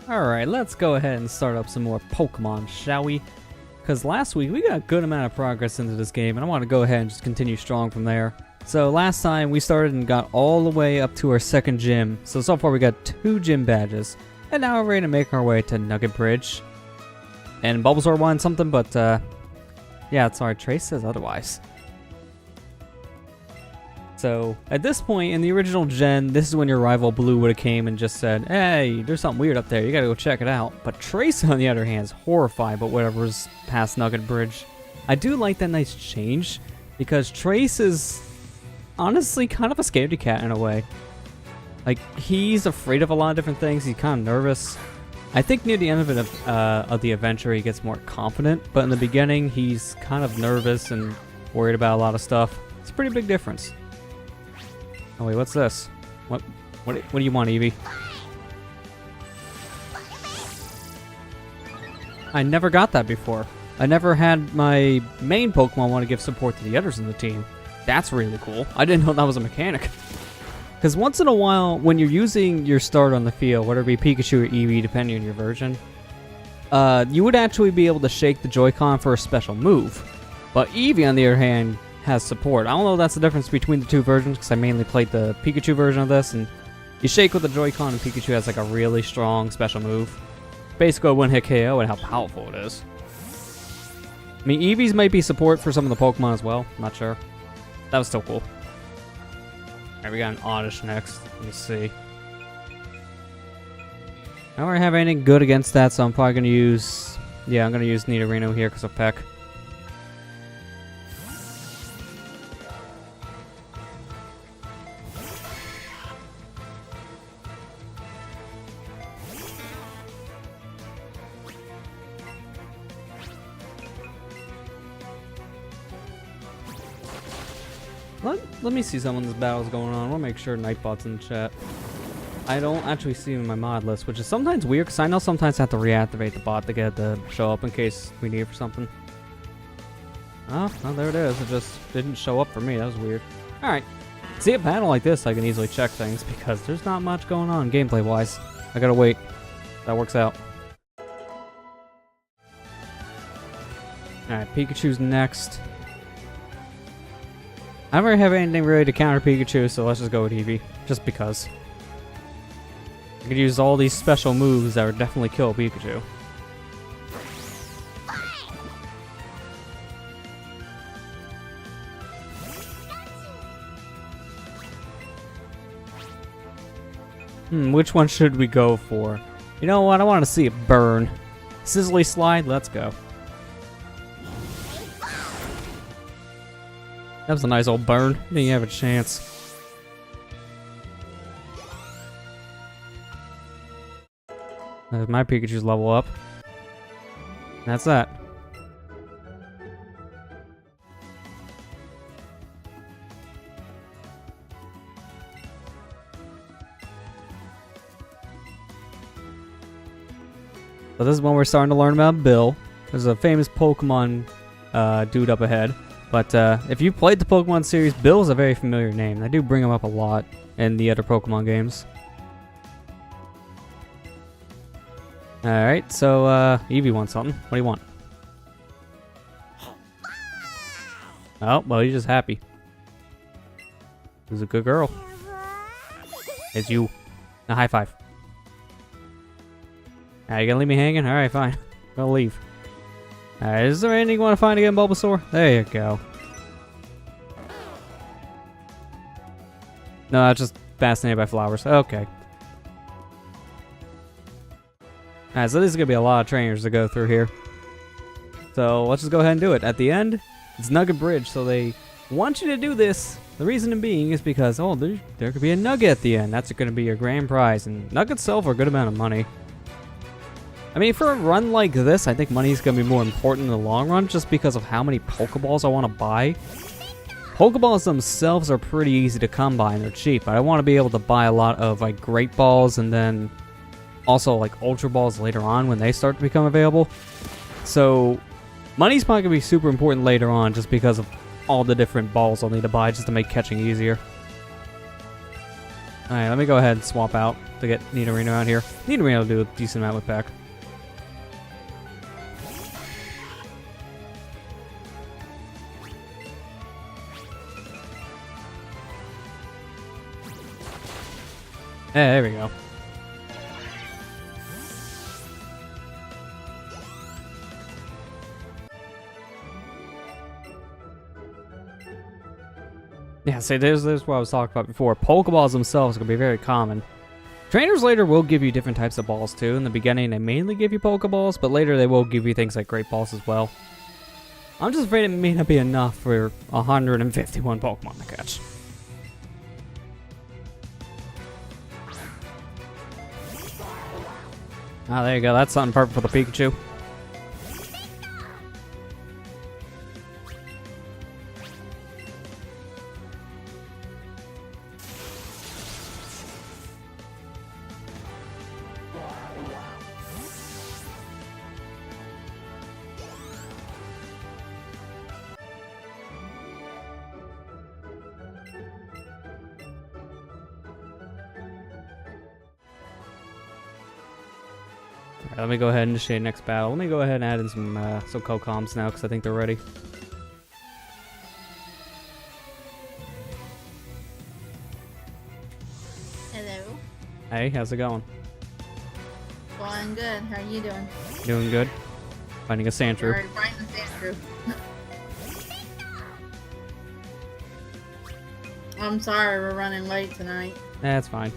Alright, let's go ahead and start up some more Pokemon, shall we? Because last week we got a good amount of progress into this game, and I want to go ahead and just continue strong from there. So last time we started and got all the way up to our second gym, so far we got 2 gym badges. And now we're ready to make our way to Nugget Bridge. And Bulbasaur won something, but yeah, it's alright, Trace says otherwise. So, at this point in the original gen, this is when your rival Blue would have came and just said, hey, there's something weird up there, you gotta go check it out. But Trace, on the other hand, is horrified by whatever's past Nugget Bridge. I do like that nice change, because Trace is honestly kind of a scaredy cat in a way. Like, he's afraid of a lot of different things, he's kind of nervous. I think near the end of the adventure he gets more confident, but in the beginning he's kind of nervous and worried about a lot of stuff. It's a pretty big difference. Oh wait, what's this? What do you want, Eevee? I never got that before. I never had my main Pokemon want to give support to the others in the team. That's really cool. I didn't know that was a mechanic. Because once in a while, when you're using your starter on the field, whether it be Pikachu or Eevee, depending on your version, you would actually be able to shake the Joy-Con for a special move. But Eevee, on the other hand, has support. I don't know if that's the difference between the two versions, because I mainly played the Pikachu version of this, and you shake with the Joy-Con and Pikachu has like a really strong special move. Basically a one-hit KO and how powerful it is. I mean, Eevee's might be support for some of the Pokemon as well, I'm not sure. That was still cool. Alright, we got an Oddish next. Let me see. I don't really have anything good against that, so I'm probably going to use... Yeah, I'm going to use Nidorino here because of Peck. Let me see some of this battles going on. I want to make sure Nightbot's in the chat. I don't actually see him in my mod list, which is sometimes weird, because I know sometimes I have to reactivate the bot to get it to show up in case we need it for something. Oh, well, there it is. It just didn't show up for me. That was weird. Alright. See, a battle like this, I can easily check things, because there's not much going on gameplay-wise. I gotta wait. That works out. Alright, Pikachu's next. I don't really have anything really to counter Pikachu, so let's just go with Eevee. Just because. I could use all these special moves that would definitely kill Pikachu. Which one should we go for? You know what? I want to see it burn. Sizzly Slide, let's go. That was a nice old burn. Didn't even have a chance. My Pikachu's level up. That's that. So this is when we're starting to learn about Bill. There's a famous Pokemon dude up ahead. But if you played the Pokemon series, Bill's a very familiar name. I do bring him up a lot in the other Pokemon games. Alright, so Eevee wants something. What do you want? Oh, well, he's just happy. Who's a good girl? It's you. Now high five. Alright, you gonna leave me hanging? Alright, fine. I'll leave. Alright, is there anything you want to find again, Bulbasaur? There you go. No, I'm just fascinated by flowers. Okay. Alright, so this is going to be a lot of trainers to go through here. So, let's just go ahead and do it. At the end, it's Nugget Bridge, so they want you to do this. The reason being is because, oh, there could be a Nugget at the end. That's going to be your grand prize, and Nuggets sell for a good amount of money. I mean, for a run like this, I think money is going to be more important in the long run just because of how many Pokeballs I want to buy. Pokeballs themselves are pretty easy to come by and they're cheap, but I want to be able to buy a lot of like Great Balls and then also like Ultra Balls later on when they start to become available. So money's probably going to be super important later on just because of all the different balls I'll need to buy just to make catching easier. Alright, let me go ahead and swap out to get Nidorino out here. Nidorino will do a decent amount with Peck. Yeah, there we go. Yeah, see, there's what I was talking about before. Pokeballs themselves are going to be very common. Trainers later will give you different types of balls too. In the beginning, they mainly give you Pokeballs, but later they will give you things like Great Balls as well. I'm just afraid it may not be enough for 151 Pokemon to catch. Ah, there you go. That's something perfect for the Pikachu. Alright, let me go ahead and initiate next battle. Let me go ahead and add in some Cocoms now, because I think they're ready. Hello. Hey, how's it going? Going good. How are you doing? Doing good. Finding a Sandshrew. Alright, find the Sandshrew. I'm sorry we're running late tonight. That's fine.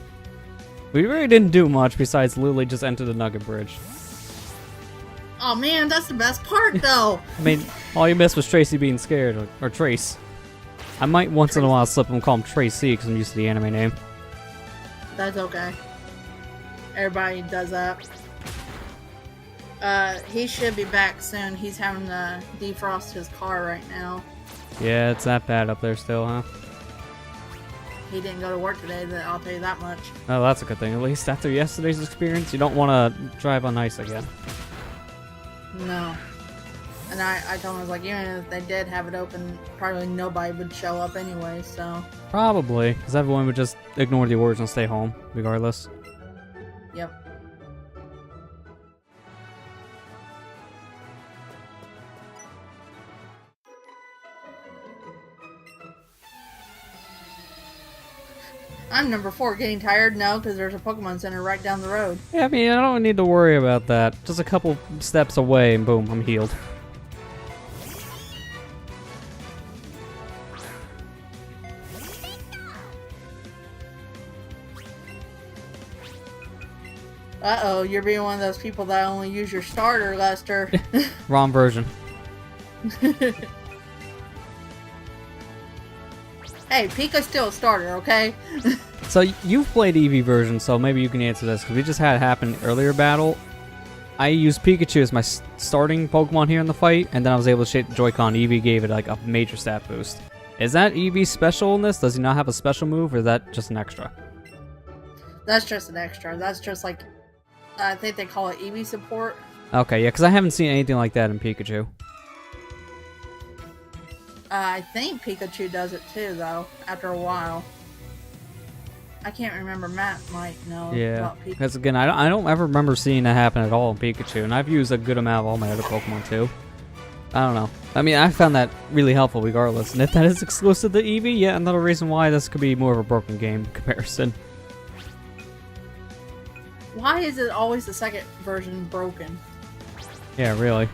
We really didn't do much besides literally just enter the Nugget Bridge. Oh man, that's the best part though! I mean, all you missed was Tracy being scared, or Trace. I might once in a while slip and call him Tracy because I'm used to the anime name. That's okay. Everybody does that. He should be back soon. He's having to defrost his car right now. Yeah, it's that bad up there still, huh? He didn't go to work today, I'll tell you that much. Oh, that's a good thing. At least after yesterday's experience, you don't want to drive on ice again. No. And I told him, I was like, even if they did have it open, probably nobody would show up anyway, so. Probably, because everyone would just ignore the orders and stay home, regardless. Yep. I'm number 4, getting tired? No, because there's a Pokemon Center right down the road. Yeah, I mean, I don't need to worry about that. Just a couple steps away and boom, I'm healed. Uh-oh, you're being one of those people that only use your starter, Lester. Wrong version. Hey, Pika's still a starter, okay? So, you've played Eevee version, so maybe you can answer this, because we just had it happen earlier battle. I used Pikachu as my starting Pokemon here in the fight, and then I was able to shape the Joy-Con. Eevee gave it like a major stat boost. Is that Eevee special in this? Does he not have a special move, or is that just an extra? That's just an extra. That's just like, I think they call it Eevee support. Okay, yeah, because I haven't seen anything like that in Pikachu. I think Pikachu does it too, though, after a while. I can't remember. Matt might know about Pikachu. Because again, I don't ever remember seeing that happen at all in Pikachu, and I've used a good amount of all my other Pokemon too. I don't know. I mean, I found that really helpful regardless, and if that is exclusive to Eevee, yeah, another reason why this could be more of a broken game comparison. Why is it always the second version broken? Yeah, really.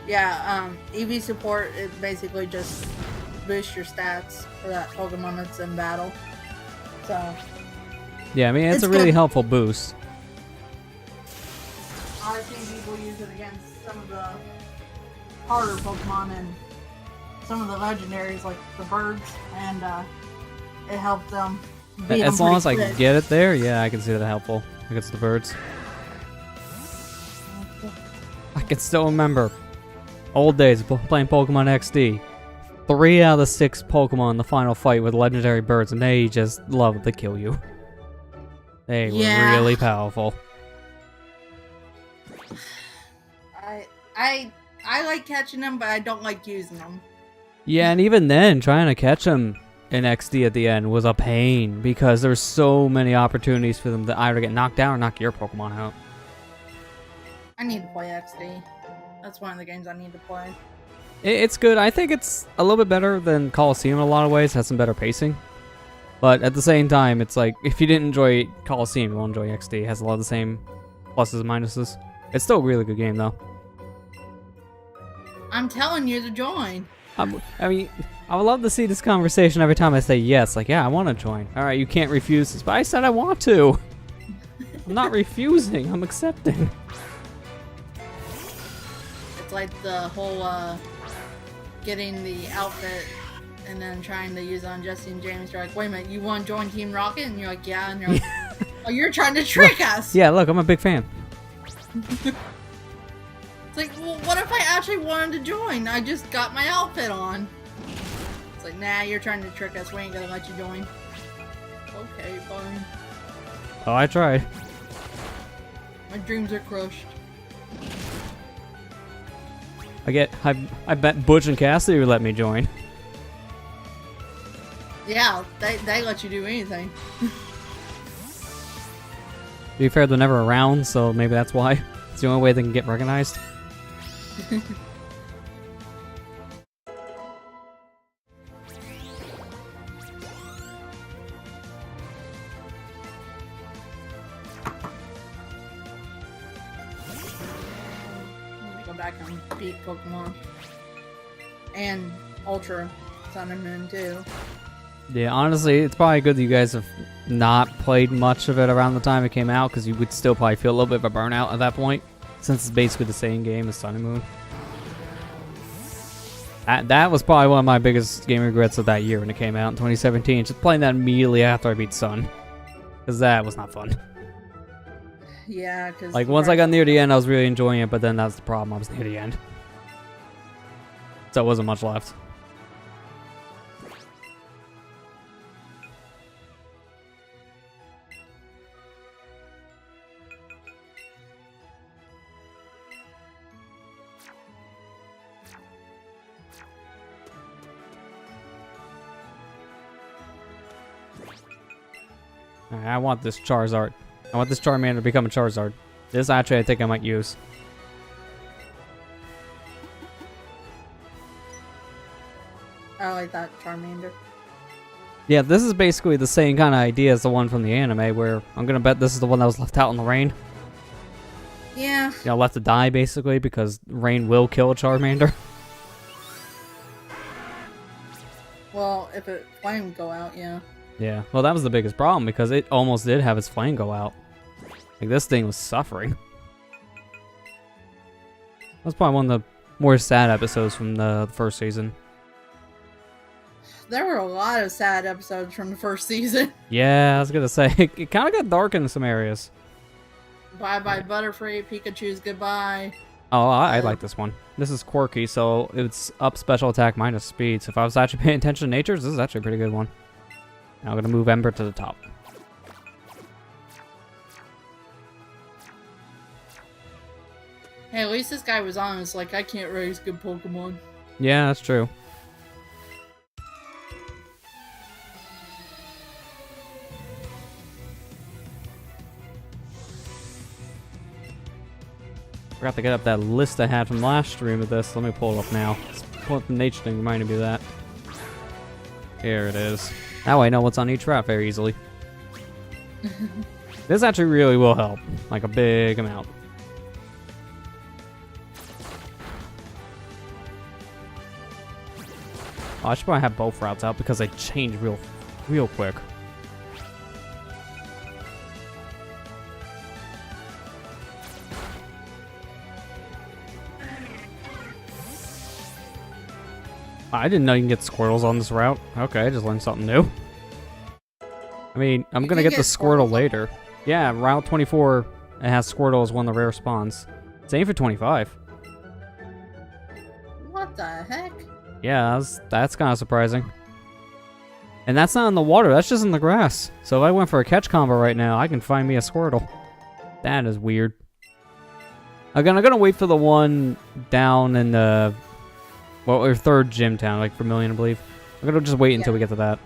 Yeah, Eevee support, it basically just boosts your stats for that Pokemon that's in battle. So. Yeah, I mean, it's a really good. helpful boost. I've seen people use it against some of the harder Pokemon and some of the legendaries, like the birds, and it helped them beat As them long as I pretty quick. get it there, yeah, I can see that helpful against the birds. I can still remember old days of playing Pokemon XD. 3 out of the 6 Pokemon in the final fight with legendary birds, and they just love to kill you. They were really powerful. I like catching them, but I don't like using them. Yeah, and even then, trying to catch them in XD at the end was a pain because there were so many opportunities for them to either get knocked down or knock your Pokemon out. I need to play XD. That's one of the games I need to play. It's good. I think it's a little bit better than Coliseum in a lot of ways. It has some better pacing. But at the same time, it's like, if you didn't enjoy Coliseum, you won't enjoy XD. It has a lot of the same pluses and minuses. It's still a really good game, though. I'm telling you to join. I mean, I would love to see this conversation every time I say yes. Like, yeah, I want to join. All right, you can't refuse this. But I said I want to. I'm not refusing. I'm accepting. It's like the whole getting the outfit and then trying to use it on Jesse and James. You're like, wait a minute, you want to join Team Rocket? And you're like, yeah. And you're like, oh, you're trying to trick us. Yeah, look, I'm a big fan. It's like, well, what if I actually wanted to join? I just got my outfit on. It's like, nah, you're trying to trick us. We ain't gonna let you join. Okay, fine. Oh, I tried. My dreams are crushed. I bet Butch and Cassidy would let me join. Yeah, they let you do anything. To be fair, they're never around, so maybe that's why. It's the only way they can get recognized. Go back and beat Pokemon. And Ultra Sun and Moon too. Yeah, honestly, it's probably good that you guys have not played much of it around the time it came out, because you would still probably feel a little bit of a burnout at that point, since it's basically the same game as Sun and Moon. That was probably one of my biggest game regrets of that year when it came out in 2017, just playing that immediately after I beat Sun, because that was not fun. Yeah, because... Like, once I got near the end, I was really enjoying it, but then that's the problem, I was near the end. So it wasn't much left. Alright, I want this Charizard. I want this Charmander to become a Charizard. This actually I think I might use. I like that Charmander. Yeah, this is basically the same kind of idea as the one from the anime, where I'm gonna bet this is the one that was left out in the rain. Yeah. You know, left to die basically, because rain will kill a Charmander. Well, if it flame go out, yeah. Yeah, well that was the biggest problem, because it almost did have its flame go out. Like, this thing was suffering. That was probably one of the more sad episodes from the first season. There were a lot of sad episodes from the first season. Yeah, I was gonna say, it kind of got dark in some areas. Bye-bye Butterfree, Pikachu's goodbye. Oh, I like this one. This is quirky, so it's up special attack minus speed. So if I was actually paying attention to natures, this is actually a pretty good one. Now I'm gonna move Ember to the top. Hey, at least this guy was honest, like, I can't raise good Pokemon. Yeah, that's true. Forgot to get up that list I had from last stream of this. Let me pull it up now. Let's pull up the nature thing, reminded me of that. Here it is. Now I know what's on each route very easily. This actually really will help. Like a big amount. Oh, I should probably have both routes out because they change real quick. I didn't know you can get Squirtles on this route. Okay, I just learned something new. I mean, I'm gonna get the Squirtle later. Yeah, Route 24, it has Squirtle as one of the rare spawns. Same for 25. What the heck? Yeah, that's kind of surprising. And that's not in the water, that's just in the grass. So if I went for a catch combo right now, I can find me a Squirtle. That is weird. Again, I'm gonna wait for the one down in the... Well, or third gym town, like Vermilion, I believe. I'm gonna just wait until we get to that.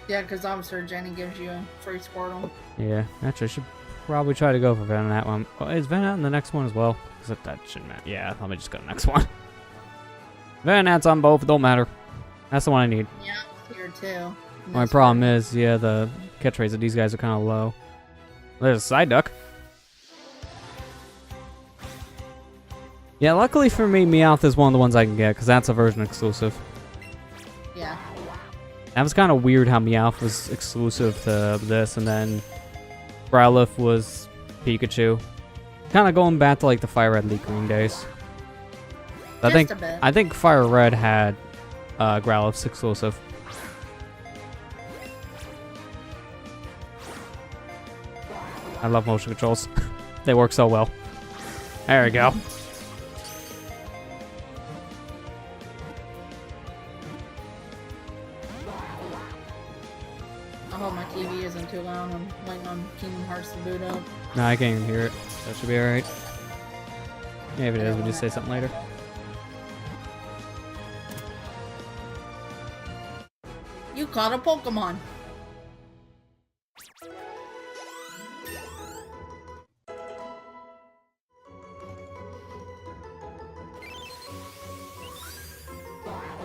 Yeah, because Officer Jenny gives you a free Squirtle. Yeah, actually, I should probably try to go for Venonat one. Oh, is Venonat in the next one as well? Because that shouldn't matter. Yeah, let me just go to the next one. Venonat's on both, don't matter. That's the one I need. Yeah, here too. My problem is, yeah, the catch rates of these guys are kind of low. There's a side duck. Yeah, luckily for me, Meowth is one of the ones I can get, because that's a version exclusive. Yeah. That was kind of weird how Meowth was exclusive to this, and then Growlithe was Pikachu. Kind of going back to like the Fire Red, Leaf Green days. I think Fire Red had Growlithe's exclusive. I love motion controls. They work so well. There we go. I hope my TV isn't too loud. I'm waiting on Kingdom Hearts to boot up. No, I can't even hear it. That should be alright. Yeah, if it is, we'll just say something later. You caught a Pokemon.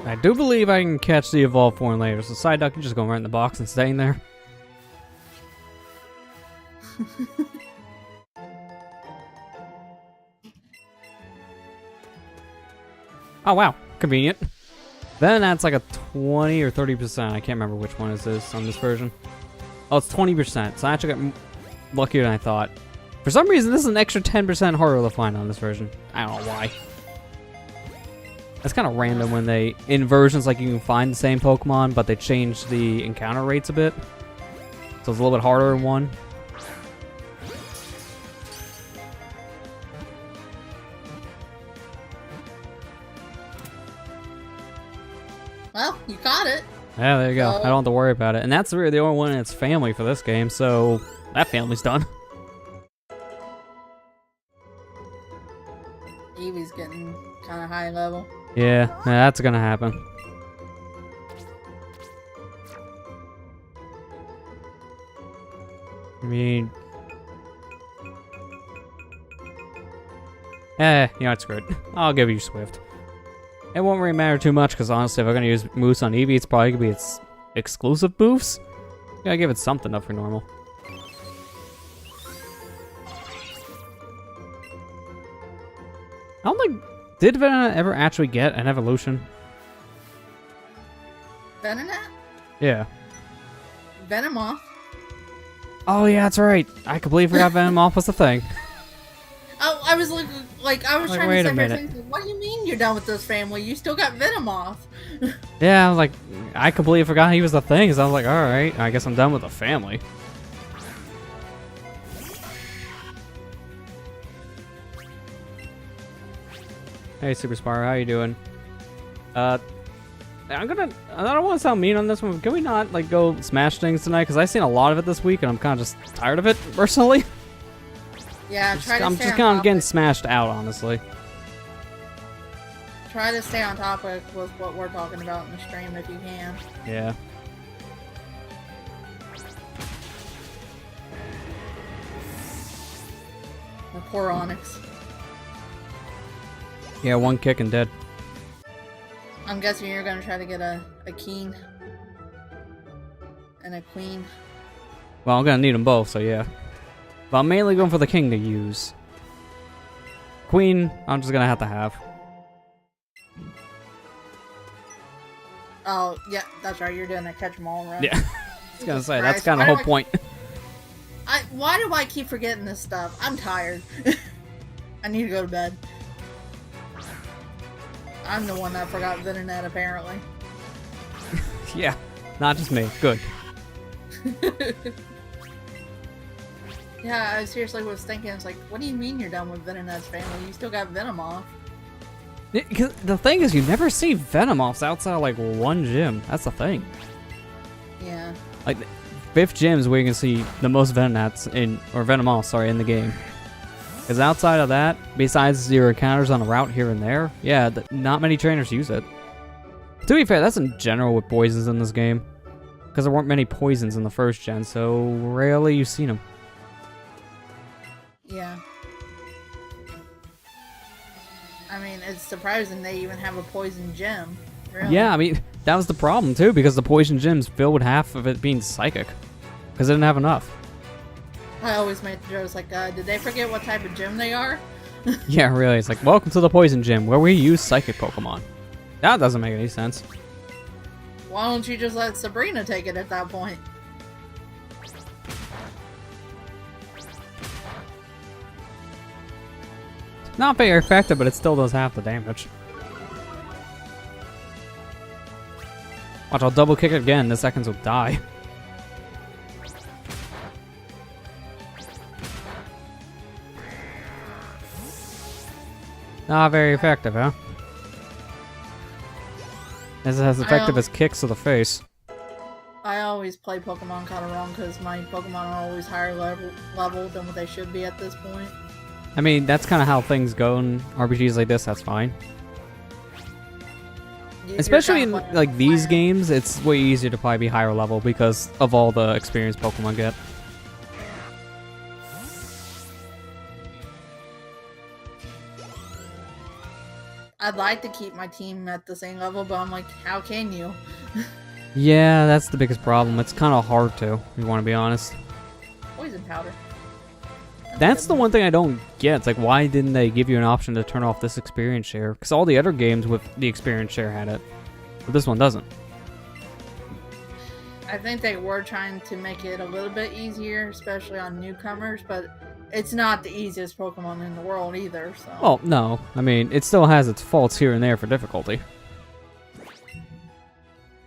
I do believe I can catch the evolved form later, so Psyduck can just go right in the box and staying there. Oh wow, convenient. Then that's like a 20 or 30%. I can't remember which one is this on this version. Oh, it's 20%, so I actually got luckier than I thought. For some reason, this is an extra 10% harder to find on this version. I don't know why. That's kind of random when they, in versions like you can find the same Pokemon, but they change the encounter rates a bit. So it's a little bit harder in one. Well, you caught it. Yeah, there you go. So, I don't have to worry about it. And that's really the only one in its family for this game, so that family's done. Eevee's getting kind of high level. Yeah, that's gonna happen. I mean... you know, it's good. I'll give you Swift. It won't really matter too much, because honestly, if I'm gonna use Moose on Eevee, it's probably gonna be its exclusive moves. Gotta give it something up for normal. I don't think... Did Venonat ever actually get an evolution? Venonat? Yeah. Venomoth? Oh yeah, that's right. I completely forgot Venomoth was the thing. Oh, I was like I was Like, trying wait to a say, minute. what do you mean you're done with this family? You still got Venomoth. Yeah, I was like, I completely forgot he was the thing. So I was like, all right, I guess I'm done with the family. Hey, Super Spire, how you doing? I don't want to sound mean on this one, but can we not, like, go smash things tonight? Because I've seen a lot of it this week, and I'm kind of just tired of it, personally. Yeah, I'm just kind of getting smashed out, honestly. Try to stay on topic with what we're talking about in the stream if you can. Yeah. The poor Onyx. Yeah, one kick and dead. I'm guessing you're gonna try to get a king and a queen. Well, I'm gonna need them both, so yeah. But I'm mainly going for the king to use. Queen, I'm just gonna have to have. Oh, yeah, that's right. You're doing a catch 'em all, right? Yeah. I was gonna say, that's Christ, kind of the whole point. Why do I keep forgetting this stuff? I'm tired. I need to go to bed. I'm the one that forgot Venonat, apparently. Yeah, not just me. Good. Yeah, I seriously was thinking, it's like, what do you mean you're done with Venonat's family? You still got Venomoth. The thing is, you never see Venomoths outside of, like, one gym. That's the thing. Yeah. Like, 5th gym is where you can see the most Venonats in, or Venomoths, sorry, in the game. Because outside of that, besides your encounters on a route here and there, yeah, not many trainers use it. To be fair, that's in general with poisons in this game. Because there weren't many poisons in the first gen, so rarely you've seen them. Yeah. I mean, it's surprising they even have a poison gym. Really. Yeah, I mean, that was the problem too, because the poison gym's filled with half of it being psychic. Because they didn't have enough. I always make the jokes like, did they forget what type of gym they are? Yeah, really. It's like, welcome to the poison gym, where we use psychic Pokemon. That doesn't make any sense. Why don't you just let Sabrina take it at that point? Not very effective, but it still does half the damage. Watch, I'll double kick it again. The seconds will die. Not very effective, huh? Is it as effective as kicks to the face? I always play Pokemon kind of wrong because my Pokemon are always higher level than what they should be at this point. I mean, that's kind of how things go in RPGs like this. That's fine. Especially in like these games, it's way easier to probably be higher level because of all the experience Pokemon get. I'd like to keep my team at the same level, but I'm like, how can you? Yeah, that's the biggest problem. It's kind of hard to, if you want to be honest. Poison powder. That's the one thing I don't get. It's like, why didn't they give you an option to turn off this experience share? Because all the other games with the experience share had it, but this one doesn't. I think they were trying to make it a little bit easier, especially on newcomers, but it's not the easiest Pokemon in the world either, so... Well, no. I mean, it still has its faults here and there for difficulty.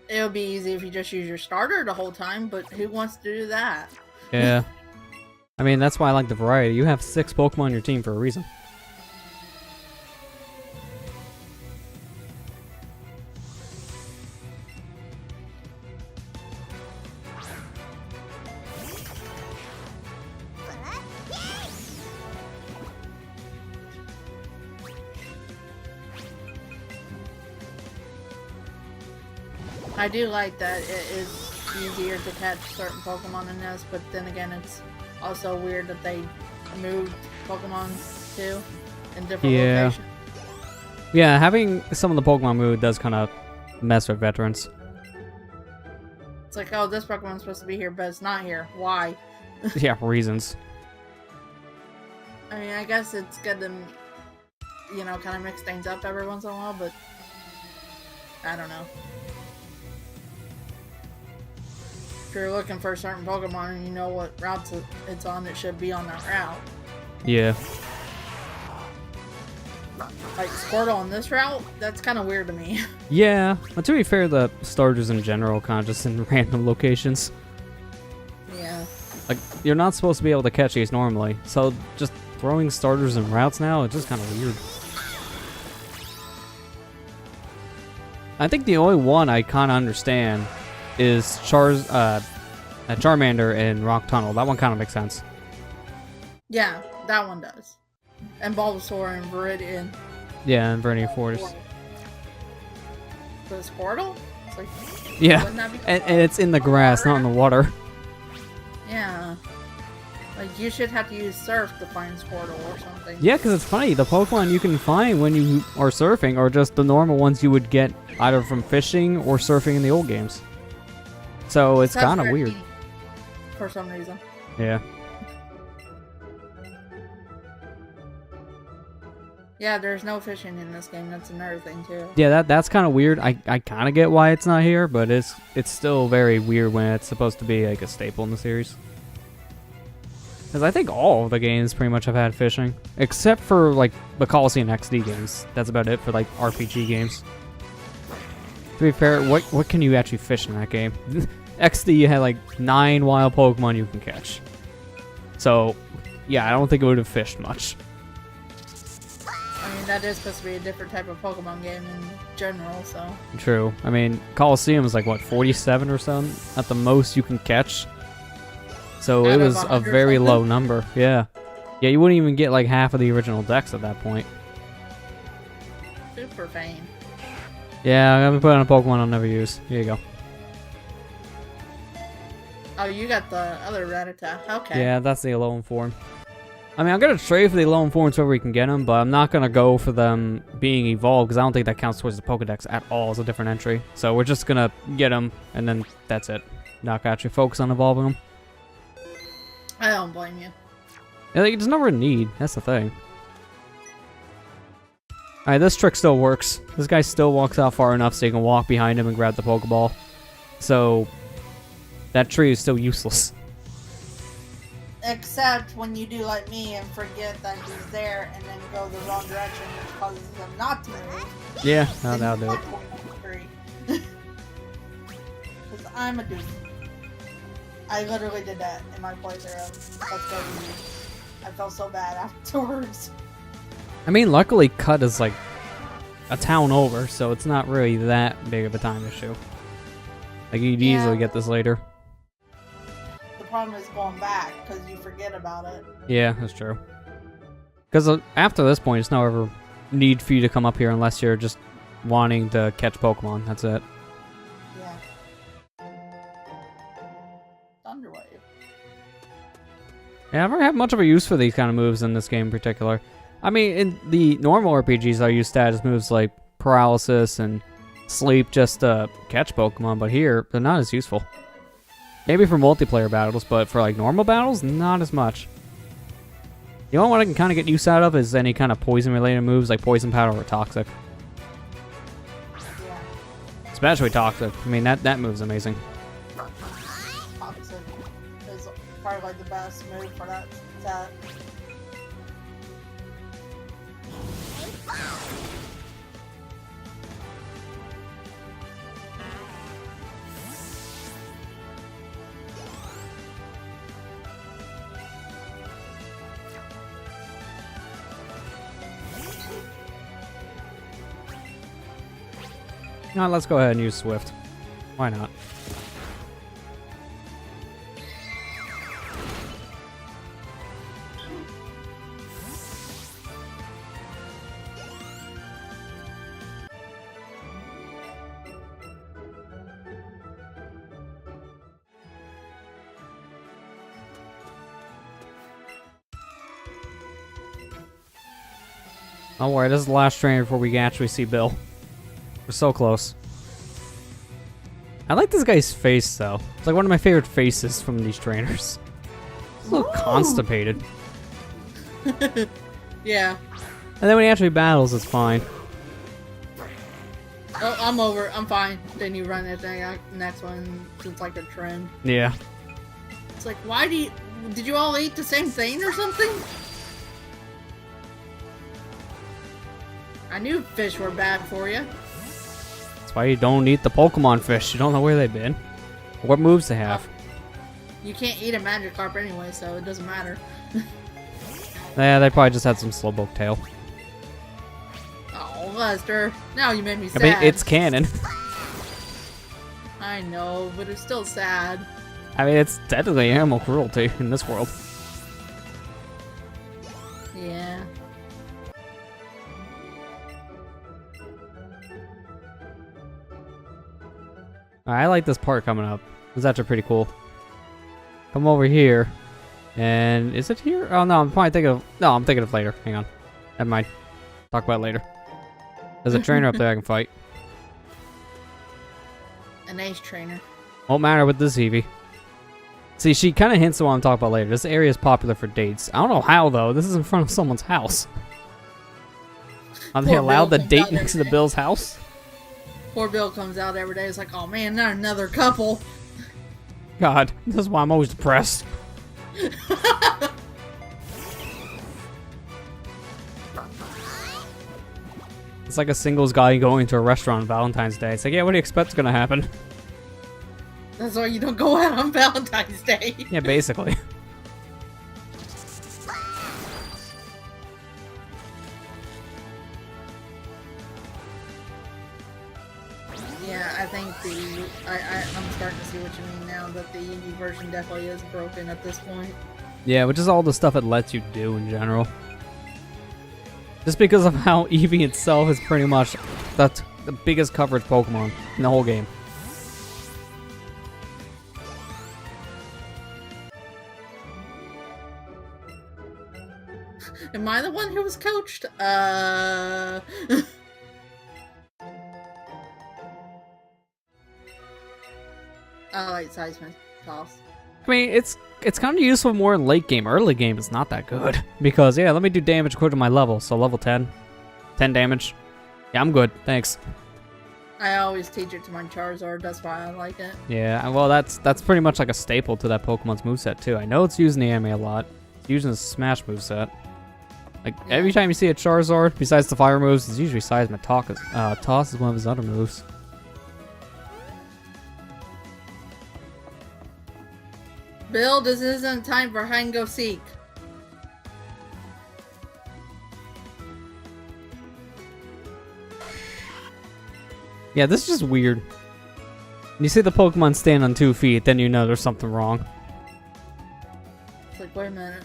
It would be easy if you just use your starter the whole time, but who wants to do that? Yeah. I mean, that's why I like the variety. You have 6 Pokemon on your team for a reason. I do like that it is easier to catch certain Pokemon in this, but then again, it's also weird that they moved Pokemon too in different locations. Yeah, having some of the Pokemon move does kind of mess with veterans. It's like, oh, this Pokemon's supposed to be here, but it's not here. Why? Yeah, reasons. I mean, I guess it's good to, you know, kind of mix things up every once in a while, but I don't know. If you're looking for a certain Pokemon and you know what route it's on, it should be on that route. Yeah. Like Squirtle on this route, that's kind of weird to me. Yeah, but to be fair, the starters in general kind of just in random locations. Yeah. Like, you're not supposed to be able to catch these normally, so just throwing starters in routes now, it's just kind of weird. I think the only one I kind of understand is Charmander in Rock Tunnel. That one kind of makes sense. Yeah, that one does. And Bulbasaur and Viridian. Yeah, and Vernier Forest. But Squirtle? It's like, yeah, and it's in the grass, not in the water. Yeah. Like, you should have to use Surf to find Squirtle or something. Yeah, because it's funny. The Pokemon you can find when you are surfing are just the normal ones you would get either from fishing or surfing in the old games. So it's kind of weird. For some reason. Yeah. Yeah, there's no fishing in this game. That's another thing too. Yeah, that's kind of weird. I kind of get why it's not here, but it's still very weird when it's supposed to be like a staple in the series. Because I think all of the games pretty much have had fishing, except for like the Coliseum XD games. That's about it for like RPG games. To be fair, what can you actually fish in that game? XD, you had like 9 wild Pokemon you can catch. So, yeah, I don't think it would have fished much. I mean, that is supposed to be a different type of Pokemon game in general, so... True. I mean, Coliseum is like, what, 47 or something? At the most you can catch. So it was a very low number. Yeah. Yeah, you wouldn't even get like half of the original decks at that point. Super Fame. Yeah, I'm gonna put on a Pokemon I'll never use. Here you go. Oh, you got the other Rattata. Okay. Yeah, that's the alone form. I mean, I'm gonna trade for the alone forms wherever we can get them, but I'm not gonna go for them being evolved because I don't think that counts towards the Pokedex at all as a different entry. So we're just gonna get them, and then that's it. Not actually focus on evolving them. I don't blame you. Yeah, there's never a need. That's the thing. Alright, this trick still works. This guy still walks out far enough so you can walk behind him and grab the Pokeball. So that tree is still useless. Except when you do like me and forget that he's there and then go the wrong direction, which causes them not to move. Yeah, that'll do it. Because I'm a dude. I literally did that in my playthrough. Let's go Eevee. I felt so bad afterwards. I mean, luckily Cut is like a town over, so it's not really that big of a time issue. Like, you'd easily get this later. The problem is going back, because you forget about it. Yeah, that's true. Because after this point, it's no ever need for you to come up here unless you're just wanting to catch Pokemon. That's it. Yeah. Thunderwave. Yeah, I've never had much of a use for these kind of moves in this game in particular. I mean, in the normal RPGs, I use status moves like Paralysis and Sleep just to catch Pokemon, but here, they're not as useful. Maybe for multiplayer battles, but for like normal battles, not as much. The only one I can kind of get use out of is any kind of poison-related moves like Poison Powder or Toxic. Yeah. Especially Toxic. I mean, that move's amazing. Toxic is probably like the best move for that set. No, let's go ahead and use Swift. Why not? Don't worry, this is the last trainer before we can actually see Bill. We're so close. I like this guy's face, though. It's like one of my favorite faces from these trainers. He's a little constipated. Yeah. And then when he actually battles, it's fine. Oh, I'm over. I'm fine. Then you run that thing. Next one, it's like a trend. Yeah. It's like, why do you... Did you all eat the same thing or something? I knew fish were bad for you. That's why you don't eat the Pokemon fish. You don't know where they've been. Or what moves they have. You can't eat a Magikarp anyway, so it doesn't matter. Yeah, they probably just had some Slowpoke tail. Oh, Lester. Now you made me sad. I mean, it's canon. I know, but it's still sad. I mean, it's technically animal cruelty in this world. Yeah. I like this part coming up. It's actually pretty cool. Come over here. And is it here? Oh, no, I'm probably thinking of... No, I'm thinking of later. Hang on. Never mind. Talk about it later. There's a trainer up there I can fight. An ace trainer. Won't matter with this Eevee. See, she kind of hints at what I'm talking about later. This area is popular for dates. I don't know how, though. This is in front of someone's house. Are they allowed to date next to Bill's house? Poor Bill comes out every day. It's like, oh man, not another couple. God, this is why I'm always depressed. It's like a singles guy going to a restaurant on Valentine's Day. It's like, yeah, what do you expect's gonna happen? That's why you don't go out on Valentine's Day. Yeah, basically. Yeah, I think I'm starting to see what you mean now, that the Eevee version definitely is broken at this point. Yeah, which is all the stuff it lets you do in general. Just because of how Eevee itself is pretty much the biggest coverage Pokemon in the whole game. Am I the one who was coached? I like seismic toss. I mean, it's kind of useful more in late game. Early game is not that good. Because, yeah, let me do damage according to my level. So level 10. 10 damage. Yeah, I'm good. Thanks. I always teach it to my Charizard. That's why I like it. Yeah, well, that's pretty much like a staple to that Pokemon's moveset, too. I know it's used in the anime a lot. It's used in the Smash moveset. Like, every time you see a Charizard, besides the fire moves, it's usually Seismic Toss is one of his other moves. Bill, this isn't time for hide and go seek. Yeah, this is just weird. When you see the Pokemon stand on 2 feet, then you know there's something wrong. It's like, wait a minute.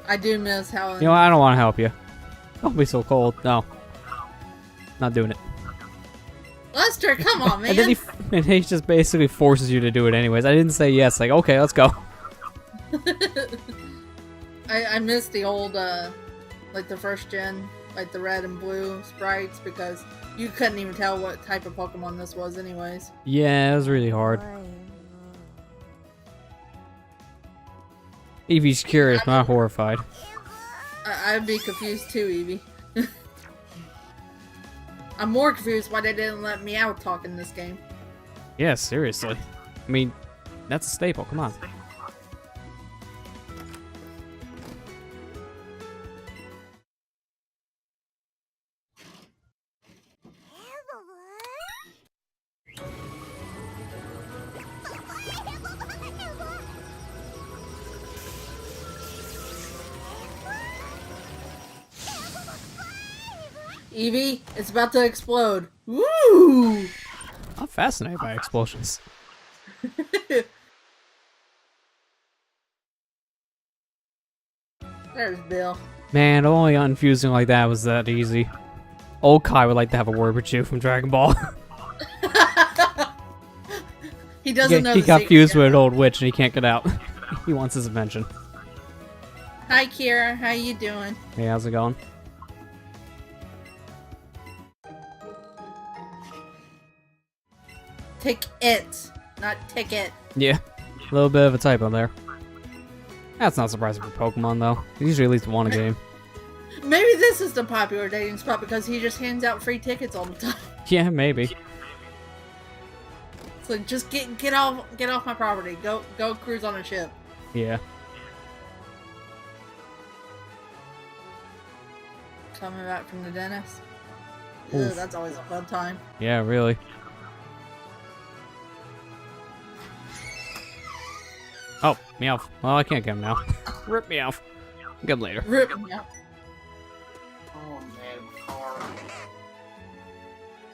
I do miss how... You know, I don't want to help you. Don't be so cold. No. Not doing it. Lester, come on, man! And he just basically forces you to do it anyways. I didn't say yes. Like, okay, let's go. I miss the old, like the first gen, like the red and blue sprites, because you couldn't even tell what type of Pokemon this was anyways. Yeah, it was really hard. Eevee's curious, but not horrified. I'd be confused too, Eevee. I'm more confused why they didn't let me out talk in this game. Yeah, seriously. I mean, that's a staple. Come on. Eevee, it's about to explode. Woo! I'm fascinated by explosions. There's Bill. Man, only unfusing like that was that easy. Old Kai would like to have a word with you from Dragon Ball. He doesn't know He the got secret fused yet. with an old witch and he can't get out. He wants his invention. Hi, Kira. How you doing? Hey, how's it going? Tick it, not ticket. Yeah, a little bit of a typo there. That's not surprising for Pokemon, though. There's usually at least one a game. Maybe this is the popular dating spot because he just hands out free tickets all the time. Yeah, maybe. It's like, just get off my property. Go cruise on a ship. Yeah. Coming back from the dentist. Oof. Ugh, that's always a fun time. Yeah, really. Oh, Meowth. Well, I can't get him now. Rip Meowth. Get him later. Rip me out. Oh man, car.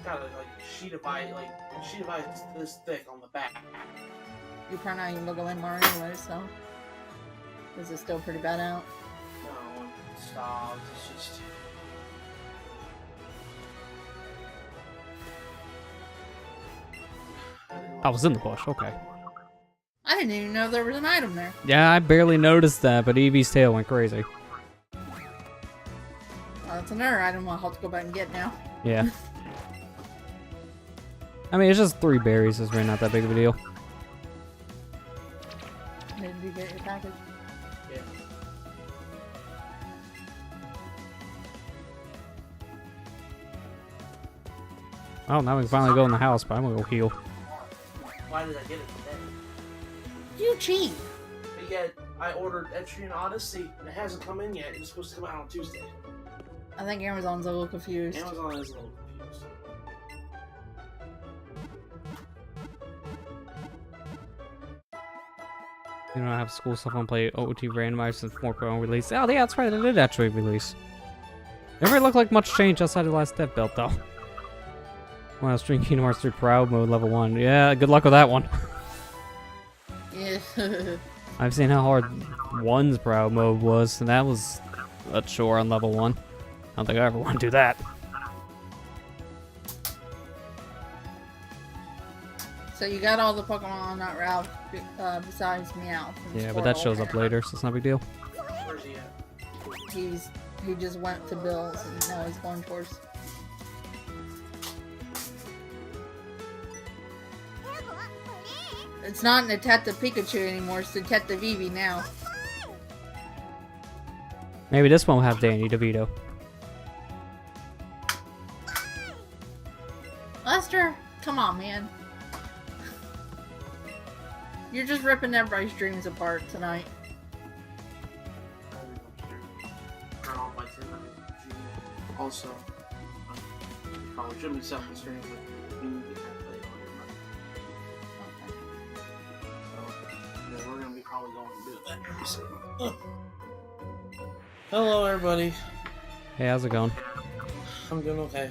Got a sheet of ice this thick on the back. You're probably not even gonna go anymore anyway, so. This is still pretty bad out. No, stop. It's just. I was in the bush, okay. I didn't even know there was an item there. Yeah, I barely noticed that, but Eevee's tail went crazy. That's another item I'll have to go back and get now. Yeah. I mean, it's just 3 berries. It's really not that big of a deal. Did you get your package? Yeah. Oh, now we can finally go in the house, but I'm gonna go heal. Why did I get it today? You cheat! But yet, I ordered Etrian Odyssey, and it hasn't come in yet. It's supposed to come out on Tuesday. I think Amazon's a little confused. Amazon is a little confused. You don't have school stuff on play OT randomized since 4.0 release. Oh, yeah, that's right. It did actually release. Never looked like much change outside of the last dev build, though. When I was streaming Kingdom Hearts 3 Proud Mode level 1. Yeah, good luck with that one. Yeah. I've seen how hard 1's Proud Mode was, and that was a chore on level 1. I don't think I ever want to do that. So you got all the Pokemon on that route besides Meow. from Yeah, but that Squirtle. shows up later, so it's not a big deal. Where's he at? He just went to Bill's and now he's going towards. It's not Detective Pikachu anymore, it's Detective Eevee now. Maybe this one will have Danny DeVito. Lester, come on, man. You're just ripping everybody's dreams apart tonight. Turn off my 10 Also, you probably shouldn't be selling the stream, but you need to get that played on your money. So, yeah, we're gonna be probably going to do that pretty soon. Hello, everybody. Hey, how's it going? I'm doing okay.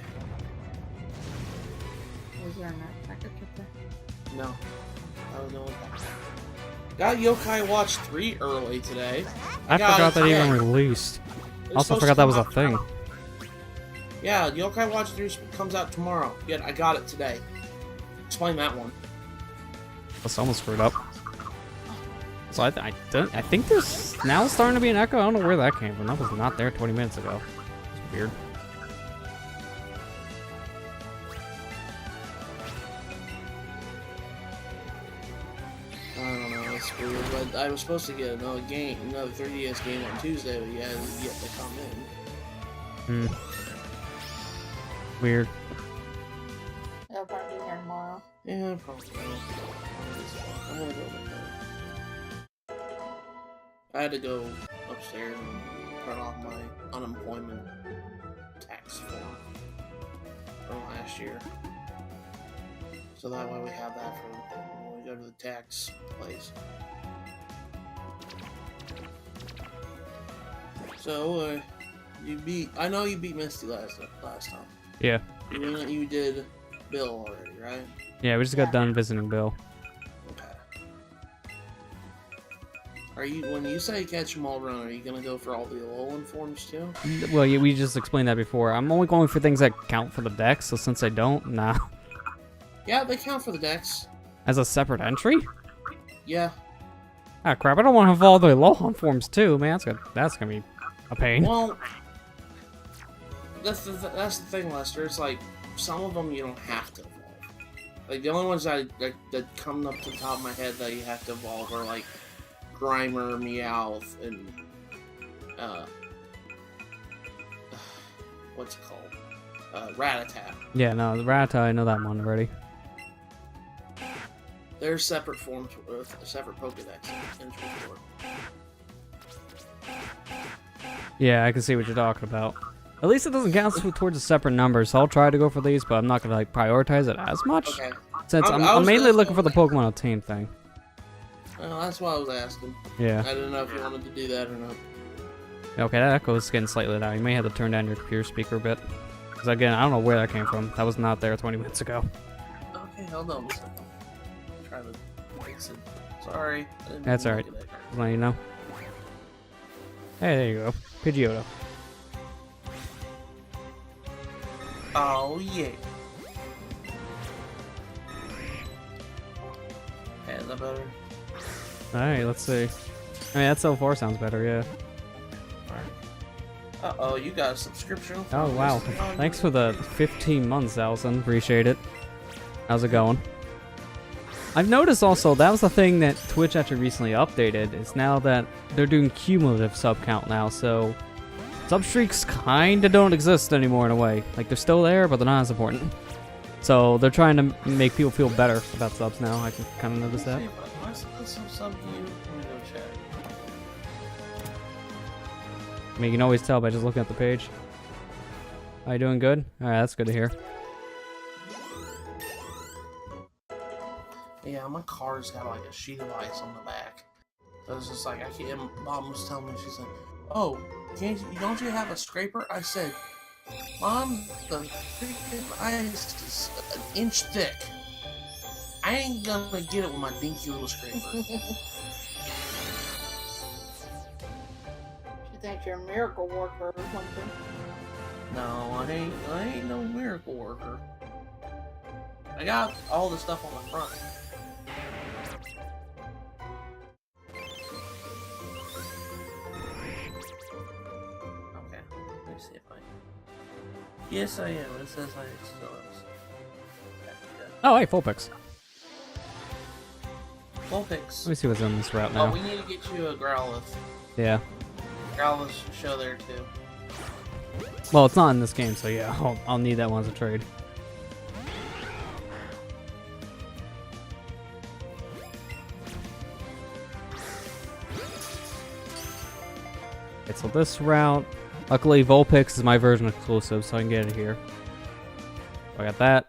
Was there a package up there? No, I was doing okay. Got Yokai Watch 3 early today. I got forgot it that even today. released. It's Also supposed forgot to that was come a out thing. tomorrow. Yeah, Yokai Watch 3 comes out tomorrow. Yet I got it today. Explain that one. That's almost screwed up. So I think there's now starting to be an echo. I don't know where that came from. That was not there 20 minutes ago. It's weird. I don't know, it's weird, but I was supposed to get another 3DS game on Tuesday, but he hasn't yet to come in. Weird. They'll probably be here tomorrow. Yeah, probably. I'm gonna go with that. I had to go upstairs and print off my unemployment tax form from last year. So that way we have that for when we go to the tax place. So, I know you beat Misty last time. Yeah. You did Bill already, right? Yeah, we just got done visiting Bill. Okay. When you say catch them all run, are you gonna go for all the Alolan forms too? Well, yeah, we just explained that before. I'm only going for things that count for the dex, so since I don't, nah. Yeah, they count for the decks. As a separate entry? Yeah. Ah, crap, I don't want to have all the Alolan forms too, man. That's gonna be a pain. Well, that's the thing, Lester. It's like some of them you don't have to evolve. Like the only ones that come up to the top of my head that you have to evolve are like Grimer, Meowth, and what's it called? Rattata. Yeah, no, the Rattata, I know that one already. They're separate forms with separate Pokedex entry for. Yeah, I can see what you're talking about. At least it doesn't count towards a separate number, so I'll try to go for these, but I'm not gonna like prioritize it as much. Okay. Since I'm mainly looking for the Pokemon Team thing. Well, that's why I was asking. Yeah. I didn't know if you wanted to do that or not. Okay, that echo is getting slightly loud. You may have to turn down your computer speaker a bit. Because again, I don't know where that came from. That was not there 20 minutes ago. Okay, hold on a second. Try to fix it. Sorry. I didn't That's mean to alright. look at that. Just letting you know. Hey, there you go. Pidgeotto. Oh yeah. Hey, is that better? Alright, let's see. I mean, that so far sounds better, yeah. Uh-oh, you got a subscription? Oh, wow. Thanks for the 15 months, Allison. Appreciate it. How's it going? I've noticed also, that was the thing that Twitch actually recently updated. It's now that they're doing cumulative sub count now, so sub streaks kinda don't exist anymore in a way. Like, they're still there, but they're not as important. So they're trying to make people feel better about subs now. I can kind of notice that. Let's put some sub to you. Let me go check. I mean, you can always tell by just looking at the page. Are you doing good? Alright, that's good to hear. Yeah, my car's got like a sheet of ice on the back. So it's just like, I can't. Mom was telling me, she's like, oh, don't you have a scraper? I said, Mom, the freaking ice is an inch thick. I ain't gonna get it with my dinky little scraper. She thinks you're a miracle worker or something. No, I ain't no miracle worker. I got all the stuff on the front. Okay, let me see if I... Yes, I am. It says I still is. Oh, hey, Vulpix. Vulpix. Let me see what's on this route now. Oh, we need to get you a Growlithe. Yeah. Growlithe should show there too. Well, it's not in this game, so yeah, I'll need that one as a trade. Okay, so this route, luckily Vulpix is my version exclusive, so I can get it here. I got that.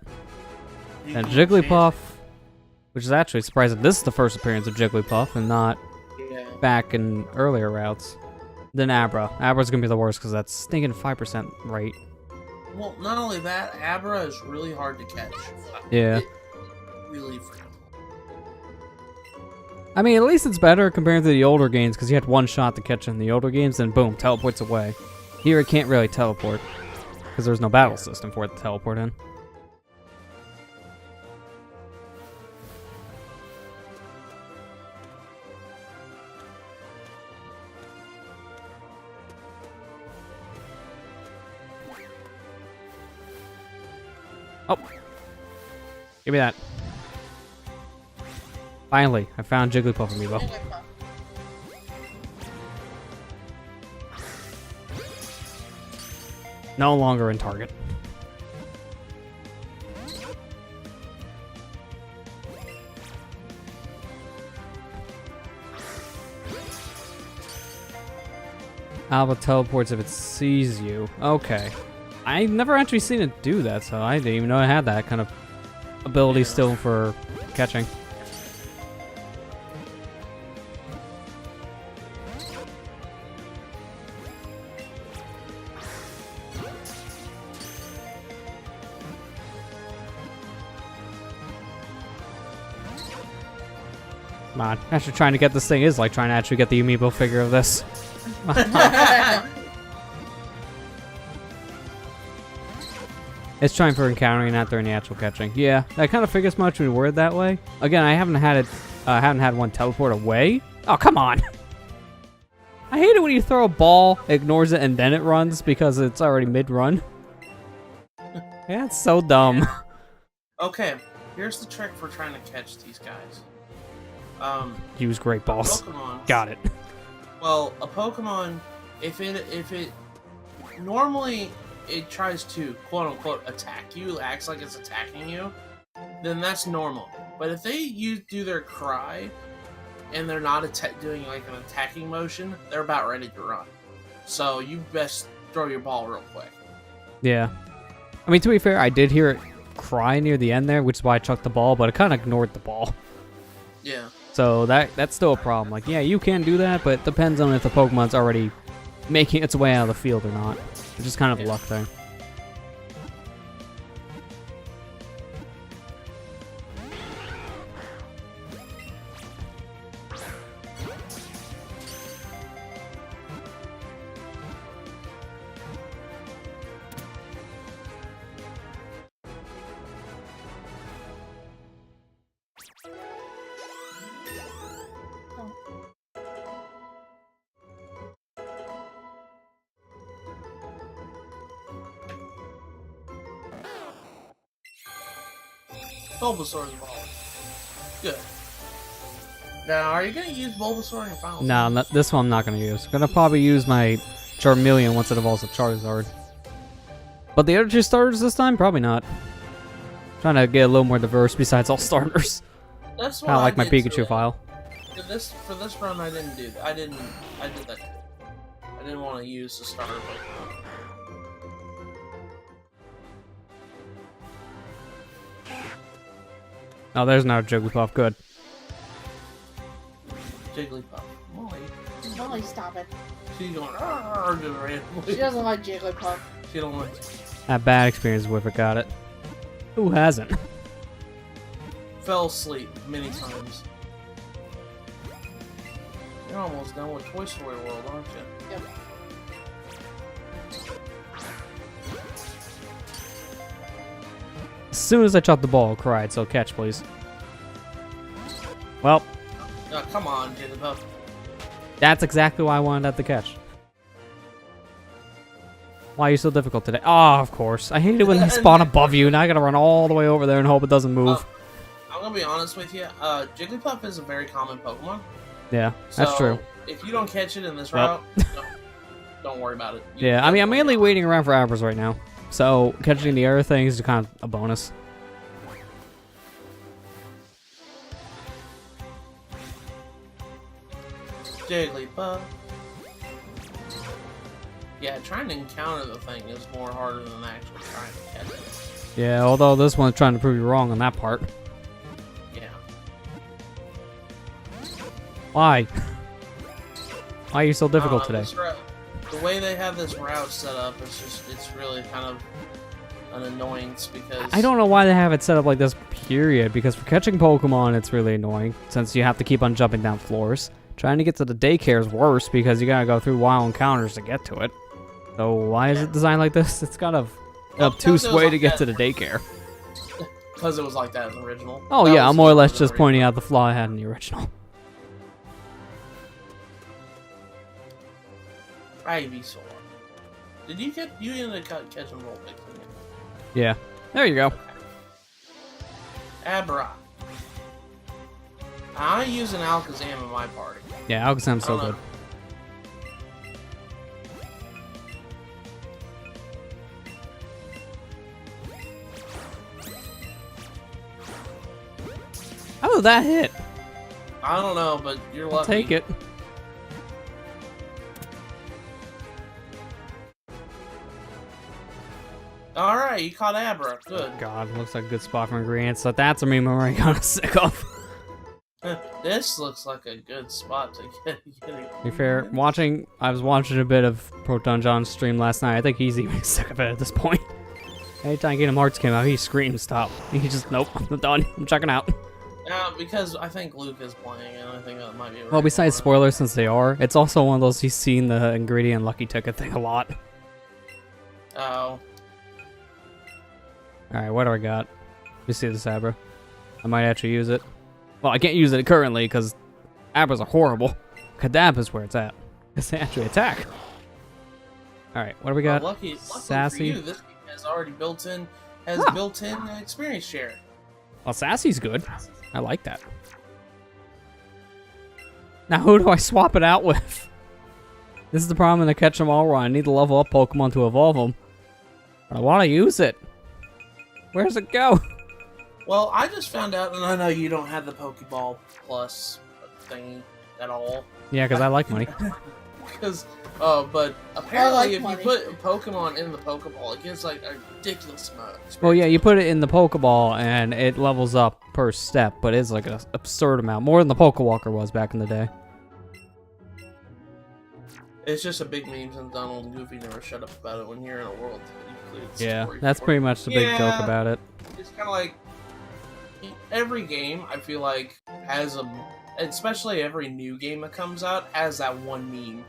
You And can Jigglypuff, which is actually surprising. This is the first appearance of Jigglypuff and not Yeah. back in earlier routes. Then Abra. Abra's gonna be the worst because that's stinking 5% rate. Well, not only that, Abra is really hard to catch. Yeah. Really freaking. I mean, at least it's better compared to the older games because you had one shot to catch in the older games, then boom, teleports away. Here it can't really teleport because there's no battle system for it to teleport in. Oh. Give me that. Finally, I found Jigglypuff amiibo. Jigglypuff. No longer in target. Alba teleports if it sees you. Okay. I've never actually seen it do that, so I didn't even know it had that kind of ability still for catching. Come on, actually trying to get this thing is like trying to actually get the amiibo figure of this. It's trying for encountering, not during the actual catching. Yeah, I kind of figured as much when we word that way. Again, I haven't had one teleport away. Oh, come on! I hate it when you throw a ball, ignores it, and then it runs because it's already mid-run. Yeah, it's so dumb. Okay, here's the trick for trying to catch these guys. Use great balls. Pokemon. Got it. Well, a Pokemon, if it normally it tries to quote unquote attack you, acts like it's attacking you, then that's normal. But if they do their cry and they're not doing like an attacking motion, they're about ready to run. So you best throw your ball real quick. Yeah. I mean, to be fair, I did hear it cry near the end there, which is why I chucked the ball, but it kind of ignored the ball. Yeah. So that's still a problem. Like, yeah, you can do that, but it depends on if the Pokemon's already making its way out of the field or not. It's just kind of a luck thing. Bulbasaur's ball. Good. Now, are you gonna use Bulbasaur in your final? No, this one I'm not going to use. Gonna probably use my Charmeleon once it evolves to Charizard. But the other two starters this time? Probably not. Trying to get a little more diverse besides all starters. That's what Kind of like I my did Pikachu today. file. For this run, I didn't do that. I did that. I didn't want to use the starter Pokemon. Oh, there's no Jigglypuff. Good. Jigglypuff. Molly. Molly, stop it. She's going just randomly. She doesn't like Jigglypuff. She don't like. Had bad experience with it. Got it. Who hasn't? Fell asleep many times. You're almost done with Toy Story World, aren't you? Yep. As soon as I chopped the ball, it cried, so catch, please. Well, Oh, come on, Jigglypuff. that's exactly why I wanted that to catch. Why are you so difficult today? Oh, of course. I hate it when they spawn above you, and I gotta run all the way over there and hope it doesn't move. I'm gonna be honest with you. Jigglypuff is a very common Pokemon. Yeah, that's So, true. If you don't catch it in this Well. route, don't worry about it. Yeah, I mean, I'm mainly waiting around for Abras right now. So, catching the other things is kind of a bonus. Jigglypuff. Yeah, trying to encounter the thing is more harder than actually trying to catch it. Yeah, although this one's trying to prove you wrong on that part. Yeah. Why? Why are you so difficult I don't know, today? the way they have this route set up, it's really kind of an annoyance because I don't know why they have it set up like this, period, because for catching Pokemon, it's really annoying, since you have to keep on jumping down floors. Trying to get to the daycare is worse, because you gotta go through wild encounters to get to it. So why is it designed like this? It's kind of obtuse way to get to the daycare. Because it was like that in the original. Oh That yeah, was I'm more or less the just original. pointing out the flaw I had in the original. Ivysaur. Did you get you ended up catching Vulpix, didn't you? Yeah, there you go. Abra. I use an Alakazam in my party. Yeah, Alakazam's so I don't good. know. How did that hit? I don't know, but you're I'll lucky. take it. Alright, you caught Abra. Good. God, looks like a good spot for ingredients. So that's a meme I'm already kind of sick of. This looks like a good spot to get To be fair, I was watching a bit of Proton John's stream last night. I think he's even sick of it at this point. Anytime Kingdom Hearts came out, he screamed, stop. He just, nope, I'm done. I'm checking out. Because I think Luke is playing, and I think that might be. Well, besides spoilers, since they are, it's also one of those he's seen the ingredient lucky ticket thing a lot. Oh. Alright, what do I got? Let me see this Abra. I might actually use it. Well, I can't use it currently because Abras are horrible. Kadab is where it's at. It's actually attack. Alright, what do we got? Lucky Sassy. for you, this game has already built-in experience share. Well, Sassy's good. I like that. Now, who do I swap it out with? This is the problem in the Catch 'em All run. I need to level up Pokemon to evolve them. But I want to use it. Where's it go? Well, I just found out, and I know you don't have the Pokeball Plus thingy at all. Yeah, because I like money. But apparently, if money. you put Pokemon in the Pokeball, it gets like a ridiculous amount. Of Well, yeah, experience. you put it in the Pokeball and it levels up per step, but it's like an absurd amount. More than the Pokewalker was back in the day. It's just a big meme since Donald and Goofy never shut up about it when you're in a world that includes Yeah, story that's for pretty it. much the big joke Yeah. about it. It's kind of like every game I feel like has especially every new game that comes out has that one meme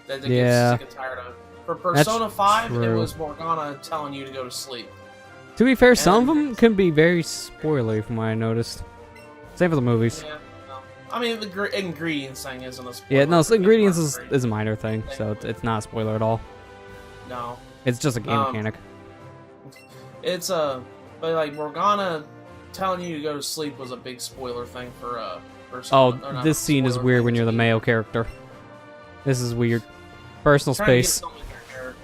that they Yeah. get sick and tired of. For Persona 5, it true. was Morgana telling you to go to sleep. To be fair, some of And- them can be very spoilery from what I noticed. Same for the movies. Yeah, no. I mean, the ingredients thing isn't a spoiler. Yeah, no, so ingredients It's is a minor thing, so it's not a spoiler at all. No. It's just a game mechanic. It's but like Morgana telling you to go to sleep was a big spoiler thing for Persona. or Oh, not this a scene is spoiler weird thing when you're to the me. male character. This is weird. Personal Trying to get space. something in your hair.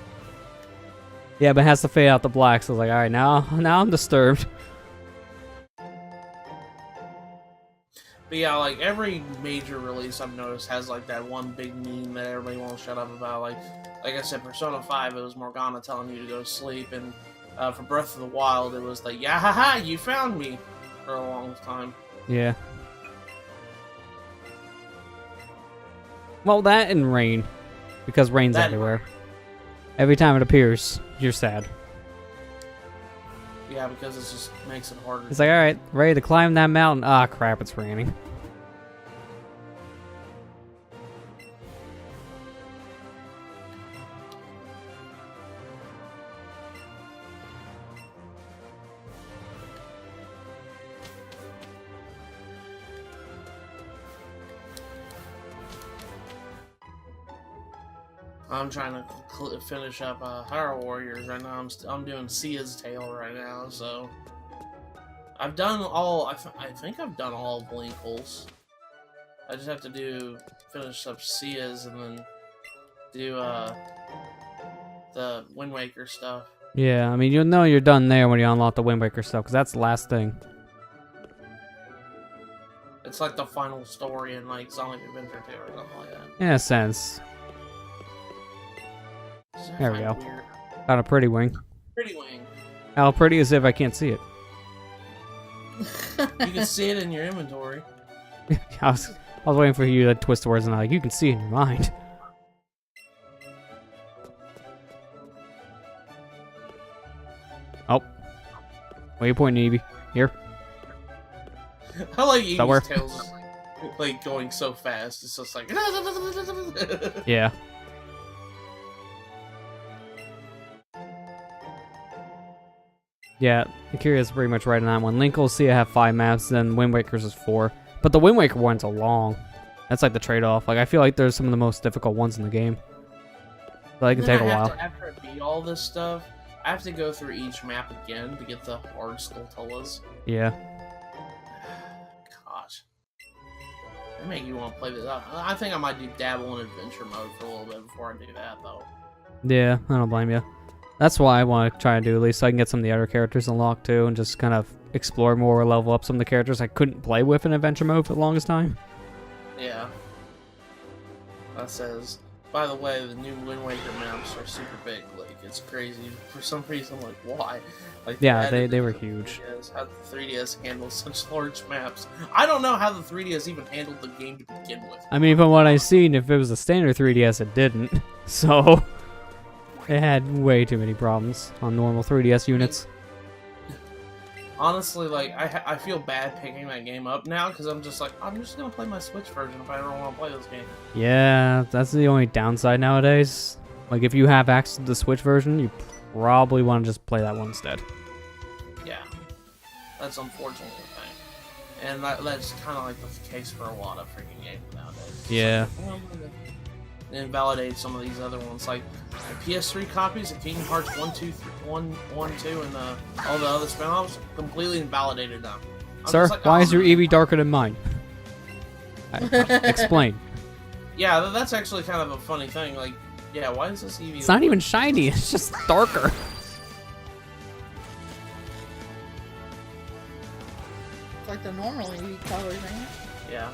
Yeah, but it has to fade out the black, so it's like, alright, now I'm disturbed. But yeah, like every major release I've noticed has like that one big meme that everybody won't shut up about. Like I said, Persona 5, it was Morgana telling you to go to sleep, and for Breath of the Wild, it was like, yeah, haha, you found me, for a long time. Yeah. Well, that and rain. Because rain's That- everywhere. Every time it appears, you're sad. Yeah, because it just makes it harder. It's like, alright, ready to climb that mountain. Ah, crap, it's raining. I'm trying to finish up Hyrule Warriors right now. I'm doing Sia's Tale right now, so I've done all. I think I've done all of Linkles. I just have to finish up Sia's and then do the Wind Waker stuff. Yeah, I mean, you'll know you're done there when you unlock the Wind Waker stuff, because that's the last thing. It's like the final story in like Sonic Adventure 2 or something like that. In a sense. There we go. Weird. Got a pretty wing. Pretty wing. How pretty is it if I can't see it? You can see it in your inventory. I was waiting for you to twist the words and I'm like, you can see it in your mind. Oh. Where you pointing, Eevee? Here? I like Somewhere. Eevee's tails like going so fast. It's just like Yeah. Yeah, Akira's pretty much right on that one. Link will see I have 5 maps, then Wind Waker's is 4. But the Wind Waker ones are long. That's like the trade-off. Like, I feel like there's some of the most difficult ones in the game. But they can take a while. After I beat all this stuff, I have to go through each map again to get the hard Skulltulas. Yeah. Gosh. They make you want to play this. I think I might do dabble in adventure mode for a little bit before I do that, though. Yeah, I don't blame you. That's why I want to try and do, at least so I can get some of the other characters unlocked too, and just kind of explore more or level up some of the characters I couldn't play with in adventure mode for the longest time. Yeah. That says, by the way, the new Wind Waker maps are super big. Like, it's crazy. For some reason, like, why? Like, Yeah, they were huge. How the 3DS handles such large maps. I don't know how the 3DS even handled the game to begin with. I mean, from what I've seen, if it was a standard 3DS, it didn't. So, it had way too many problems on normal 3DS units. Honestly, like, I feel bad picking that game up now, because I'm just like, I'm just going to play my Switch version if I ever want to play this game. Yeah, that's the only downside nowadays. Like, if you have access to the Switch version, you probably want to just play that one instead. Yeah. That's unfortunately the thing. And that's kind of like the case for a lot of freaking games nowadays. Yeah. Like, invalidate some of these other ones, like the PS3 copies of Kingdom Hearts 1, 2, 2, and all the other spin-offs completely invalidated them. Sir, like, why is your Eevee darker than mine? Explain. Yeah, that's actually kind of a funny thing. Like, yeah, why is this Eevee? It's not even shiny, it's just darker. It's like the normal Eevee colors, ain't it? Yeah.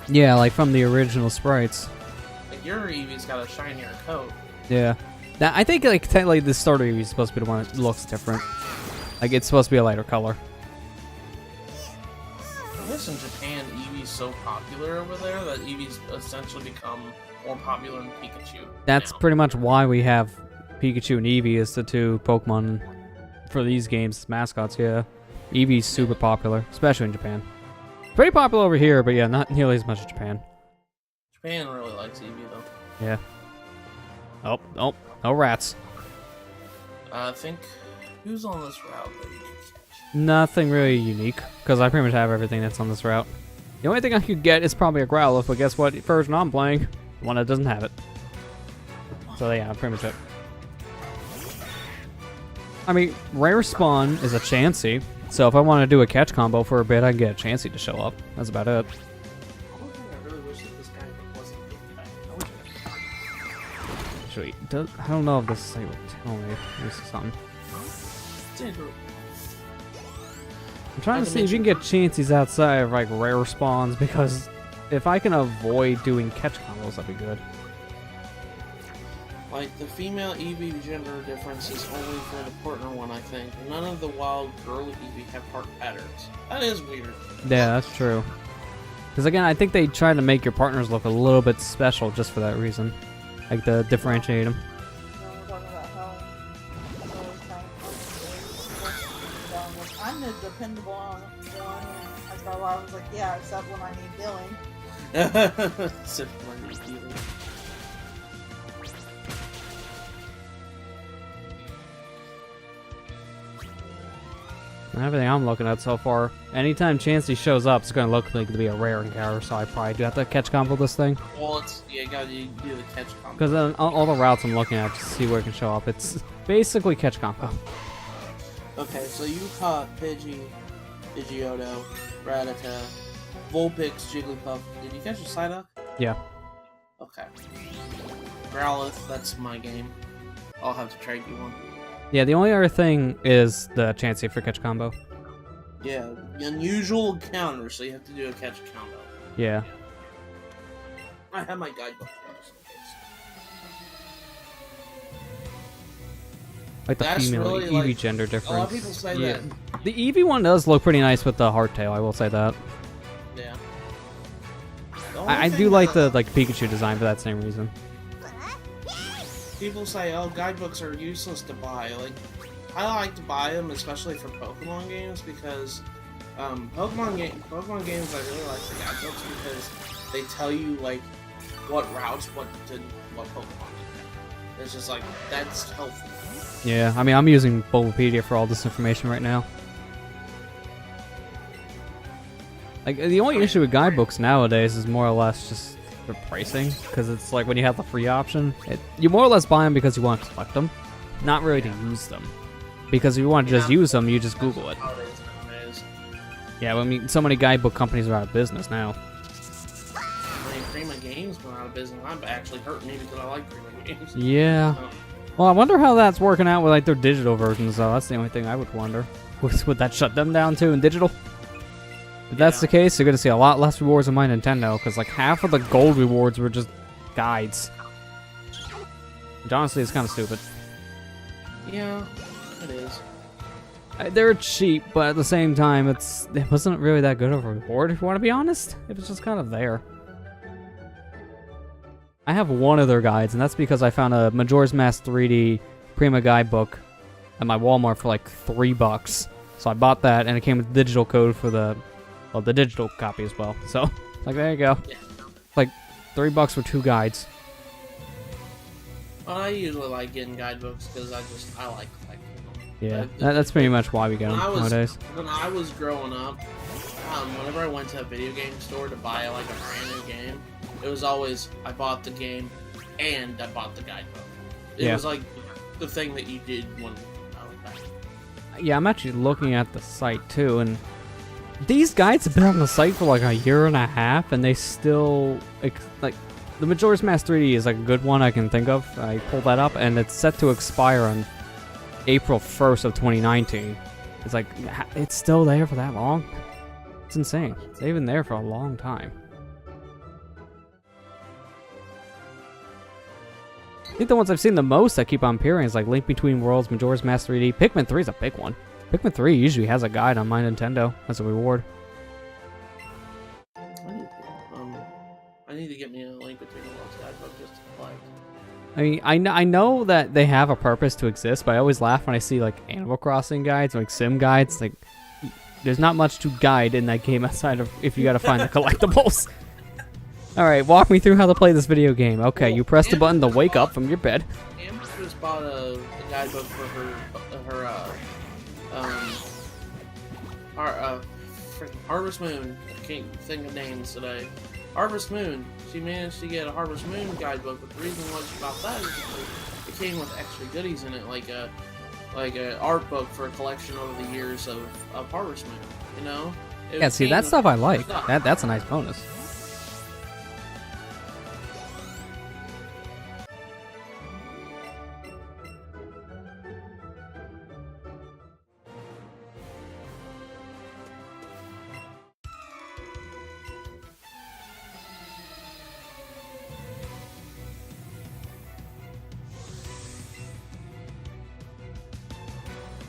Yeah, like from the original sprites. Like, your Eevee's got a shinier coat. Yeah. Now, I think, like, technically the starter Eevee is supposed to be the one that looks different. Like, it's supposed to be a lighter color. I guess in Japan, Eevee's so popular over there that Eevee's essentially become more popular than Pikachu. That's now. pretty much why we have Pikachu and Eevee as the two Pokemon for these games, mascots, yeah. Eevee's super popular, especially in Japan. Pretty popular over here, but yeah, not nearly as much as Japan. Japan really likes Eevee, though. Yeah. Oh, no rats. I think, who's on this route that you can catch? Nothing really unique, because I pretty much have everything that's on this route. The only thing I could get is probably a Growlithe, but guess what version I'm playing? The one that doesn't have it. So yeah, pretty much it. I mean, rare spawn is a Chansey, so if I want to do a catch combo for a bit, I can get a Chansey to show up. That's about it. I really wish that this guy wasn't Sweet. I don't know if this is able to tell me. This is something. I'm trying to see if you can get Chanseys outside of like rare spawns, because if I can avoid doing catch combos, that'd be good. Like, the female Eevee gender difference is only for the partner one, I think. None of the wild girl Eevee have heart patterns. That is weird. Yeah, that's true. Because again, I think they try to make your partners look a little bit special just for that reason. Like, to differentiate them. We're talking about how I'm the dependable one. I thought I was like, yeah, except when I need billing. Except when you're healing. Everything I'm looking at so far, anytime Chansey shows up, it's going to look like to be a rare encounter, so I probably do have to catch combo this thing. Well, you gotta do the catch combo. Because all the routes I'm looking at to see where it can show up, it's basically catch combo. Okay, so you caught Pidgey, Pidgeotto, Rattata, Vulpix, Jigglypuff. Did you catch a Psyduck? Yeah. Okay. Growlithe, that's my game. I'll have to trade you one. Yeah, the only other thing is the Chansey for catch combo. Yeah, unusual encounter, so you have to do a catch combo. Yeah. I have my guidebook just in case. Like the That's female really, Eevee like, gender difference. A lot of people say that. The Eevee one does look pretty nice with the hardtail, I will say that. Yeah. I do like the Pikachu design for that same reason. People say, oh, guidebooks are useless to buy. Like, I like to buy them, especially for Pokemon games, because Pokemon games, I really like the guidebooks because they tell you like what routes, what Pokemon to get. It's just like that's helpful. Yeah, I mean, I'm using Bulbapedia for all this information right now. Like, the only issue with guidebooks nowadays is more or less just the pricing, because it's like when you have the free option, you more or less buy them because you want to collect them, not really to use them. Because if you want to just use them, you just Google it. Yeah, I mean, so many guidebook companies are out of business now. I mean, Prima Games went out of business. I'm actually hurting me because I like Prima Games. Yeah. Well, I wonder how that's working out with like their digital versions, though. That's the only thing I would wonder. Would that shut them down too in digital? If that's the case, you're going to see a lot less rewards on my Nintendo, because like half of the gold rewards were just guides. Which honestly is kind of stupid. Yeah, it is. They're cheap, but at the same time, it wasn't really that good of a reward, if you want to be honest. It was just kind of there. I have one of their guides, and that's because I found a Majora's Mask 3D Prima guidebook at my Walmart for like $3. So I bought that, and it came with digital code for the digital copy as well. So, like, there you go. Yeah. Like, $3 for 2 guides. Well, I usually like getting guidebooks because I like collecting them. Yeah, that's pretty much why we get them nowadays. When I was growing up, whenever I went to a video game store to buy like a brand new game, it was always I bought the game and I bought the guidebook. It was like the thing that you did when I was back. Yeah, I'm actually looking at the site too, and these guides have been on the site for like a year and a half, and they still like the Majora's Mask 3D is like a good one I can think of. I pulled that up, and it's set to expire on April 1st of 2019. It's like it's still there for that long. It's insane. They've been there for a long time. I think the ones I've seen the most that keep on appearing is like Link Between Worlds, Majora's Mask 3D. Pikmin 3 is a big one. Pikmin 3 usually has a guide on my Nintendo as a reward. I need to get me a Link Between Worlds guidebook just to collect. I mean, I know that they have a purpose to exist, but I always laugh when I see like Animal Crossing guides or like sim guides. Like, there's not much to guide in that game outside of if you gotta find the collectibles. Alright, walk me through how to play this video game. Okay, you press the button to wake up from your bed. Amber just bought a guidebook for her freaking Harvest Moon. I can't think of names today. Harvest Moon. She managed to get a Harvest Moon guidebook, but the reason why she bought that is because it came with extra goodies in it, like a art book for a collection over the years of Harvest Moon. You know? Yeah, see, that stuff I like. That's a nice bonus.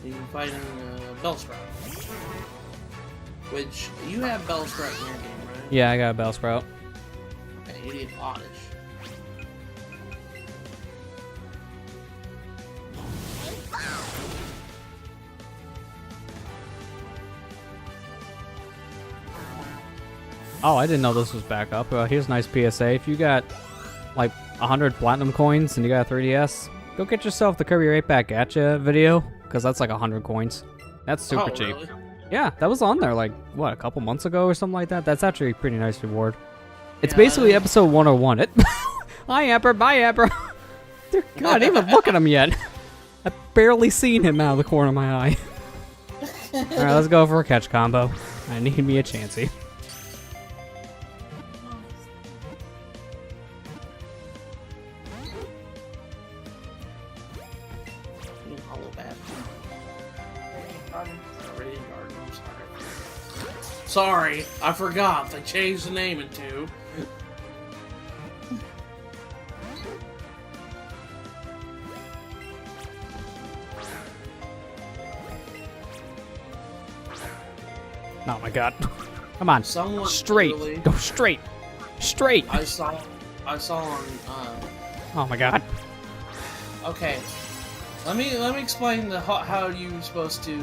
You're fighting Bellsprout. Which, you have Bellsprout in your game, right? Yeah, I got a Bellsprout. Okay, you need Oddish. Oh, I didn't know this was back up. Here's a nice PSA. If you got like 100 platinum coins and you got a 3DS, go get yourself the Kirby Right Back Atcha video, because that's like 100 coins. That's super Oh, cheap. really? Yeah, that was on there like, what, a couple months ago or something like that? That's actually a pretty nice reward. It's Yeah, basically that is- episode 101. Hi, Emperor. Bye, Emperor. God, I didn't even look at him yet. I've barely seen him out of the corner of my eye. Alright, let's go for a catch combo. I need me a Chansey. Hollow Bat. Radiant Garden, I'm sorry. Sorry, I forgot. They changed the name in 2. Oh my god. Come on. Someone Straight. literally- Go straight. Straight. I saw on. Oh my god. Okay, let me explain how you're supposed to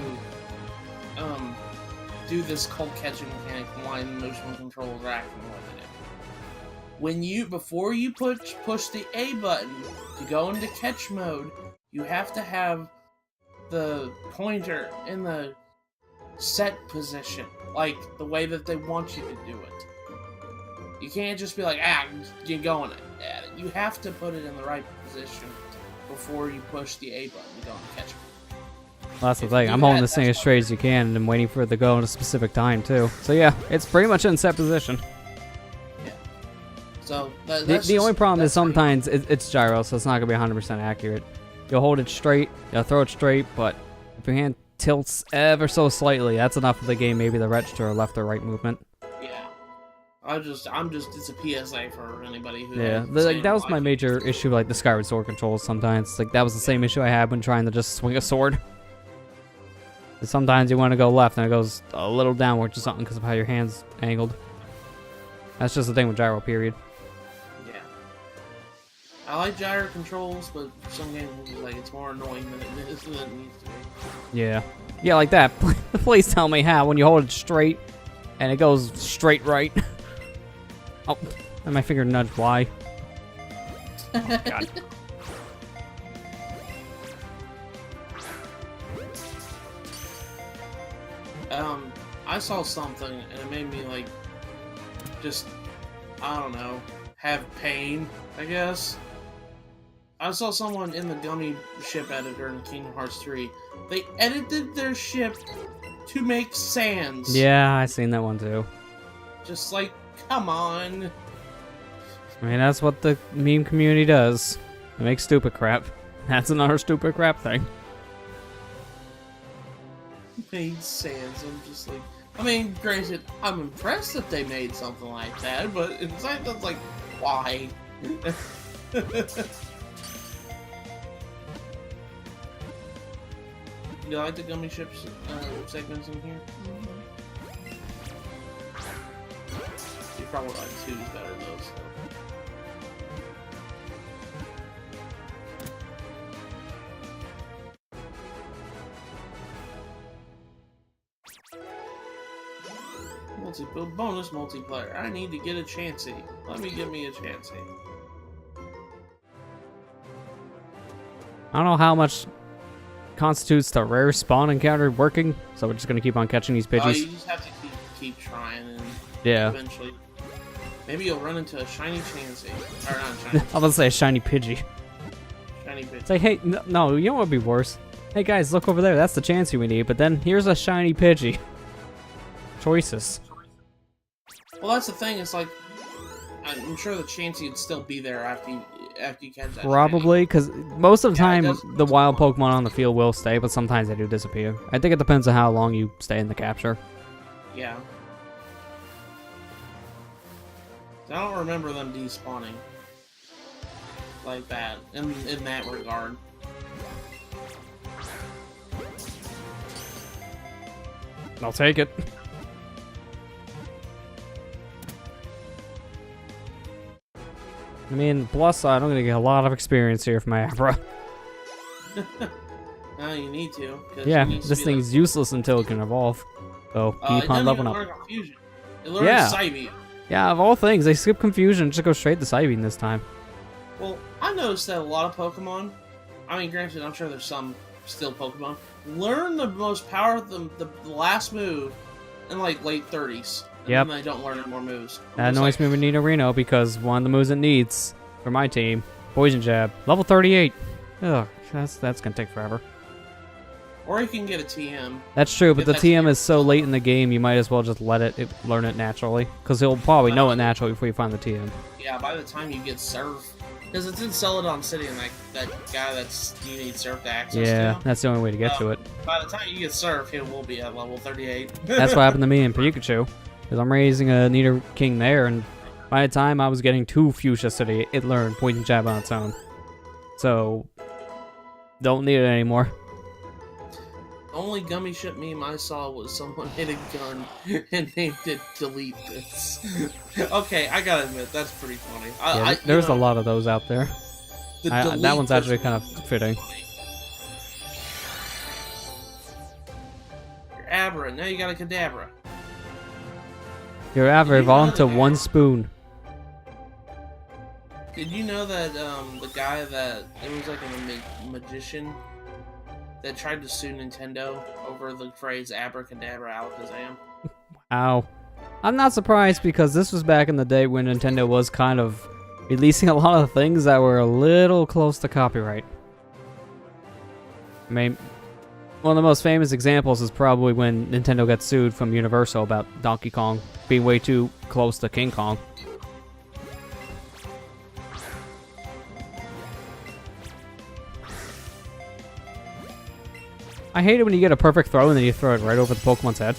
do this cold catching mechanic and why the motion controls are acting the way they do. Before you push the A button to go into catch mode, you have to have the pointer in the set position, like the way that they want you to do it. You can't just be like, you're going at it. You have to put it in the right position before you push the A button to go and catch it. Well, that's the If thing. you I'm do holding that, this thing as that's straight as you can and I'm waiting for it to go in a specific time, too. So yeah, it's pretty much in set position. Yeah. So The only problem is sometimes it's gyro, so it's not going to be 100% accurate. You'll hold it straight, you'll throw it straight, but if your hand tilts ever so slightly, that's enough of the game maybe to register a left or right movement. Yeah. It's a PSA for anybody who. Yeah, that was my major issue, like the Skyward Sword controls sometimes. Like, that was the same issue I had when trying to just swing a sword. Sometimes you want to go left and it goes a little downwards or something because of how your hand's angled. That's just the thing with gyro, period. Yeah. I like gyro controls, but for some games it's more annoying than it needs to be. Yeah. Yeah, like that. Please tell me how when you hold it straight and it goes straight right. Oh, and my finger nudged Y. Oh, God. I saw something and it made me like, just, I don't know, have pain, I guess. I saw someone in the gummy ship editor in Kingdom Hearts 3. They edited their ship to make sands. Yeah, I seen that one too. Just like, come on. I mean, that's what the meme community does. They make stupid crap. That's another stupid crap thing. Made sands. I'm just like, I mean, granted, I'm impressed that they made something like that, but inside that's like, why? You like the gummy ships segments in here? You probably like 2's better though. So. Bonus multiplayer. I need to get a Chansey. Let me give me a Chansey. I don't know how much constitutes the rare spawn encounter working, so we're just gonna keep on catching these You Pidgeys. just have to keep trying, and Yeah. eventually, maybe you'll run into a shiny Chansey, or not shiny, I'm gonna say a shiny Pidgey. shiny bitch. It's like, hey, no, you know what would be worse? Hey guys, look over there. That's the Chansey we need. But then here's a shiny Pidgey. Choices. Well, that's the thing. It's like, I'm sure the Chansey would still be there after you catch that. Probably, because most of the Yeah, it time does- the wild Pokemon on the field will stay, but sometimes they do disappear. I think it depends on how long you stay in the capture. Shiny. Yeah. I don't remember them despawning like that in that regard. I'll take it. I mean, plus side, I'm gonna get a lot of experience here for my Abra. No, you need to. 'Cause Yeah, it needs to this be thing's useless until it can evolve. So it keep on doesn't leveling even up. learn Confusion. It learns Yeah. Psybeam. Yeah, of all things, they skip confusion and just go straight to Psybeam this time. Well, I noticed that a lot of Pokemon, I mean, granted, I'm sure there's some still Pokemon, learn the most powerful, the last move in like late 30s. And Yep. then they don't learn any more moves. That annoys me with Nino Reno because one of the moves it needs for my team, Poison Jab, level 38. Ugh, that's gonna take forever. Or you can get a TM. That's true, but If the that's TM your- is so late in the game, you might as well just let it learn it naturally, because he'll probably know it naturally before you find the TM. Yeah, by the time you get Surf, because it's in Celadon City, and that guy that's you need Surf to access Yeah, to. that's the only way to get to it. By the time you get Surf, he will be at level 38. That's what happened to me in Pikachu, because I'm raising a Nido King there, and by the time I was getting to Fuchsia City, it learned Poison Jab on its own. So, don't need it anymore. The only gummy ship meme I saw was someone hit a gun and named it Delete This. Okay, I gotta admit, that's pretty funny. Yeah, there's a lot of those out there. That Delete one's This actually kind of one was fitting. funny. You're Abra, now you got a Kadabra. Your Abra You evolved to know- one spoon. Did you know that the guy that it was like a magician that tried to sue Nintendo over the phrase abracadabra alakazam? Ow. I'm not surprised because this was back in the day when Nintendo was kind of releasing a lot of things that were a little close to copyright. I mean, one of the most famous examples is probably when Nintendo got sued from Universal about Donkey Kong being way too close to King Kong. I hate it when you get a perfect throw and then you throw it right over the Pokemon's head.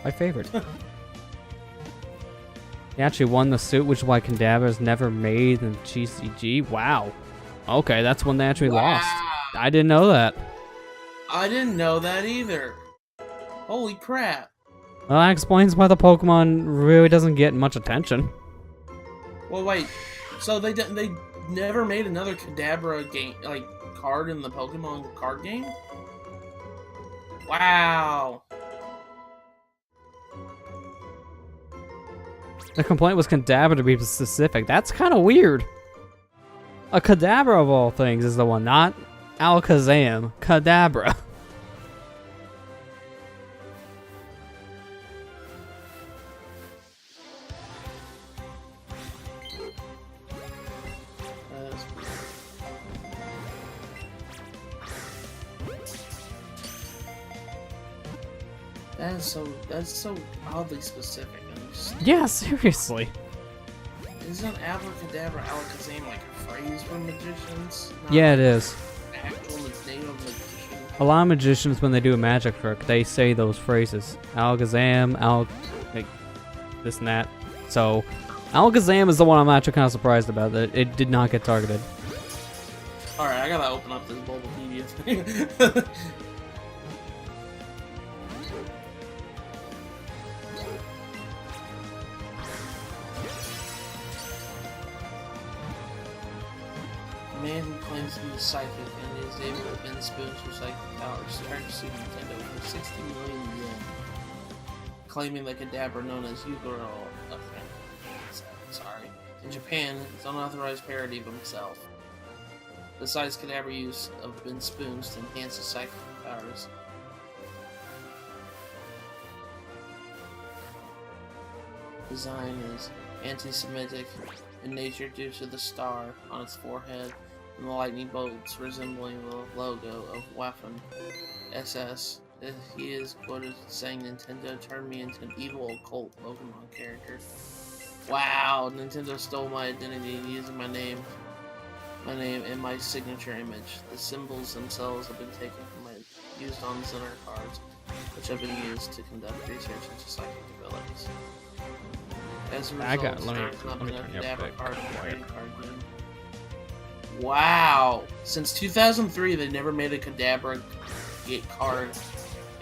My favorite. He actually won the suit, which is why Kadabra's never made in GCG. Wow. Okay, that's when they actually lost. I didn't know that. I didn't know that either. Holy crap. Well, that explains why the Pokemon really doesn't get much attention. Well, wait. So they never made another Kadabra game like card in the Pokemon card game? Wow. The complaint was Kadabra to be specific. That's kind of weird. A Kadabra of all things is the one, not Alakazam. Kadabra. That's so oddly specific. And just, Yeah, seriously. isn't abracadabra alakazam like a phrase for magicians? Not Yeah, it is. an actual name of magician. A lot of magicians, when they do a magic trick, they say those phrases. Alakazam, like, this and that. So, Alakazam is the one I'm actually kind of surprised about, that it did not get targeted. Alright, I gotta open up this Bulbapedia thing. A man who claims to be psychic and is able to bend spoons with psychic powers tried to sue Nintendo for 60 million yen, claiming the Kadabra known as Yugoro. Okay. Sorry. In Japan, it's an unauthorized parody of himself. Besides Kadabra use of bend spoons to enhance his psychic powers. Design is anti-Semitic in nature due to the star on its forehead and the lightning bolts resembling the logo of Waffen SS. He is quoted saying, "Nintendo turned me into an evil occult Pokemon character." Wow, Nintendo stole my identity using my name and my signature image. The symbols themselves have been taken from used on center cards, which have been used to conduct research into psychic abilities. As a result, there is not enough Kadabra card in the trading card game. Wow! Since 2003, they never made a Kadabra card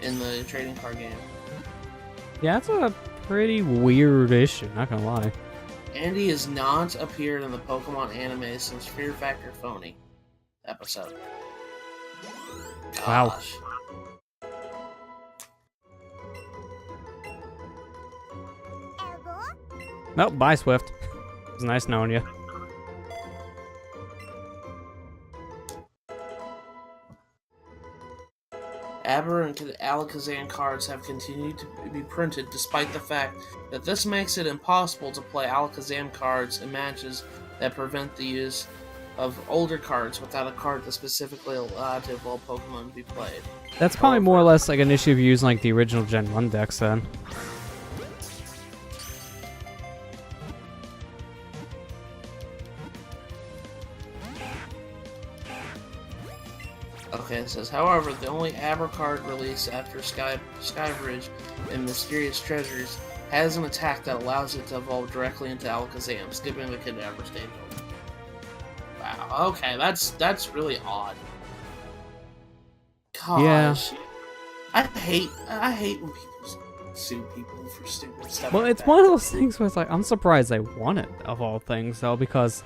in the trading card game. Yeah, that's a pretty weird issue, not gonna lie. Andy has not appeared in the Pokemon anime since Fear Factor Phony episode. Wow. Gosh. Well, bye, Swift. It was nice knowing you. Aber and Alakazam cards have continued to be printed despite the fact that this makes it impossible to play Alakazam cards in matches that prevent the use of older cards without a card that specifically allowed to evolve Pokemon to be played. That's probably more or less like an issue of using like the original Gen 1 decks then. Okay, it says, however, the only Aber card released after Skybridge and Mysterious Treasures has an attack that allows it to evolve directly into Alakazam, skipping the Kadabra stage. Wow, okay, that's really odd. Gosh. Yeah. I hate when people sue people for stupid stuff. Well, like it's that. one of those things where it's like, I'm surprised they won it, of all things, though, because,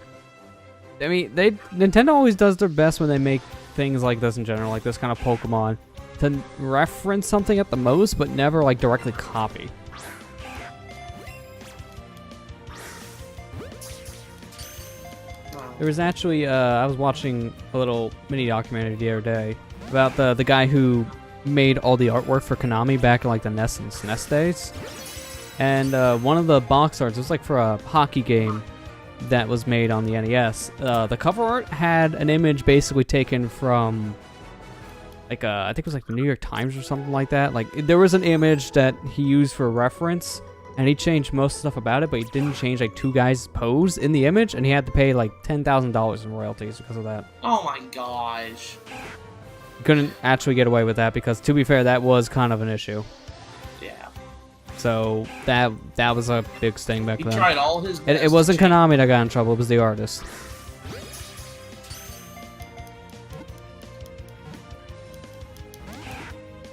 I mean, Nintendo always does their best when they make things like this in general, like this kind of Pokemon, to reference something at the most, but never, like, directly copy. There was actually, I was watching a little mini documentary the other day about the guy who made all the artwork for Konami back in like the NES and SNES days. And one of the box arts, it was like for a hockey game that was made on the NES. The cover art had an image basically taken from like I think it was like the New York Times or something like that. Like there was an image that he used for reference, and he changed most stuff about it, but he didn't change like two guys' pose in the image, and he had to pay like $10,000 in royalties because of that. Oh my gosh. He couldn't actually get away with that because, to be fair, that was kind of an issue. Yeah. So that was a big thing back He then. tried all his best. It wasn't to change. Konami that got in trouble; it was the artist.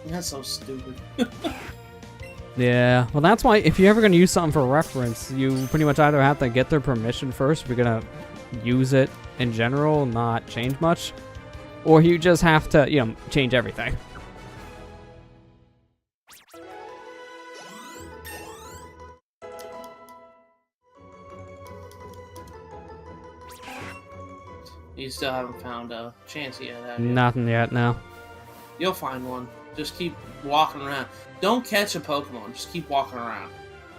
That's so stupid. Yeah, well, that's why if you're ever going to use something for reference, you pretty much either have to get their permission first if you're going to use it in general, not change much, or you just have to, you know, change everything. You still haven't found a chance yet, have you? Nothing yet, no. You'll find one. Just keep walking around. Don't catch a Pokemon. Just keep walking around.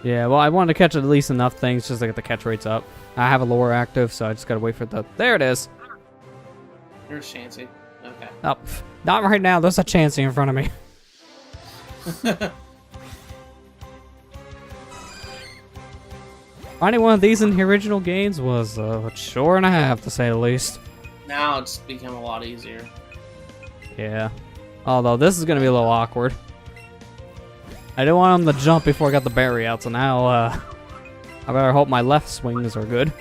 Yeah, well, I wanted to catch at least enough things just to get the catch rates up. I have a lure active, so I just gotta wait for the... There it is! There's Chansey. Okay. Oh, not right now. There's a Chansey in front of me. Finding one of these in the original games was a chore and a half, to say the least. Now it's become a lot easier. Yeah. Although this is gonna be a little awkward. I didn't want him to jump before I got the berry out, so now I better hope my left swings are good.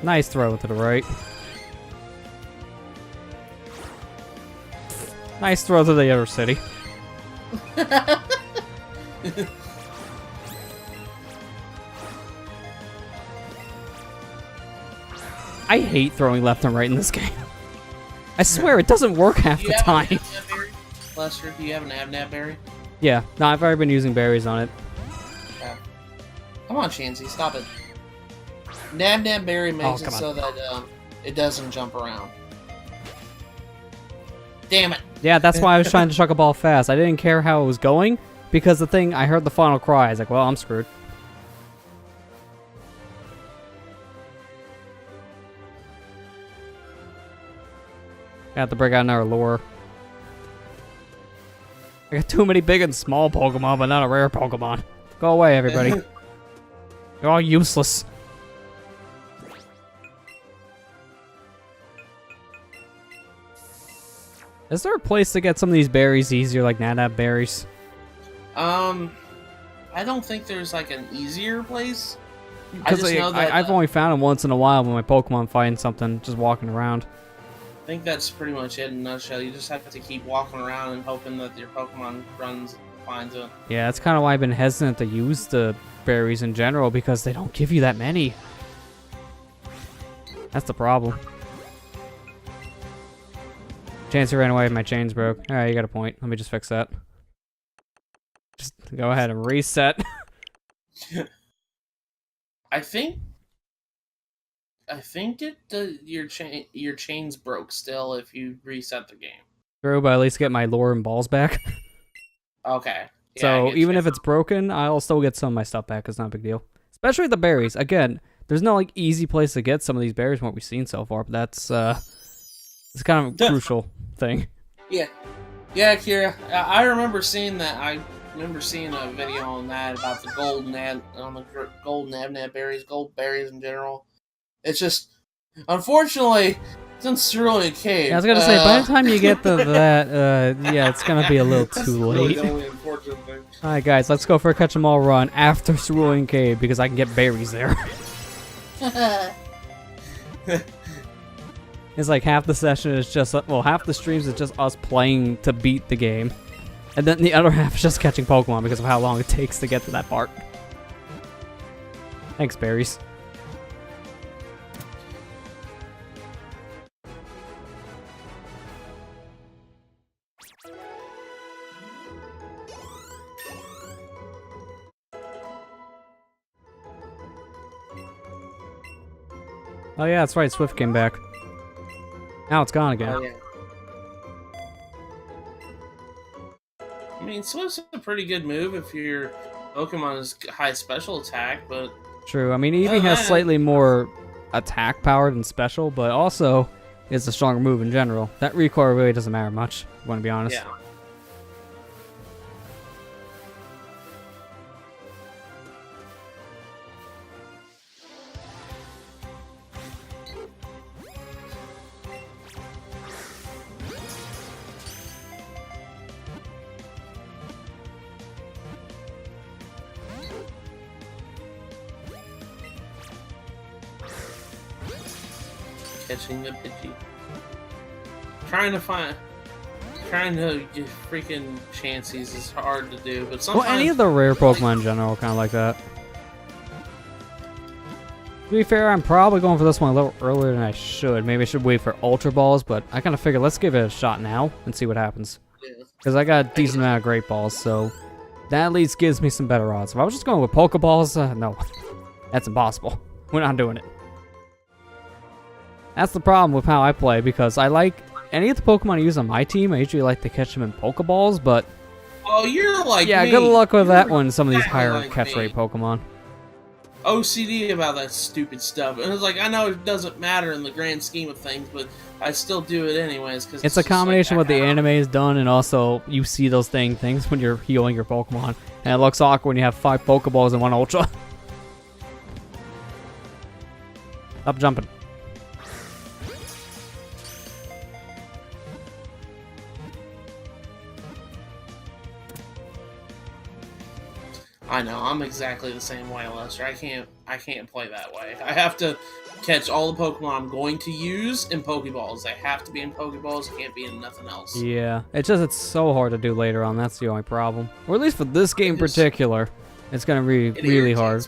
Nice throw to the right. Nice throw to the other city. I hate throwing left and right in this game. I swear it doesn't work half the time. Lester, do you have an Abnab berry? Yeah, no, I've already been using berries on it. Yeah. Come on, Chansey, stop it. Nab berry makes it so that it doesn't jump around. Damn it. Yeah, that's why I was trying to chuck a ball fast. I didn't care how it was going, because I heard the final cry. I was like, well, I'm screwed. I have to break out another lure. I got too many big and small Pokemon, but not a rare Pokemon. Go away, everybody. You're all useless. Is there a place to get some of these berries easier, like Nanab berries? I don't think there's like an easier place. Because I've only found them once in a while when my Pokemon find something just walking around. I think that's pretty much it in a nutshell. You just have to keep walking around and hoping that your Pokemon finds it. Yeah, that's kind of why I've been hesitant to use the berries in general, because they don't give you that many. That's the problem. Chansey ran away, my chains broke. Alright, you got a point. Let me just fix that. Just go ahead and reset. I think your chains broke still if you reset the game. True, but at least get my lore and balls back. Okay. Yeah, So even if it's broken, I'll still get some of my stuff back. It's not a big deal. Especially the berries. Again, there's no like easy place to get some of these berries from what we've seen so far, but that's it's kind of a crucial thing. Yeah, Kira. I remember seeing that. I remember seeing a video on that about the golden abnab berries, gold berries in general. It's just, unfortunately, it's in Cerulean Cave. Yeah, I was gonna say, by the time you get to that, yeah, it's gonna be a little too really late. the only unfortunate thing. Alright guys, let's go for a catch 'em all run after Cerulean Cave because I can get berries there. It's like half the session is just, well, half the streams is just us playing to beat the game. And then the other half is just catching Pokemon because of how long it takes to get to that part. Thanks, berries. Oh yeah, that's right, Swift came back. Now it's gone again. Oh, yeah. I mean, Swift's a pretty good move if your Pokemon is high special attack, but... True, I mean, Eevee has slightly more attack power than special, but also is a stronger move in general. That recoil really doesn't matter much, if I want to be honest. Yeah. Catching the Pidgey. Trying to get freaking Chanseys is hard to do, but sometimes... Well, any of the rare Pokemon in general are kind of like that. To be fair, I'm probably going for this one a little earlier than I should. Maybe I should wait for Ultra Balls, but I kind of figured let's give it a shot now and see what happens. Because I got a decent amount of Great Balls, so that at least gives me some better odds. If I was just going with Pokeballs, no. That's impossible. We're not doing it. That's the problem with how I play, because I like any of the Pokemon I use on my team, I usually like to catch them in Pokeballs, but... Oh, you're like yeah, me. Good luck with that You're one, some of these exactly higher like catch me. rate Pokemon. OCD about that stupid stuff. And it's like, I know it doesn't matter in the grand scheme of things, but I still do it anyways. Cause It's a just combination like, of what the anime has done, and also you see those things when you're healing your Pokemon. And it looks awkward when you have 5 Pokeballs and 1 Ultra. Stop jumping. I know, I'm exactly the same way, Lester. I can't play that way. I have to catch all the Pokemon I'm going to use in Pokeballs. They have to be in Pokeballs, can't be in nothing else. Yeah, it's so hard to do later on, that's the only problem. Or at least for this game in particular, it's gonna be really hard.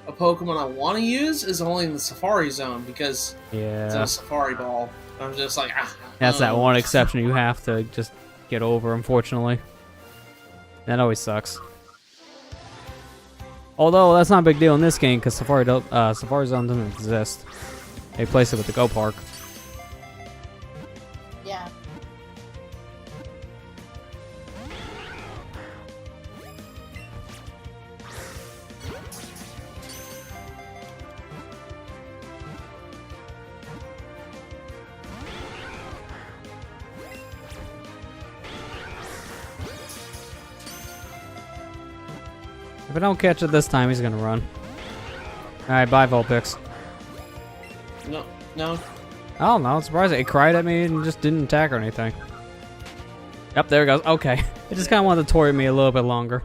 A Pokemon I want to use is only in the Safari Zone, because it's a Safari Ball. I'm just like, That's that one exception you have to just get over, unfortunately. That always sucks. Although, that's not a big deal in this game, because Safari Zone doesn't exist. They place it with the Go Park. Yeah. If I don't catch it this time, he's gonna run. Alright, bye, Vulpix. No. I don't know, it's surprising. It cried at me and just didn't attack or anything. Yep, there it goes. Okay. It just kind of wanted to toy me a little bit longer.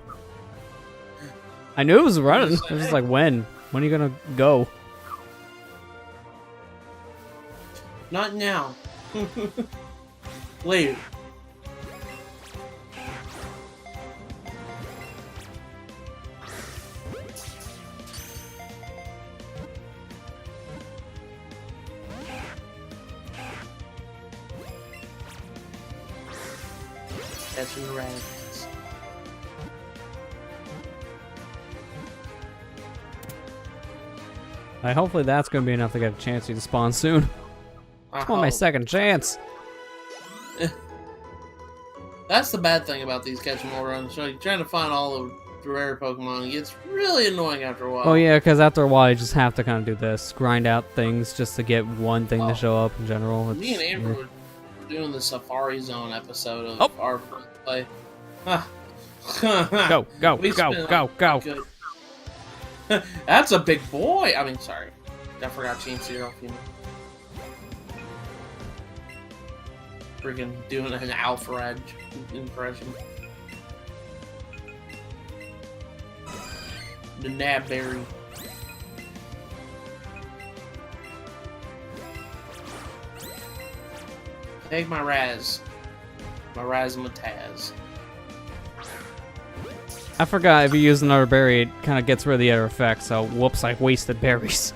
I knew it was running. It was just like, when? When are you gonna go? Not now. Later. catching the rabbits. Hopefully that's going to be enough to get a chance to spawn soon. I want my second chance. That's the bad thing about these catch 'em all runs. So you're trying to find all the rare Pokemon. It gets really annoying after a while. Oh yeah, because after a while you just have to kind of do this, grind out things just to get one thing to show up in general. Me and Amber were doing the Safari Zone episode of our first play. Go, go, go, go, go. That's a big boy. I mean, sorry. I forgot Chainsaw off you. Freaking doing an Alfred impression. The Nabberry. Take my Raz. My Razzmatazz. I forgot if you use another berry, it kind of gets rid of the other effect, so whoops, I wasted berries.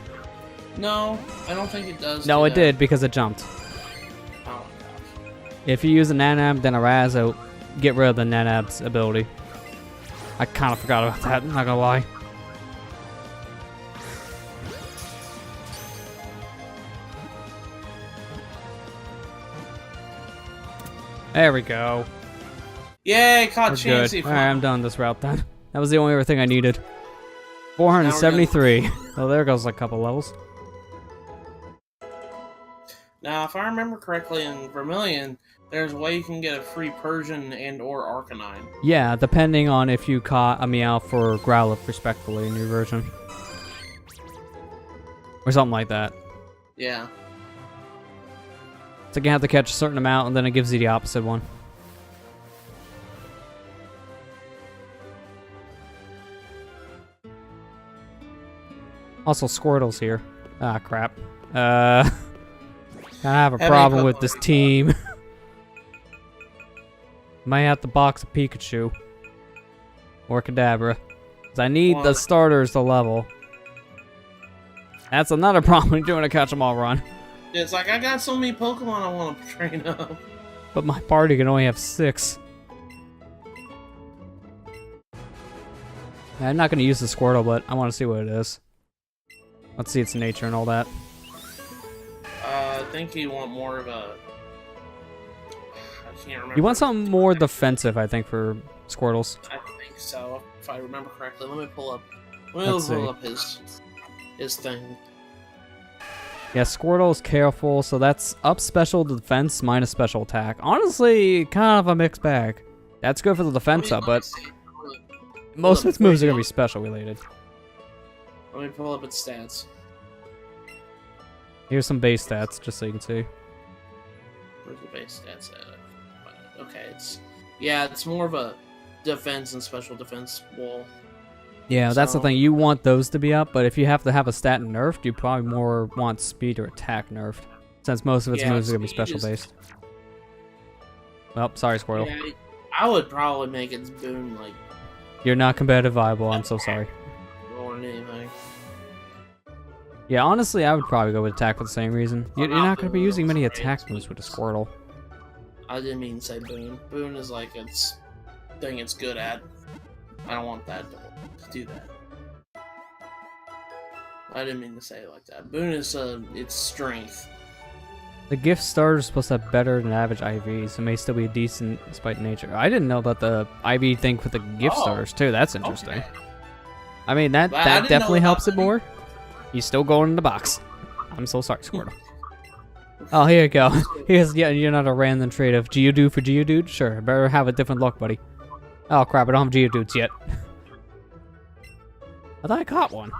No, I don't think it does. No, it did because it jumped. Oh my gosh. If you use a Nanab, then a Raz, it'll get rid of the Nanab's ability. I kind of forgot about that, not gonna lie. There we go. Yay, caught We're Chansey. good. Alright, I'm done this route then. That was the only other thing I needed. 473. Oh, there goes like a couple levels. Now, if I remember correctly, in Vermilion, there's a way you can get a free Persian and or Arcanine. Yeah, depending on if you caught a Meowth or Growlithe respectfully in your version. Or something like that. Yeah. It's like you have to catch a certain amount and then it gives you the opposite one. Also, Squirtle's here. Ah, crap. I have a problem with this team. Might have to box a Pikachu. Or Kadabra. Because I need the starters to level. That's another problem doing a catch 'em all run. It's like, I got so many Pokemon I want to train up. But my party can only have 6. I'm not going to use the Squirtle, but I want to see what it is. Let's see its nature and all that. I think you want more of a... I can't remember. You want something more defensive, I think, for Squirtles. I think so, if I remember correctly. Let me pull up his thing. Yeah, Squirtle is careful, so that's up special defense minus special attack. Honestly, kind of a mixed bag. That's good for the defense up, but most of its moves are going to be special related. Let me pull up its stats. Here's some base stats, just so you can see. Where's the base stats at? Okay, it's more of a defense and special defense wall. Yeah, that's the thing. You want those to be up, but if you have to have a stat nerfed, you probably more want speed or attack nerfed, since most of its moves are going to be special based. Well, sorry, Squirtle. Yeah, I would probably make its boon like... You're not competitive viable, I'm so sorry. Or anything. Yeah, honestly, I would probably go with attack for the same reason. You're not going to be using many attack moves with a Squirtle. I didn't mean to say boon. Boon is like its thing it's good at. I don't want that to do that. I didn't mean to say it like that. Boon is its strength. The gift starter is supposed to have better than average IV, so it may still be decent despite nature. I didn't know about the IV thing with the gift starters too. That's interesting. Okay. I mean, that definitely helps it more. He's still going in the box. I'm so sorry, Squirtle. Oh, here you go. Here's you're not a random trade of Geodude for Geodude? Sure, better have a different luck, buddy. Oh crap, I don't have Geodudes yet. I thought I caught one.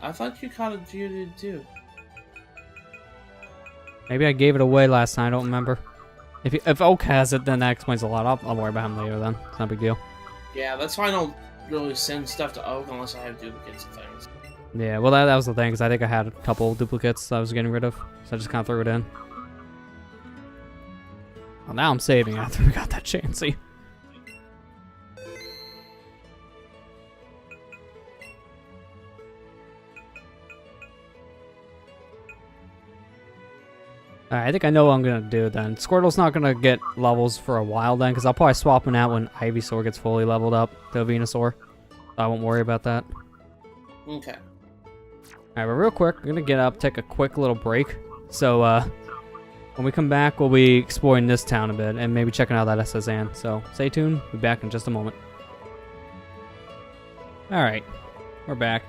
I thought you caught a Geodude too. Maybe I gave it away last time, I don't remember. If Oak has it, then that explains a lot. I'll worry about him later then. It's not a big deal. Yeah, that's why I don't really send stuff to Oak unless I have duplicates of things. Yeah, well that was the thing, because I think I had a couple duplicates I was getting rid of, so I just kind of threw it in. Well, now I'm saving after we got that Chansey. Alright, I think I know what I'm gonna do then. Squirtle's not gonna get levels for a while then, because I'll probably swap him out when Ivysaur gets fully leveled up to a Venusaur. I won't worry about that. Okay. Alright, but real quick, I'm gonna get up, take a quick little break. So, when we come back, we'll be exploring this town a bit, and maybe checking out that SSN. So, stay tuned, we'll be back in just a moment. Alright, we're back.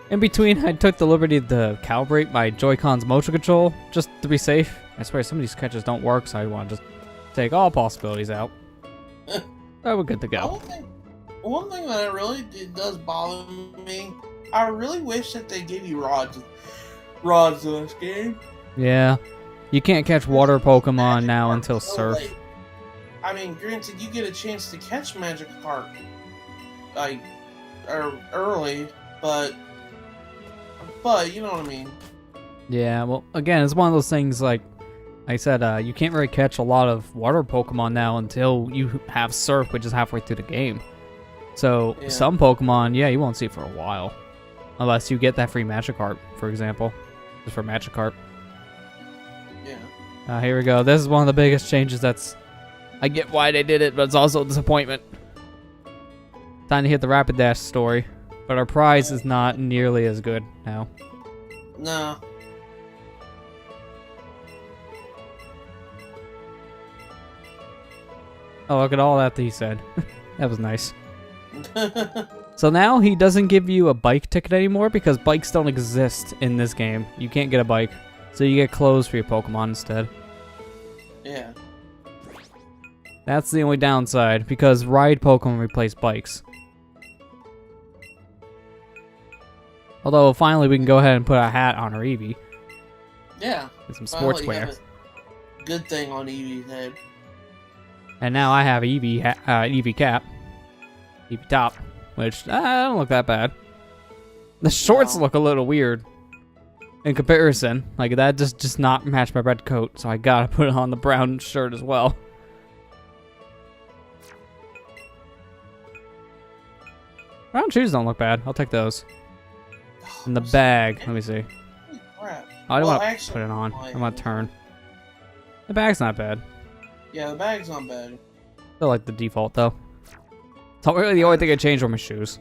In between, I took the liberty to calibrate my Joy-Con's motion control, just to be safe. I swear some of these catches don't work, so I want to just take all possibilities out. Oh, we're good to go. One thing that really does bother me, I really wish that they gave you rods in this game. Yeah. You can't catch water Pokemon now until so Surf. late. I mean, granted, you get a chance to catch Magikarp, like, early, but you know what I mean. Yeah, well, again, it's one of those things, like I said, you can't really catch a lot of water Pokemon now until you have Surf, which is halfway through the game. So, Yeah. some Pokemon, yeah, you won't see for a while. Unless you get that free Magikarp, for example. Just for Magikarp. Yeah. Here we go. This is one of the biggest changes that's... I get why they did it, but it's also a disappointment. Time to hit the Rapidash story. But our prize is not nearly as good now. No. Oh, look at all that he said. That was nice. So now he doesn't give you a bike ticket anymore because bikes don't exist in this game. You can't get a bike. So you get clothes for your Pokemon instead. Yeah. That's the only downside because ride Pokemon replace bikes. Although finally we can go ahead and put a hat on our Eevee. Yeah. And some Finally, you sportswear. have a good thing on Eevee's head. And now I have Eevee, Eevee cap. Eevee top. Which, don't look that bad. The shorts No. look a little weird. In comparison. Like, that just not match my red coat. So I gotta put it on the brown shirt as well. Brown shoes don't look bad. I'll take those. In the bag. Let me see. Holy crap. I don't Well, want to actually, put it on. like- I want to turn. The bag's not bad. Yeah, the bag's not bad. Still like the default though. It's not really the only thing I changed were my shoes.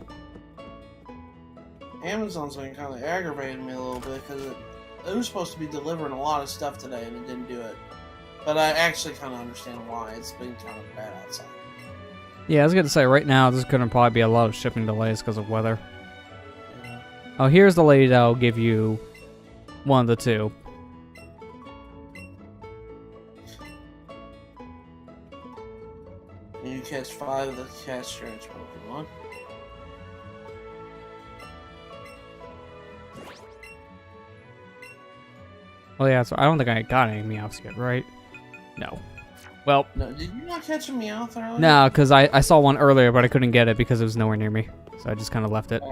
Amazon's been kind of aggravating me a little bit because it was supposed to be delivering a lot of stuff today and it didn't do it. But I actually kind of understand why. It's been kind of bad outside. Yeah, I was gonna say right now there's gonna probably be a lot of shipping delays because of weather. Yeah. Oh, here's the lady that'll give you one of the two. And you catch 5 of the catch strange Pokemon. Oh yeah, so I don't think I got any Meowths yet, right? No. Well, No, did you not catch a Meowth earlier? no, because I saw one earlier, but I couldn't get it because it was nowhere near me. So I just kind of left it.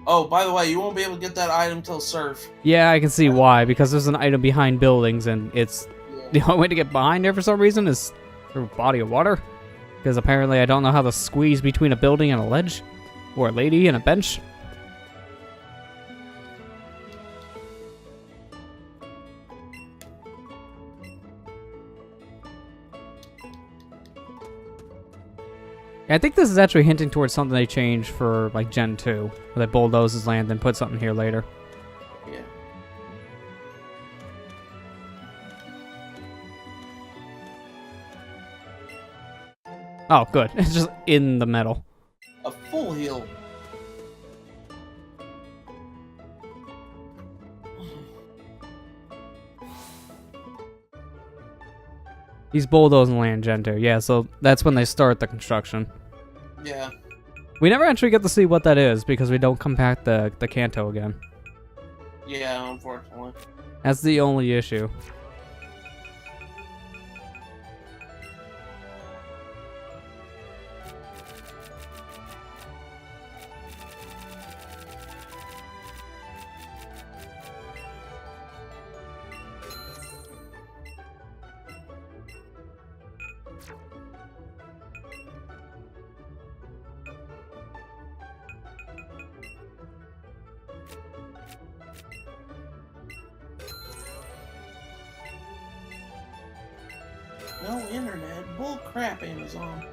Oh, by the way, you won't be able to get that item till Surf. Yeah, I can see why, because there's an item behind buildings, and it's Yeah. the only way to get behind there for some reason is through a body of water. Because apparently I don't know how to squeeze between a building and a ledge, or a lady and a bench. I think this is actually hinting towards something they changed for like Gen 2, where they bulldozes land and put something here later. Yeah. Oh, good. It's just in the metal. A full heal. These bulldozing land Gen 2. Yeah, so that's when they start the construction. Yeah. We never actually get to see what that is because we don't compact the Kanto again. Yeah, unfortunately. That's the only issue. No internet. Bull crap, Amazon.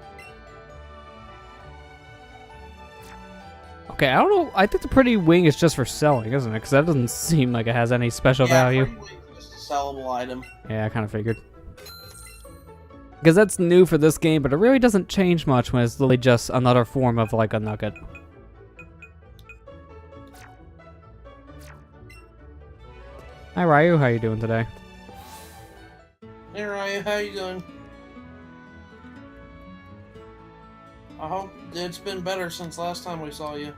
Okay, I don't know. I think the pretty wing is just for selling, isn't it? Because that doesn't seem like it has any special value. Pretty wing is just a sellable item. Yeah, I kind of figured. Because that's new for this game, but it really doesn't change much when it's literally just another form of like a nugget. Hi Ryu, how you doing today? Hey Ryan, how you doing? I hope it's been better since last time we saw you.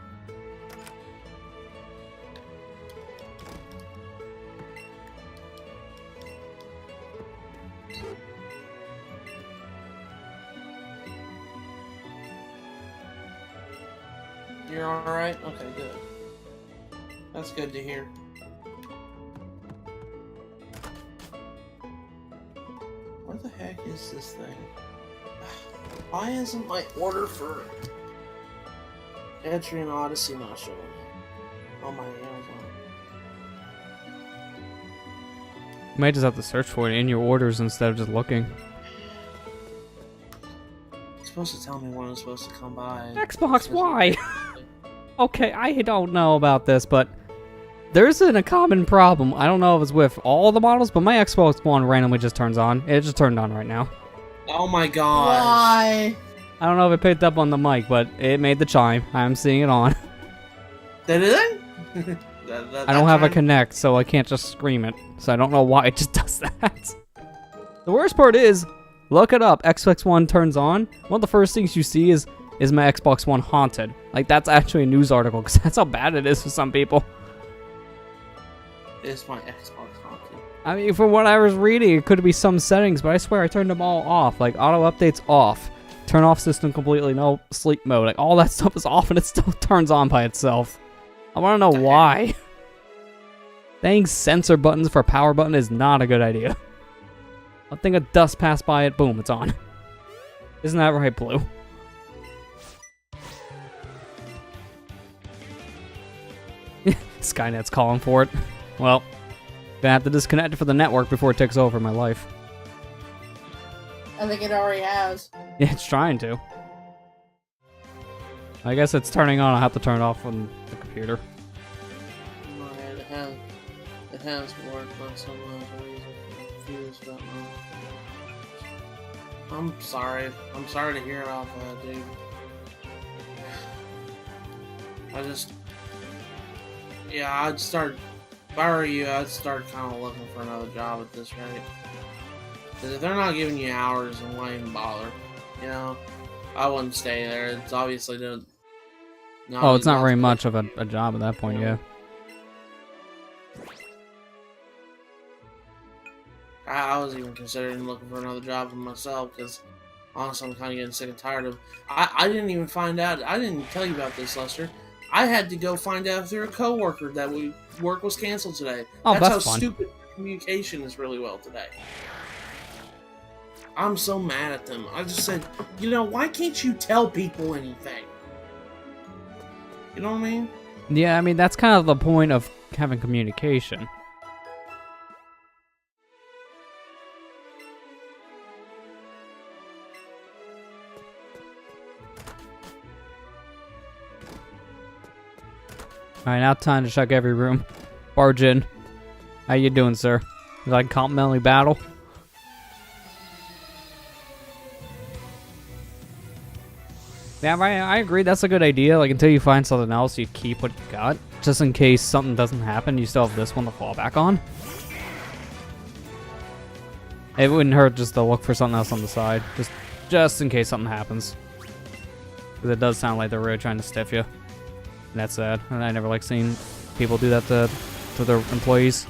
You're alright? Okay, good. That's good to hear. Where the heck is this thing? Why isn't my order for Etrian Odyssey not showing on my Amazon? You might just have to search for it in your orders instead of just looking. It's supposed to tell me when I'm supposed to come by. Xbox, why? Okay, I don't know about this, but there's a common problem. I don't know if it's with all the models, but my Xbox One randomly just turns on. It just turned on right now. Oh my god. Why? I don't know if it picked up on the mic, but it made the chime. I'm seeing it on. Did it? I don't have a Kinect, so I can't just scream it. So I don't know why it just does that. The worst part is, look it up. Xbox One turns on. One of the first things you see is my Xbox One haunted. Like, that's actually a news article, because that's how bad it is for some people. It's my Xbox haunted. I mean, from what I was reading, it could be some settings, but I swear I turned them all off. Like, auto updates off. Turn off system completely, no sleep mode. Like, all that stuff is off, and it still turns on by itself. I want to know why. Dang sensor buttons for power button is not a good idea. A thing of dust passed by it, boom, it's on. Isn't that right, Blue? Skynet's calling for it. Well, gonna have to disconnect it for the network before it takes over my life. I think it already has. Yeah, it's trying to. I guess it's turning on. I'll have to turn it off on the computer. Right, it has worked on some reason. I'm confused about that. I'm sorry. I'm sorry to hear about that, dude. I'd start, if I were you, I'd start kind of looking for another job at this rate. Because if they're not giving you hours, then why even bother? You know? I wouldn't stay there. It's obviously Oh, it's not very much of a job at that point, yeah. I was even considering looking for another job for myself, because honestly, I'm kind of getting sick and tired of... I didn't even find out... I didn't tell you about this, Lester. I had to go find out through a coworker that work was canceled today. Oh, that's how fun. Stupid communication is really well today. I'm so mad at them. I just said, you know, why can't you tell people anything? You know what I mean? Yeah, I mean, that's kind of the point of having communication. Alright, now time to check every room. Barge in. How you doing, sir? You like complimentary battle? Yeah, I agree. That's a good idea. Like, until you find something else, you keep what you got. Just in case something doesn't happen, you still have this one to fall back on. It wouldn't hurt just to look for something else on the side. Just in case something happens. Because it does sound like they're really trying to stiff you. And that's sad. And I never like seeing people do that to their employees.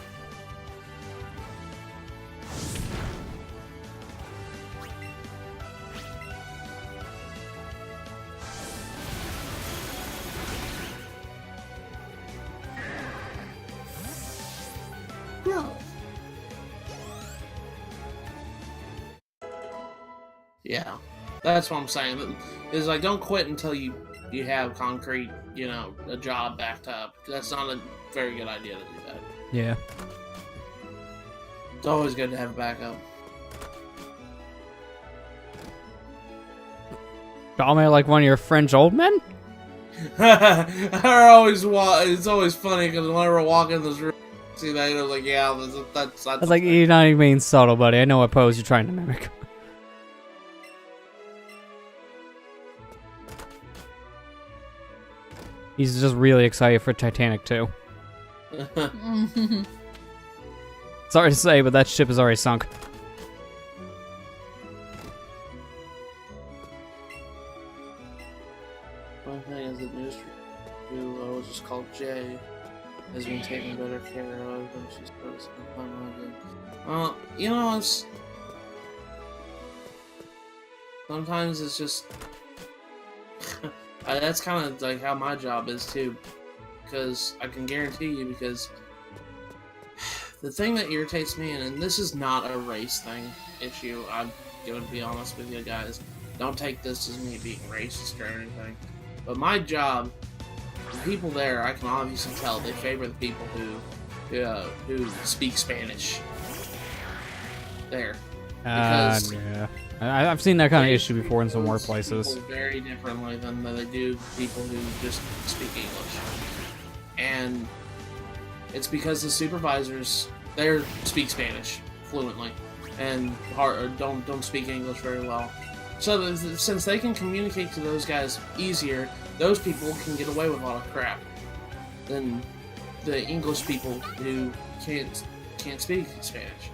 Yeah, that's what I'm saying. Is like, don't quit until you have concrete, you know, a job backed up. That's not a very good idea to do that. Yeah. It's always good to have a backup. Call me like one of your French old men? It's always funny because whenever I walk in this room, see that, I was like, yeah, that's I was like, you're not even being subtle, buddy. I know what pose you're trying to mimic. He's just really excited for Titanic 2. Sorry to say, but that ship is already sunk. One thing is that Mr. who was just called Jay has been taking better care of, and she's supposed to come you know, it's sometimes it's just that's kind of like how my job is too, because I can guarantee you, because the thing that irritates me, and this is not a race issue, I'm gonna be honest with you guys, don't take this as me being racist or anything, but my job, the people there, I can obviously tell they favor the people who speak Spanish there. Because yeah. I've seen that kind of issue before in some workplaces. Very differently than they do people who just speak English, and it's because the supervisors there speak Spanish fluently and don't speak English very well. So since they can communicate to those guys easier, those people can get away with a lot of crap than the English people who can't speak Spanish.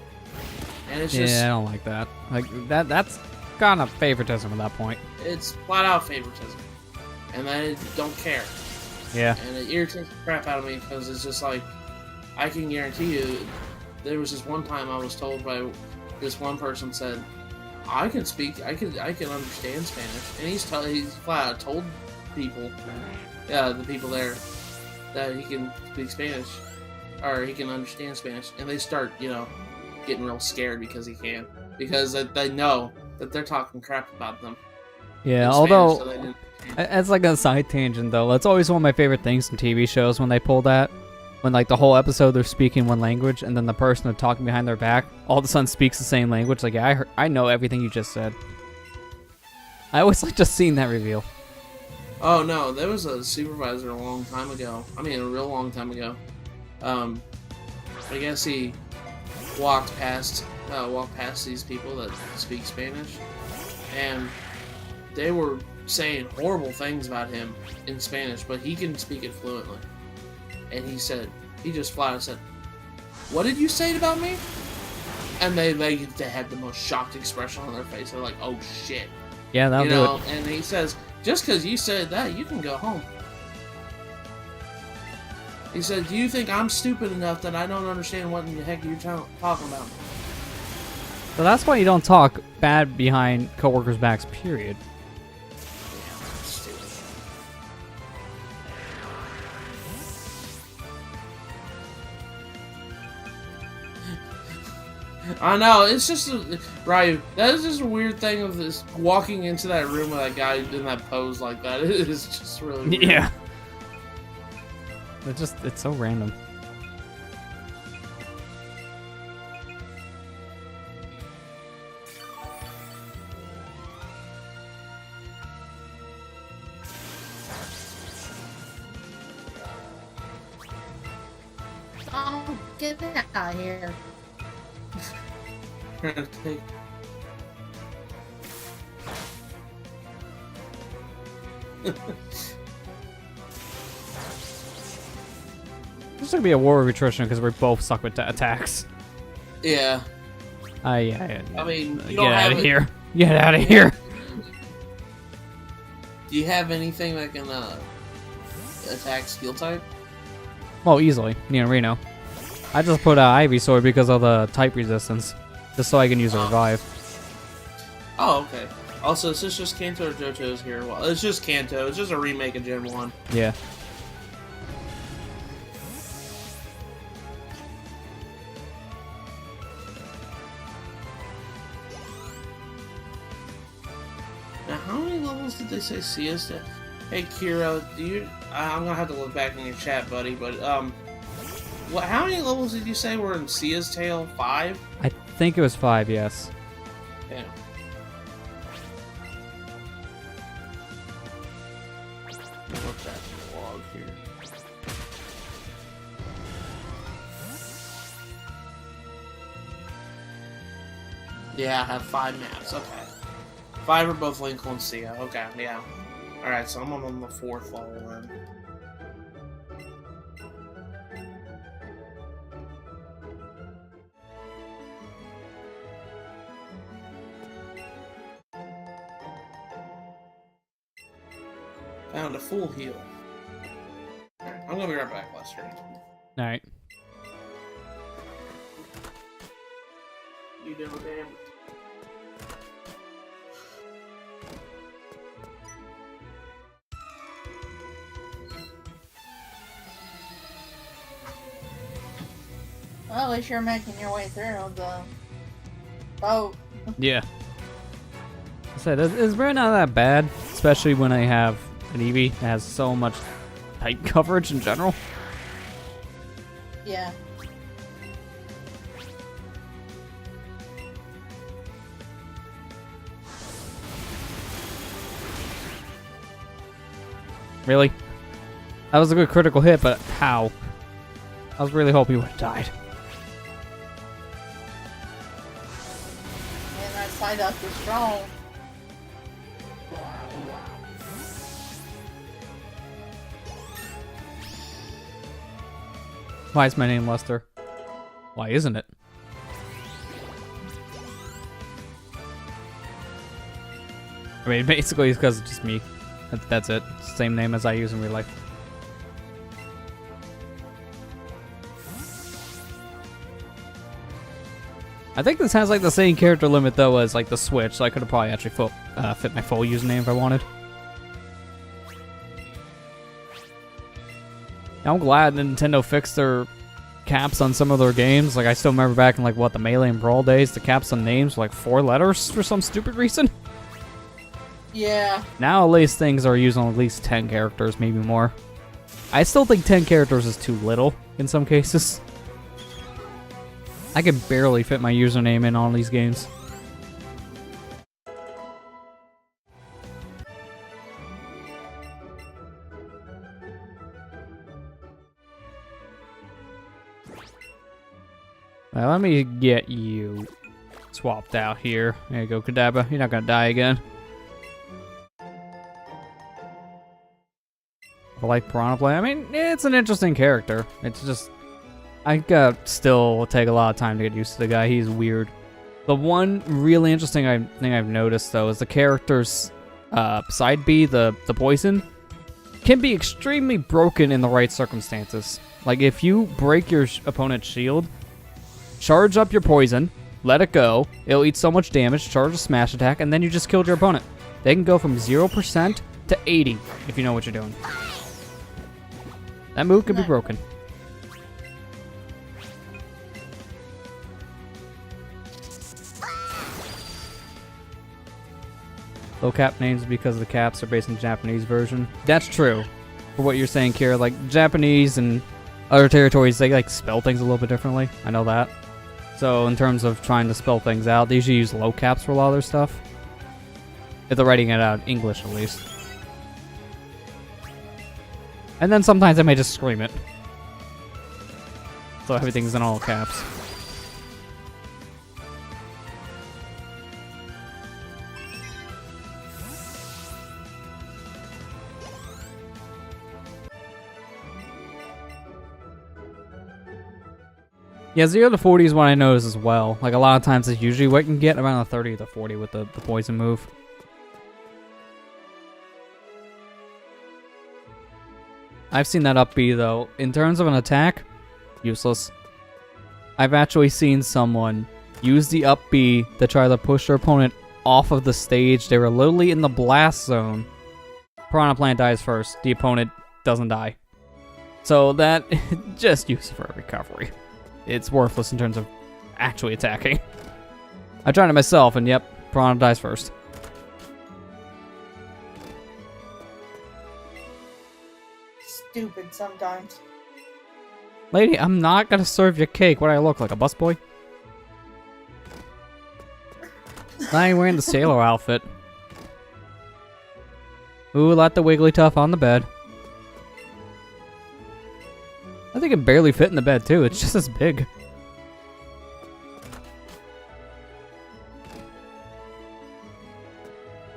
And it's just, yeah, I don't like that. Like that's kind of favoritism at that point. It's flat out favoritism, and I don't care. Yeah. And it irritates the crap out of me because it's just like, I can guarantee you, there was this one time I was told by this one person said, I can understand Spanish, and he's flat out told people, the people there, that he can speak Spanish, or he can understand Spanish, and they start, getting real scared because he can, because they know that they're talking crap about them. Yeah, although it's like a side tangent though. That's always one of my favorite things in TV shows when they pull that. When like the whole episode they're speaking one language and then the person they're talking behind their back all of a sudden speaks the same language. Like, yeah, I know everything you just said. I always like just seeing that reveal. Oh no, there was a supervisor a long time ago. I mean, a real long time ago. I guess he walked past these people that speak Spanish, and they were saying horrible things about him in Spanish, but he can speak it fluently. And he just flat out said, "What did you say about me?" And they had the most shocked expression on their face. They're like, "Oh shit." Yeah, that'll do it. And he says, "Just because you said that, you can go home." He said, "Do you think I'm stupid enough that I don't understand what in the heck you're talking about?" So that's why you don't talk bad behind coworkers' backs, period. I know, it's just right. That is just a weird thing of this walking into that room with that guy in that pose like that. It is just really weird. Yeah. It's so random. Oh, get that out of here. There's gonna be a war of attrition because we both suck with attacks. Yeah. Yeah. I mean, get out of here. Get out of here. Do you have anything that can attack steel type? Well, easily. Reno. I just put Ivy Sword because of the type resistance. Just so I can use a revive. Oh, okay. Also, is this just Kanto or JoJo's here? Well, it's just Kanto. It's just a remake of Gen 1. Yeah. Now, how many levels did they say Sia's to? Hey, Kira, I'm gonna have to look back in your chat, buddy, but, how many levels did you say were in Sia's Tale? 5? I think it was 5, yes. Yeah. Yeah, I have 5 maps. Okay. 5 are both Linkle and Sia. Okay, yeah. Alright, so I'm on the 4th level then. Found a full heal. Alright, I'm gonna be right back, Lester. Alright. You know, damn. Well, at least you're making your way through the boat. Yeah. I said, it's really not that bad, especially when I have an Eevee that has so much tight coverage in general. Yeah. Really? That was a good critical hit, but how? I was really hoping you would have died. And that side up is strong. Why is my name Lester? Why isn't it? I mean, basically it's because it's just me. That's it. Same name as I use in real life. I think this has like the same character limit though as like the Switch, so I could have probably actually fit my full username if I wanted. I'm glad Nintendo fixed their caps on some of their games. Like I still remember back in like what the Melee and Brawl days, the caps on names were like 4 letters for some stupid reason. Yeah. Now at least things are using at least 10 characters, maybe more. I still think 10 characters is too little in some cases. I can barely fit my username in on these games. Well, let me get you swapped out here. There you go, Kadabra. You're not gonna die again. I like Piranha Plant. I mean, it's an interesting character. It's just... I think still will take a lot of time to get used to the guy. He's weird. The one really interesting thing I've noticed, though, is the character's side B, the poison, can be extremely broken in the right circumstances. Like, if you break your opponent's shield, charge up your poison, let it go, it'll eat so much damage, charge a smash attack, and then you just killed your opponent. They can go from 0% to 80 if you know what you're doing. That move could be broken. Low cap names because the caps are based on the Japanese version. That's true. For what you're saying, Kira, like Japanese and other territories, they like spell things a little bit differently. I know that. So in terms of trying to spell things out, they usually use low caps for a lot of their stuff. If they're writing it out in English, at least. And then sometimes I may just scream it. So everything's in all caps. Yeah, 0 to 40 is what I notice as well. Like, a lot of times it's usually what you can get around a 30 to 40 with the poison move. I've seen that up B, though. In terms of an attack, useless. I've actually seen someone use the up B to try to push their opponent off of the stage. They were literally in the blast zone. Piranha Plant dies first. The opponent doesn't die. So that, just use it for recovery. It's worthless in terms of actually attacking. I tried it myself, and yep, Piranha dies first. Stupid sometimes. Lady, I'm not gonna serve your cake. What do I look like, a busboy? Now you're wearing the sailor outfit. Ooh, let the Wigglytuff on the bed. I think it barely fit in the bed, too. It's just as big.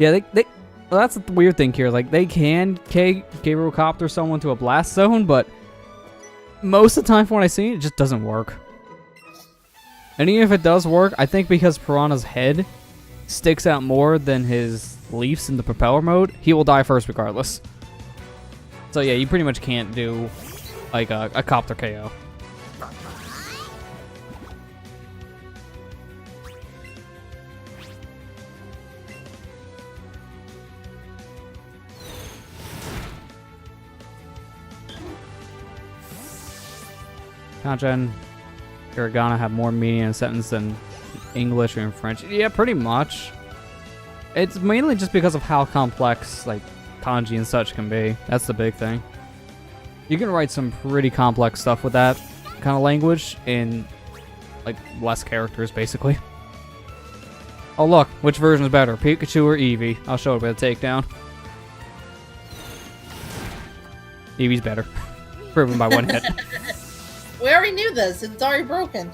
Yeah, well, that's the weird thing here. Like, they can K-Rocopter someone to a blast zone, but most of the time from what I see, it just doesn't work. And even if it does work, I think because Piranha's head sticks out more than his leaves in the propeller mode, he will die first regardless. So yeah, you pretty much can't do like a copter KO. Concha and Hiragana have more meaning in a sentence than English or in French. Yeah, pretty much. It's mainly just because of how complex, like, kanji and such can be. That's the big thing. You can write some pretty complex stuff with that kind of language in, like, less characters, basically. Oh, look. Which version is better, Pikachu or Eevee? I'll show it with a takedown. Eevee's better. Proven by one hit. We already knew this. It's already broken.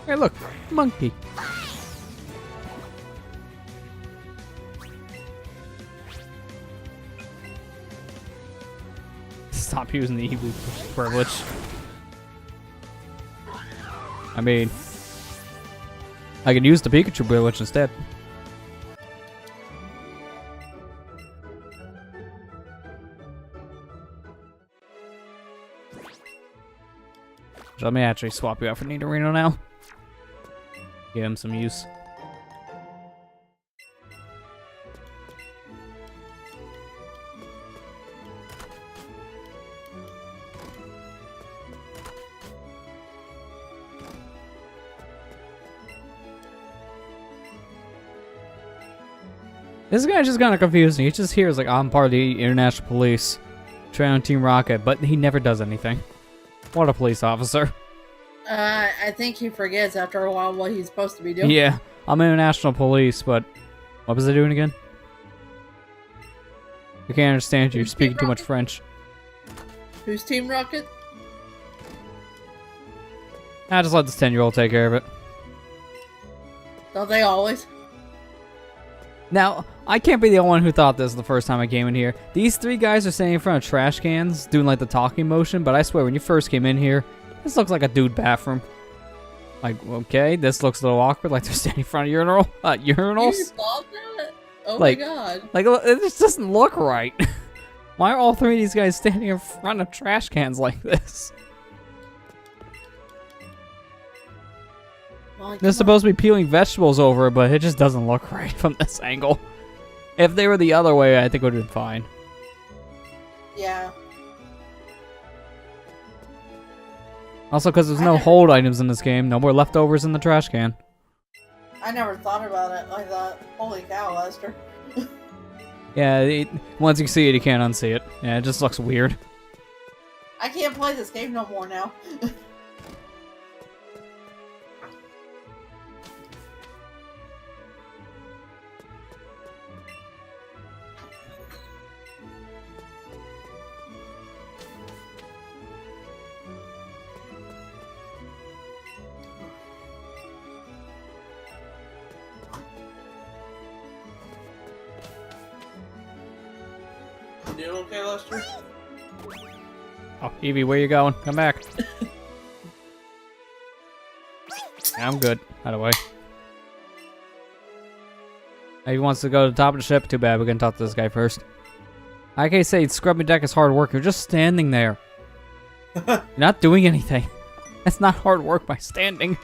Hey, look. Monkey. Stop using the Eevee privilege. I mean, I can use the Pikachu privilege instead. So let me actually swap you out for Nidorino now. Give him some use. This guy just kind of confusing. He just hears like, I'm part of the International Police, train on Team Rocket, but he never does anything. What a police officer. I think he forgets after a while what he's supposed to be doing. Yeah, I'm International Police, but what was I doing again? I can't understand you. You're speaking too much French. Who's Team Rocket? I just let this 10-year-old take care of it. Don't they always? Now, I can't be the only one who thought this the first time I came in here. These three guys are standing in front of trash cans, doing like the talking motion, but I swear, when you first came in here, this looks like a dude bathroom. Like, okay, this looks a little awkward, like they're standing in front of urinals. You thought that? Oh Like- my god. Like, it just doesn't look right. Why are all three of these guys standing in front of trash cans like this? Well, They're supposed to be peeling vegetables over it, but it just doesn't look right from this angle. If they were the other way, I think it would have been fine. Yeah. Also, because there's no hold items in this game, no more leftovers in the trash can. I never thought about it like that. Holy cow, Lester. Yeah, once you see it, you can't unsee it. Yeah, it just looks weird. I can't play this game no more now. You doing okay, Lester? Oh, Eevee, where you going? Come back. I'm good, by the way. He wants to go to the top of the ship. Too bad, we're gonna talk to this guy first. I can't say scrubbing deck is hard work. You're just standing there. You're not doing anything. That's not hard work by standing.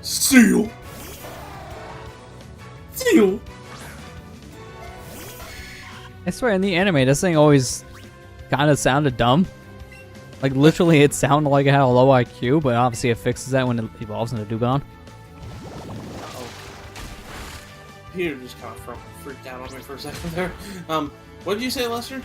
Seal! Steal. I swear, in the anime, this thing always kind of sounded dumb. Like, literally, it sounded like it had a low IQ, but obviously it fixes that when it evolves into Dugong. Peter just kind of freaked out on me for a second there. What did you say, Lester?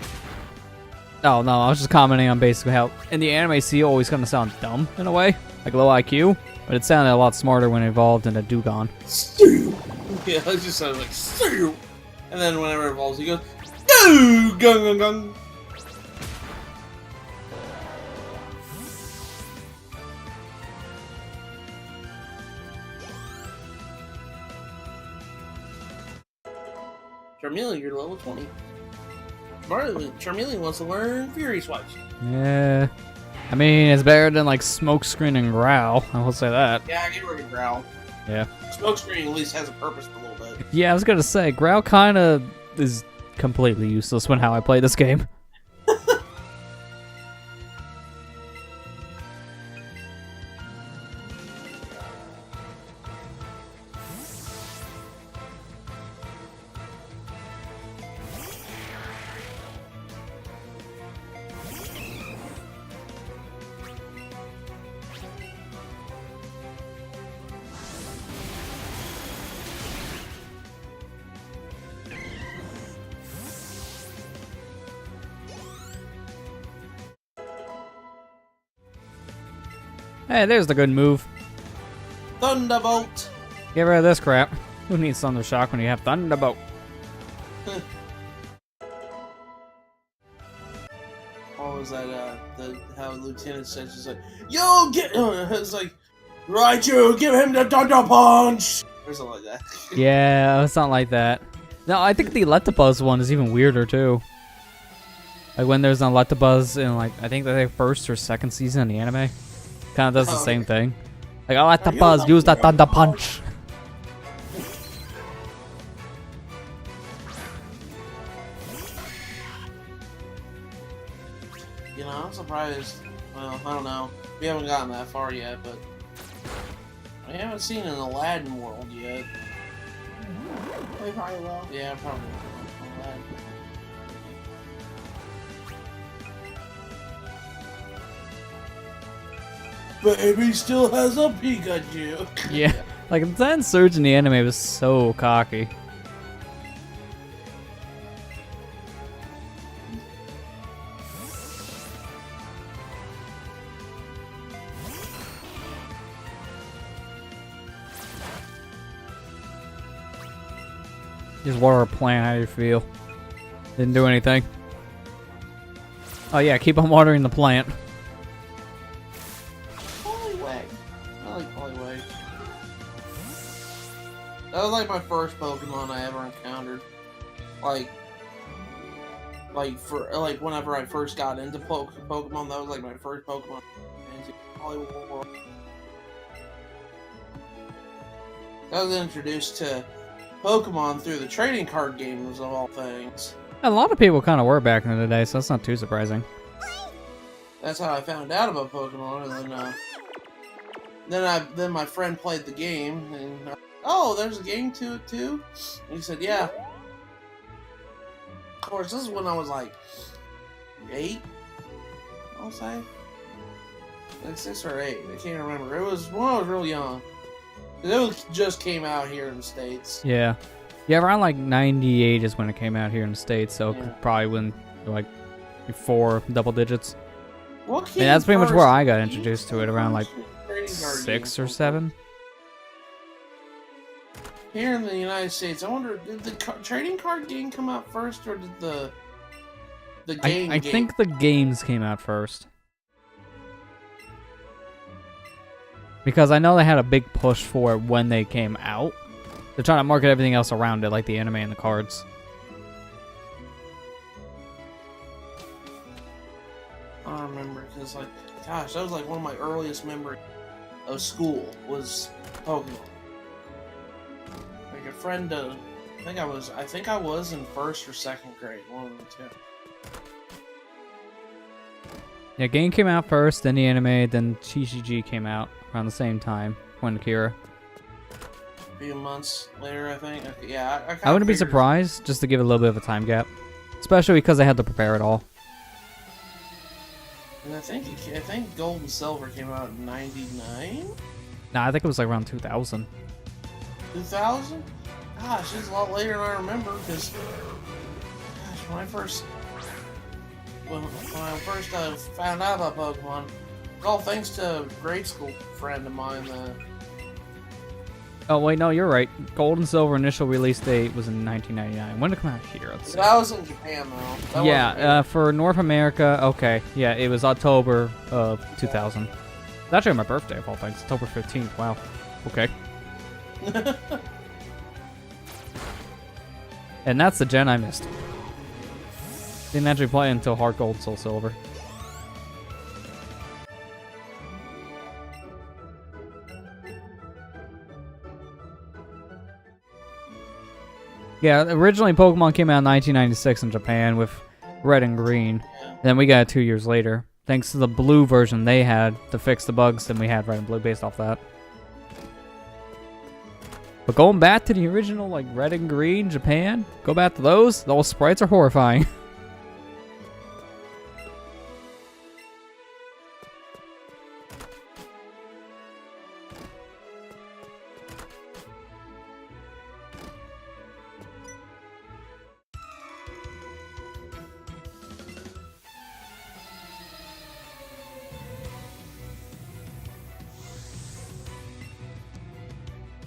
Oh, no, I was just commenting on basically how in the anime, C always kind of sounds dumb in a way, like low IQ, but it sounded a lot smarter when it evolved into Dugong. Steal. Yeah, it just sounded like Steal. And then whenever it evolves, he goes, Dugong. Charmeleon, you're level 20. Charmeleon wants to learn Fury Swipes. Yeah. I mean, it's better than, like, Smokescreen and Growl. I will say that. Yeah, get rid of Growl. Yeah. Smokescreen at least has a purpose for a little bit. Yeah, I was gonna say, Growl kind of is completely useless when how I play this game. Hey, there's the good move. Thunderbolt. Get rid of this crap. Who needs Thunder Shock when you have Thunderbolt? What was that? How Lieutenant said, she's like, "Yo, get!" It's like, "Right, you give him the Thunder Punch," or something like that. Yeah, something like that. No, I think the Electabuzz one is even weirder too. Like when there's an Electabuzz in like I think the first or second season in the anime, kind of does the same thing. Like Electabuzz, use that Thunder Punch. You know, I'm surprised. Well, I don't know. We haven't gotten that far yet, but we haven't seen an Aladdin world yet. We probably will. Yeah, probably. Aladdin. Baby still has a Pikachu. Yeah, like that Surge in the anime was so cocky. Just water a plant, how do you feel? Didn't do anything. Oh yeah, keep on watering the plant. Poliwag. I like Poliwag. That was like my first Pokemon I ever encountered. Like whenever I first got into Pokemon, that was like my first Pokemon. Poliwag. I was introduced to Pokemon through the trading card games of all things. A lot of people kind of were back in the day, so that's not too surprising. That's how I found out about Pokemon, and then my friend played the game, and oh, there's a game to it too. And he said, yeah. Of course, this is when I was like 8. I'll say, like 6 or 8. I can't remember. It was when I was real young. It just came out here in the States. Yeah. Yeah, around like 98 is when it came out here in the States, so Yeah. probably when like 4 double digits. What I came mean, that's pretty much first, where I got the introduced to it, around like trading card 6 game? or 7. Here in the United States, I wonder, did the trading card game come out first, or did the game? I think the games came out first. Because I know they had a big push for it when they came out. They're trying to market everything else around it, like the anime and the cards. I don't remember, because, like, gosh, that was, like, one of my earliest memories of school was Pokemon. Like, a friend, I think I was in 1st or 2nd grade, one of the two. Yeah, game came out first, then the anime, then TCG came out around the same time. When Akira. few months later, I think. Okay, yeah, I I wouldn't be figured- surprised just to give it a little bit of a time gap, especially because they had to prepare it all. And I think Gold and Silver came out in '99, Nah, I think it was like around 2000. 2000. Gosh, it's a lot later than I remember. Because, gosh, when I first found out about Pokemon, it was all thanks to a grade school friend of mine that. Oh wait, no, you're right. Gold and Silver initial release date was in 1999. When did it come out here? Let's see. That was in Japan, though. That wasn't Yeah, for North America, okay. Yeah, it was October of 2000. It's actually my birthday, of all things. October 15th. Wow. Okay. And that's the gen I missed. Didn't actually play until Heart Gold, Soul Silver. Yeah, originally Pokemon came out in 1996 in Japan with Red and Green. Then we got it 2 years later. Thanks to the blue version they had to fix the bugs, then we had Red and Blue based off that. But going back to the original, like, Red and Green, Japan, go back to those sprites are horrifying.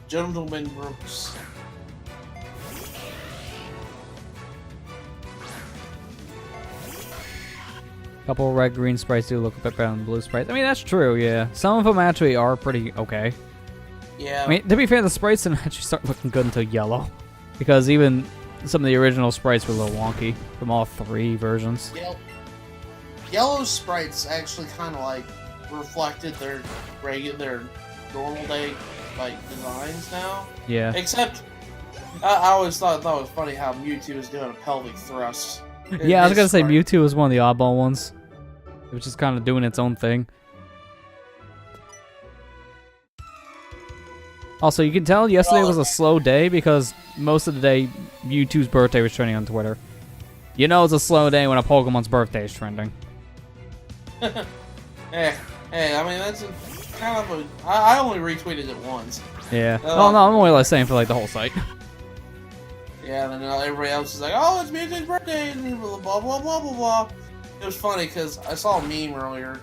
Gentleman Brooks. Couple red green sprites do look a bit better than blue sprites. I mean, that's true, yeah. Some of them actually are pretty okay. Yeah. I mean, to be fair, the sprites didn't actually start looking good until yellow. Because even some of the original sprites were a little wonky from all three versions. Yellow sprites actually kind of like reflected their normal day like designs now. Yeah. Except, I always thought it was funny how Mewtwo was doing a pelvic thrust. Yeah, I was gonna say Mewtwo was one of the oddball ones. It was just kind of doing its own thing. Also, you can tell yesterday was a slow day because most of the day Mewtwo's birthday was trending on Twitter. You know it's a slow day when a Pokemon's birthday is trending. Hey, I mean that's kind of a. I only retweeted it once. Yeah. Oh no, I'm more or less saying for like the whole site. Yeah, and then everybody else is like, "Oh, it's Mewtwo's birthday," and blah blah blah blah blah blah. It was funny because I saw a meme earlier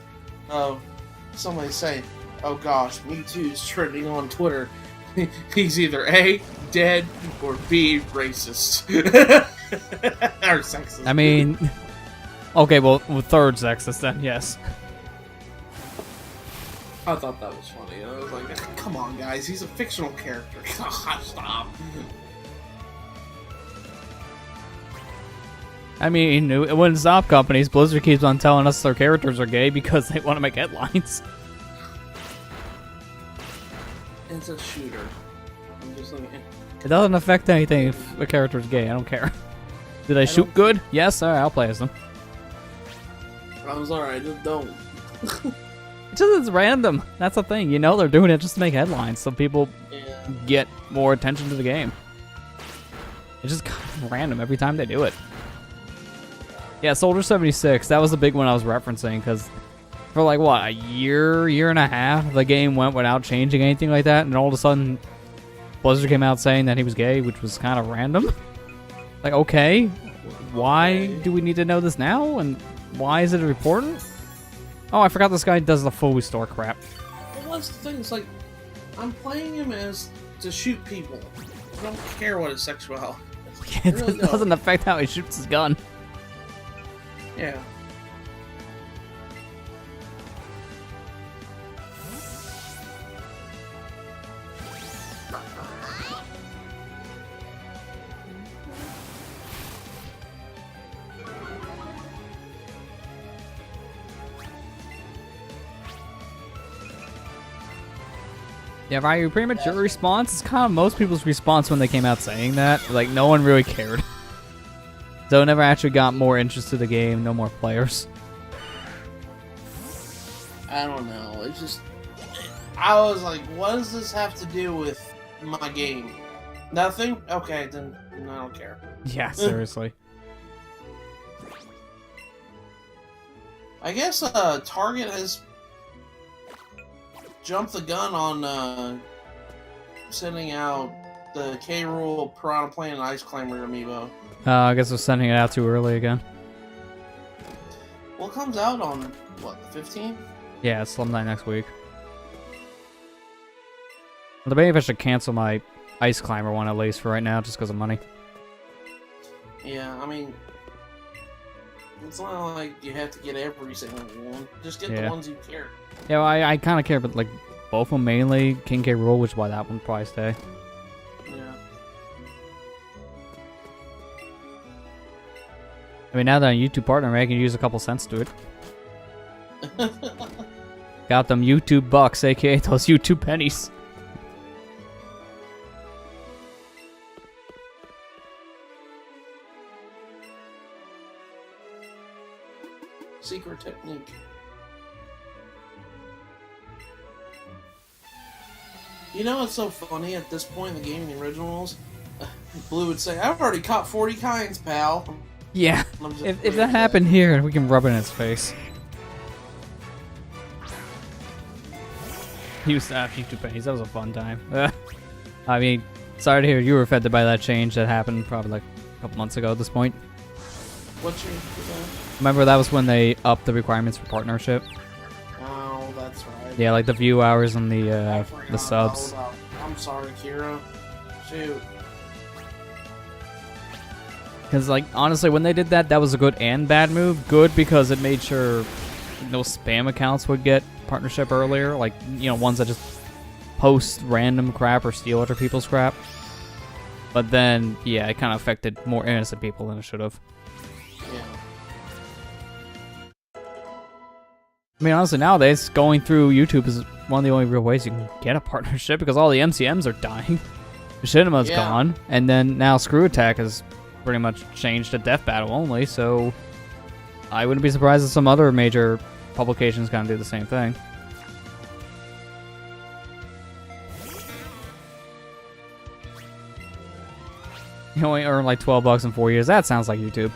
of somebody saying, "Oh gosh, Mewtwo's trending on Twitter. He's either A, dead, or B, racist or sexist." I mean, okay, well, third sexist then, yes. I thought that was funny. I was like, "Come on, guys, he's a fictional character. God, stop." I mean, it wouldn't stop companies. Blizzard keeps on telling us their characters are gay because they want to make headlines. It's a shooter. I'm just like, It doesn't affect anything if the character's gay. I don't care. Do they shoot good? Yes, alright, I'll play as them. I was alright, just don't. It's just it's random. That's the thing. You know they're doing it just to make headlines so people get more attention to the game. It's just kind of random every time they do it. Yeah, Soldier 76, that was the big one I was referencing, because for like, what, a year and a half, the game went without changing anything like that, and all of a sudden, Blizzard came out saying that he was gay, which was kind of random. Like, okay, why do we need to know this now, and why is it important? Oh, I forgot this guy does the full restore crap. Well, that's the thing, it's like, I'm playing him as to shoot people. I don't care what his sexuality is. It really doesn't affect how he shoots his gun. Yeah. Yeah, Ryu, pretty much your response is kind of most people's response when they came out saying that. Like, no one really cared. So it never actually got more interest to the game, no more players. I don't know, it's just... I was like, what does this have to do with my game? Nothing? Okay, then I don't care. Yeah, seriously. I guess Target has jumped the gun on sending out the K. Rool Piranha Plant and Ice Climber amiibo. I guess we're sending it out too early again. Well, it comes out on, what, the 15th? Yeah, it's Slum Night next week. I'm debating if I should cancel my Ice Climber one at least for right now, just because of money. Yeah, I mean, it's not like you have to get every single one. Just get the ones you care. Yeah, well, I kind of care, but like both of them mainly. King K. Rool, which is why that one probably stay. Yeah. I mean, now that I'm a YouTube partner, I can use a couple cents to it. Got them YouTube bucks, aka those YouTube pennies. Secret technique. You know what's so funny at this point in the gaming originals? Blue would say, I've already caught 40 kinds, pal. Yeah, if that happened here, we can rub it in his face. He used to have YouTube pennies, that was a fun time. I mean, sorry to hear you were affected by that change that happened probably like a couple months ago at this point. What change was that? Remember that was when they upped the requirements for partnership? Oh, that's right. Yeah, like the view hours and I the forgot subs. all about- I'm sorry, Kira. Shoot. Because, like, honestly, when they did that, that was a good and bad move. Good because it made sure no spam accounts would get partnership earlier. Like, you know, ones that just post random crap or steal other people's crap. But then, yeah, it kind of affected more innocent people than it should have. Yeah. I mean, honestly, nowadays, going through YouTube is one of the only real ways you can get a partnership because all the MCMs are dying. Machinima's gone. And then now Screw Attack has pretty much changed to Death Battle only, so I wouldn't be surprised if some other major publications kind of do the same thing. You only earn like $12 in 4 years. That sounds like YouTube.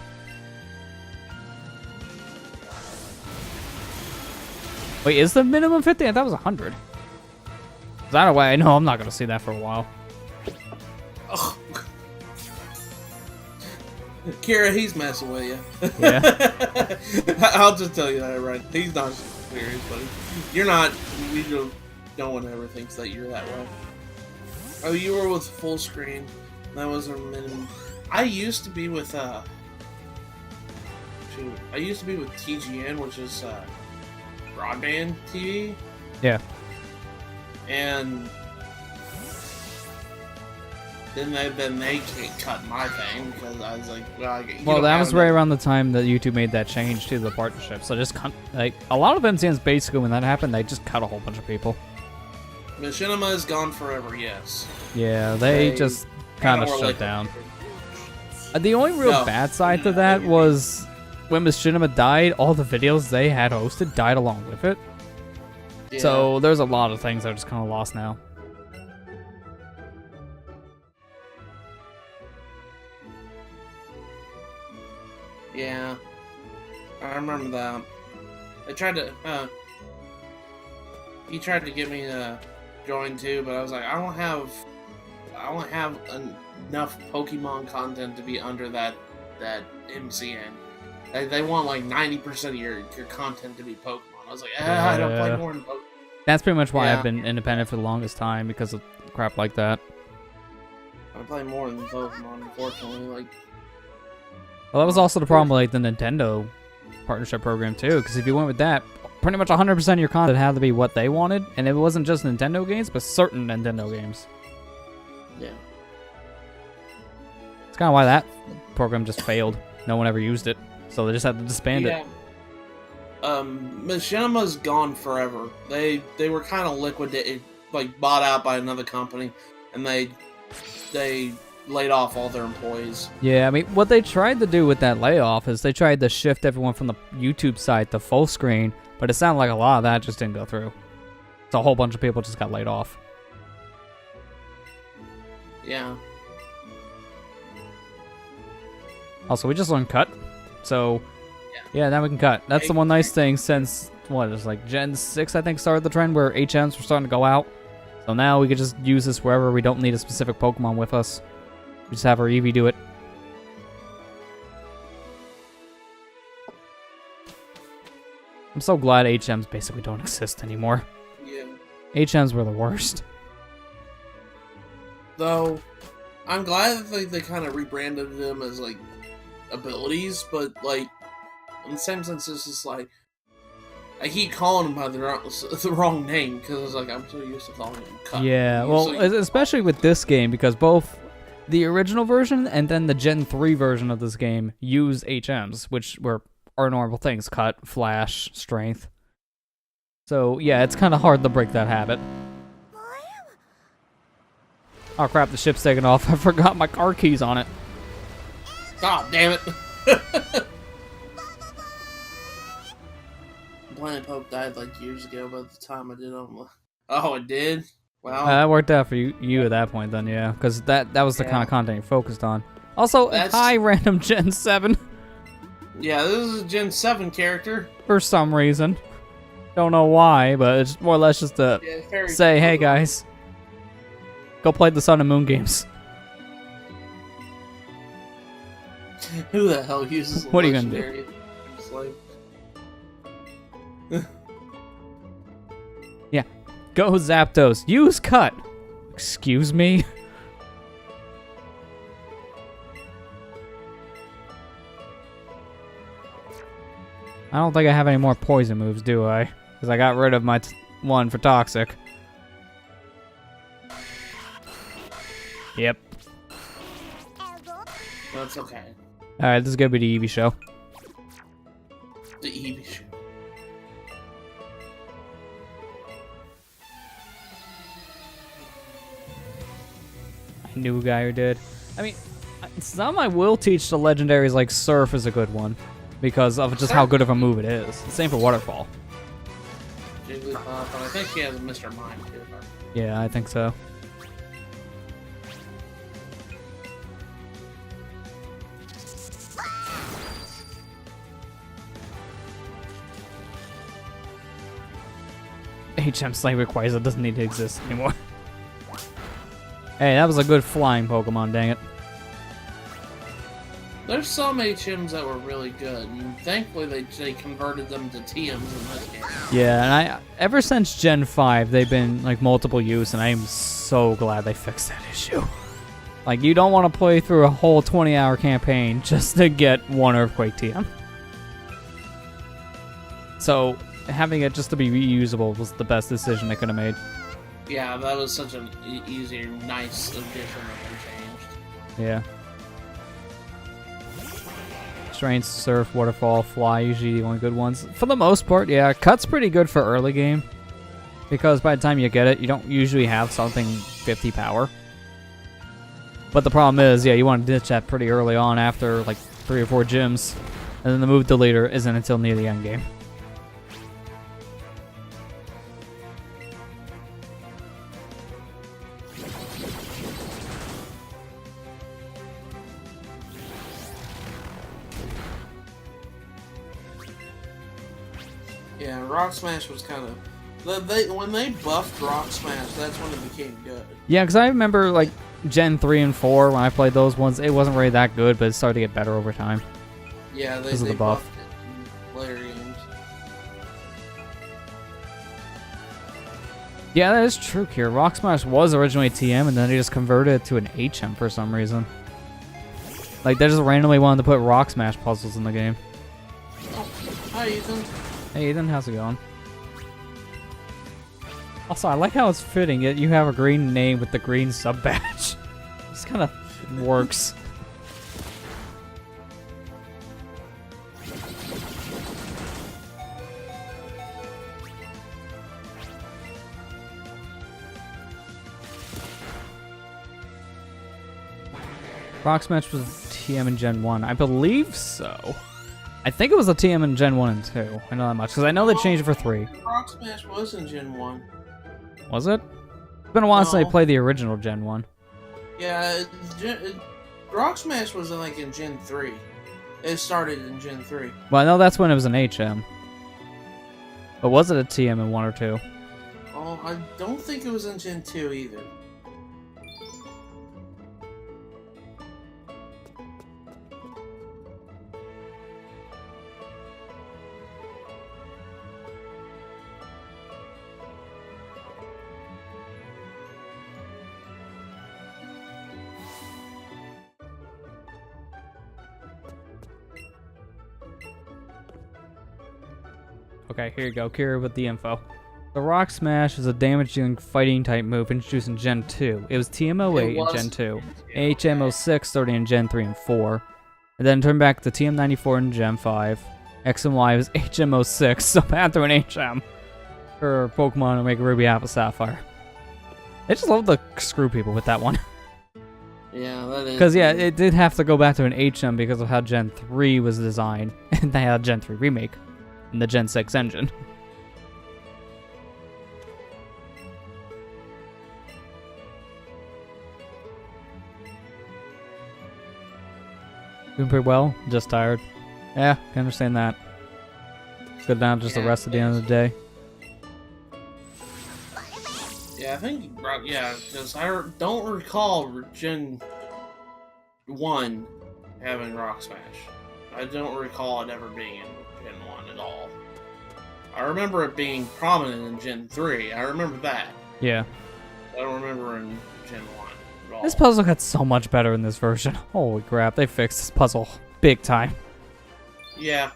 Wait, is the minimum 50? I thought it was 100. Is that a way? I know I'm not going to see that for a while. Oh. Kira, he's messing with you. Yeah. I'll just tell you that right. He's not serious, buddy. You're not. We don't. No one ever thinks that you're that way. Oh, you were with full screen. That was a minimum. I used to be with shoot. I used to be with TGN, which is broadband TV. Yeah. And then they cut my thing because I was like, well, that was right around the time that YouTube made that change to the partnership. So just like a lot of MCNs, basically when that happened, they just cut a whole bunch of people. Machinima is gone forever. Yes. Yeah, they just kind of shut down. The only real bad side to that was when Machinima died, all the videos they had hosted died along with it. Yeah. So there's a lot of things that are just kind of lost now. Yeah, I remember that. They tried to, he tried to get me to join too, but I was like, I don't have enough Pokemon content to be under that MCN. They want like 90% of your content to be Pokemon. I was like, I don't play more than Pokemon. That's pretty much why I've been independent for the longest time, because of crap like that. I play more than Pokemon, unfortunately. Like, well, that was also the problem with like the Nintendo partnership program too, because if you went with that, pretty much 100% of your content had to be what they wanted, and it wasn't just Nintendo games, but certain Nintendo games. Yeah. It's kind of why that program just failed. No one ever used it, so they just had to disband it. Machinima's gone forever. They were kind of liquidated, like bought out by another company, and they laid off all their employees. Yeah, I mean, what they tried to do with that layoff is they tried to shift everyone from the YouTube side to full screen, but it sounded like a lot of that just didn't go through. So a whole bunch of people just got laid off. Yeah. Also, we just learned cut, so yeah, now we can cut. That's the one nice thing since, what, it was like Gen 6, I think, started the trend where HMs were starting to go out. So now we could just use this wherever we don't need a specific Pokemon with us. We just have our Eevee do it. I'm so glad HMs basically don't exist anymore. Yeah. HMs were the worst. Though, I'm glad that they kind of rebranded them as, like, abilities, but, like, in the same sense, it's just like, I keep calling them by the wrong name, because, like, I'm so used to calling them Cut. Yeah, well, especially with this game, because both the original version and then the Gen 3 version of this game use HMs, which were our normal things: Cut, Flash, Strength. So, yeah, it's kind of hard to break that habit. Oh crap, the ship's taking off. I forgot my car keys on it. God damn it! Planet Pope died like years ago by the time I did on. Oh, it did? Wow. That worked out for you at that point then, yeah. Because that was the kind of content you focused on. Also, hi, random Gen 7. Yeah, this is a Gen 7 character. For some reason. Don't know why, but it's more or less just to say, hey guys, go play the Sun and Moon games. Who the hell uses what are you gonna do? Yeah, go Zapdos. Use Cut. Excuse me? I don't think I have any more poison moves, do I? Because I got rid of my one for Toxic. Yep. That's okay. Alright, this is gonna be the Eevee show. The Eevee show. I knew a guy who did. I mean, some I will teach the legendaries, like Surf is a good one. Because of just how good of a move it is. Same for Waterfall. But I think she has a Mr. Mime too. Yeah, I think so. HM Slay requires it doesn't need to exist anymore. Hey, that was a good flying Pokemon, dang it. There's some HMs that were really good, and thankfully they converted them to TMs in this game. Yeah, and ever since Gen 5, they've been like multiple use, and I am so glad they fixed that issue. Like, you don't want to play through a whole 20-hour campaign just to get one Earthquake TM. So, having it just to be reusable was the best decision they could have made. Yeah, that was such an easier, nice addition that they changed. Yeah. Strength, Surf, Waterfall, Fly, usually the only good ones. For the most part, yeah, Cut's pretty good for early game. Because by the time you get it, you don't usually have something 50 power. But the problem is, yeah, you want to ditch that pretty early on after like 3 or 4 gyms. And then the move deleter isn't until near the end game. Yeah, Rock Smash was kind of... when they buffed Rock Smash, that's when it became good. Yeah, because I remember, like, Gen 3 and 4, when I played those ones, it wasn't really that good, but it started to get better over time. Yeah, they the buff. buffed it in later games. Yeah, that is true, Kier. Rock Smash was originally a TM, and then they just converted it to an HM for some reason. Like, they just randomly wanted to put Rock Smash puzzles in the game. Oh, hi, Ethan. Hey Ethan, how's it going? Also, I like how it's fitting. You have a green name with the green sub badge. This kind of works. Rock Smash was TM in Gen 1. I believe so. I think it was a TM in Gen 1 and 2. I know that much, because I know they changed it for 3. Rock Smash was in Gen 1. Was it? It's been a while since I played the original Gen 1. Yeah, Rock Smash was like in Gen 3. It started in Gen 3. Well, I know that's when it was an HM. But was it a TM in 1 or 2? Oh, I don't think it was in Gen 2 either. Okay, here you go. Kira with the info. The Rock Smash is a damage-dealing fighting type move introduced in Gen 2. It was TM08 in Gen 2, HM06 starting in Gen 3 and 4, and then turned back to TM94 in Gen 5. X and Y was HM06, so after an HM for Pokemon Omega Ruby Alpha Sapphire. I just love to screw people with that one. Yeah, that is. Because, yeah, it did have to go back to an HM because of how Gen 3 was designed, and they had a Gen 3 remake in the Gen 6 engine. Doing pretty well, just tired. Yeah, can understand that. Good down just the rest at the end of the day. Yeah, I think, yeah, because I don't recall Gen 1 having Rock Smash. I don't recall it ever being in Gen 1 at all. I remember it being prominent in Gen 3. I remember that. Yeah. I don't remember in Gen 1 at all. This puzzle got so much better in this version. Holy crap, they fixed this puzzle big time. Yeah.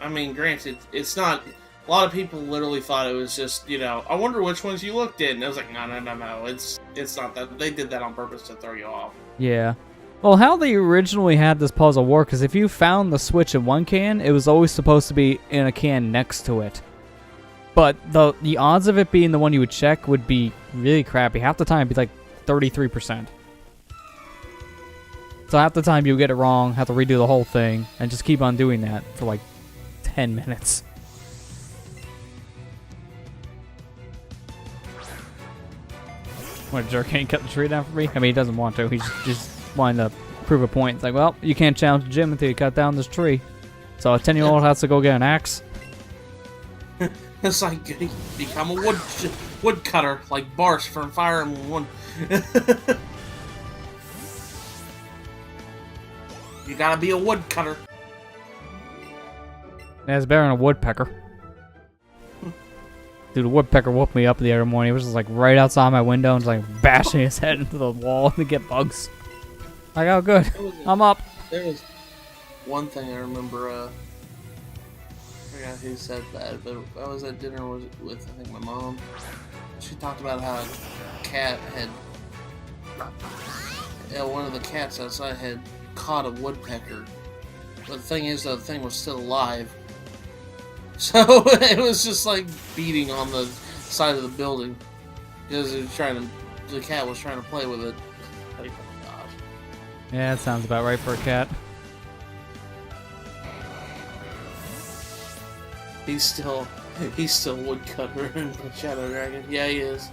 I mean, granted, it's not... A lot of people literally thought it was just, you know, I wonder which ones you looked at, and I was like, no, it's not that. They did that on purpose to throw you off. Yeah. Well, how they originally had this puzzle work is if you found the switch in one can, it was always supposed to be in a can next to it. But the odds of it being the one you would check would be really crappy. Half the time, it'd be like 33%. So half the time, you'll get it wrong, have to redo the whole thing, and just keep on doing that for like 10 minutes. What, a jerk can't cut the tree down for me? I mean, he doesn't want to. He's just wanting to prove a point. It's like, well, you can't challenge Jim until you cut down this tree. So a 10-year-old has to go get an axe. It's like, become a woodcutter, like Barsh from Fire Emblem 1. You gotta be a woodcutter. Yeah, it's better than a woodpecker. Dude, a woodpecker woke me up the other morning. He was just like right outside my window and just like bashing his head into the wall to get bugs. Like, oh good, I'm up. There was one thing I remember, I forgot who said that, but I was at dinner with I think my mom. She talked about how a cat had, one of the cats outside had caught a woodpecker. But the thing is, the thing was still alive. So it was just like beating on the side of the building because it was the cat was trying to play with it. Like, oh my gosh. Yeah, that sounds about right for a cat. He's still woodcutter in Shadow Dragon. Yeah, he is.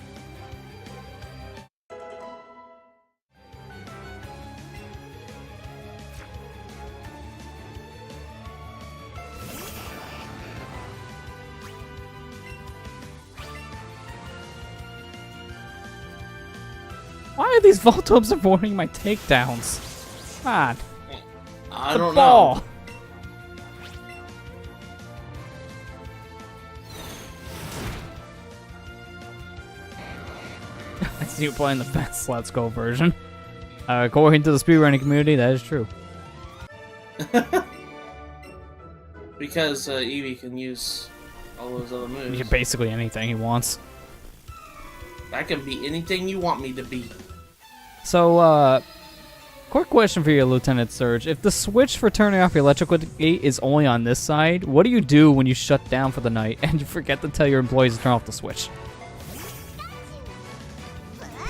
Why are these Voltobes avoiding my takedowns? Come on. I The don't ball. know. I see you playing the best Let's Go version. According to the speedrunning community, that is true. Because Eevee can use all those other moves. Yeah, basically anything he wants. I can be anything you want me to be. So, quick question for you, Lieutenant Surge. If the switch for turning off your electrical gate is only on this side, what do you do when you shut down for the night and you forget to tell your employees to turn off the switch?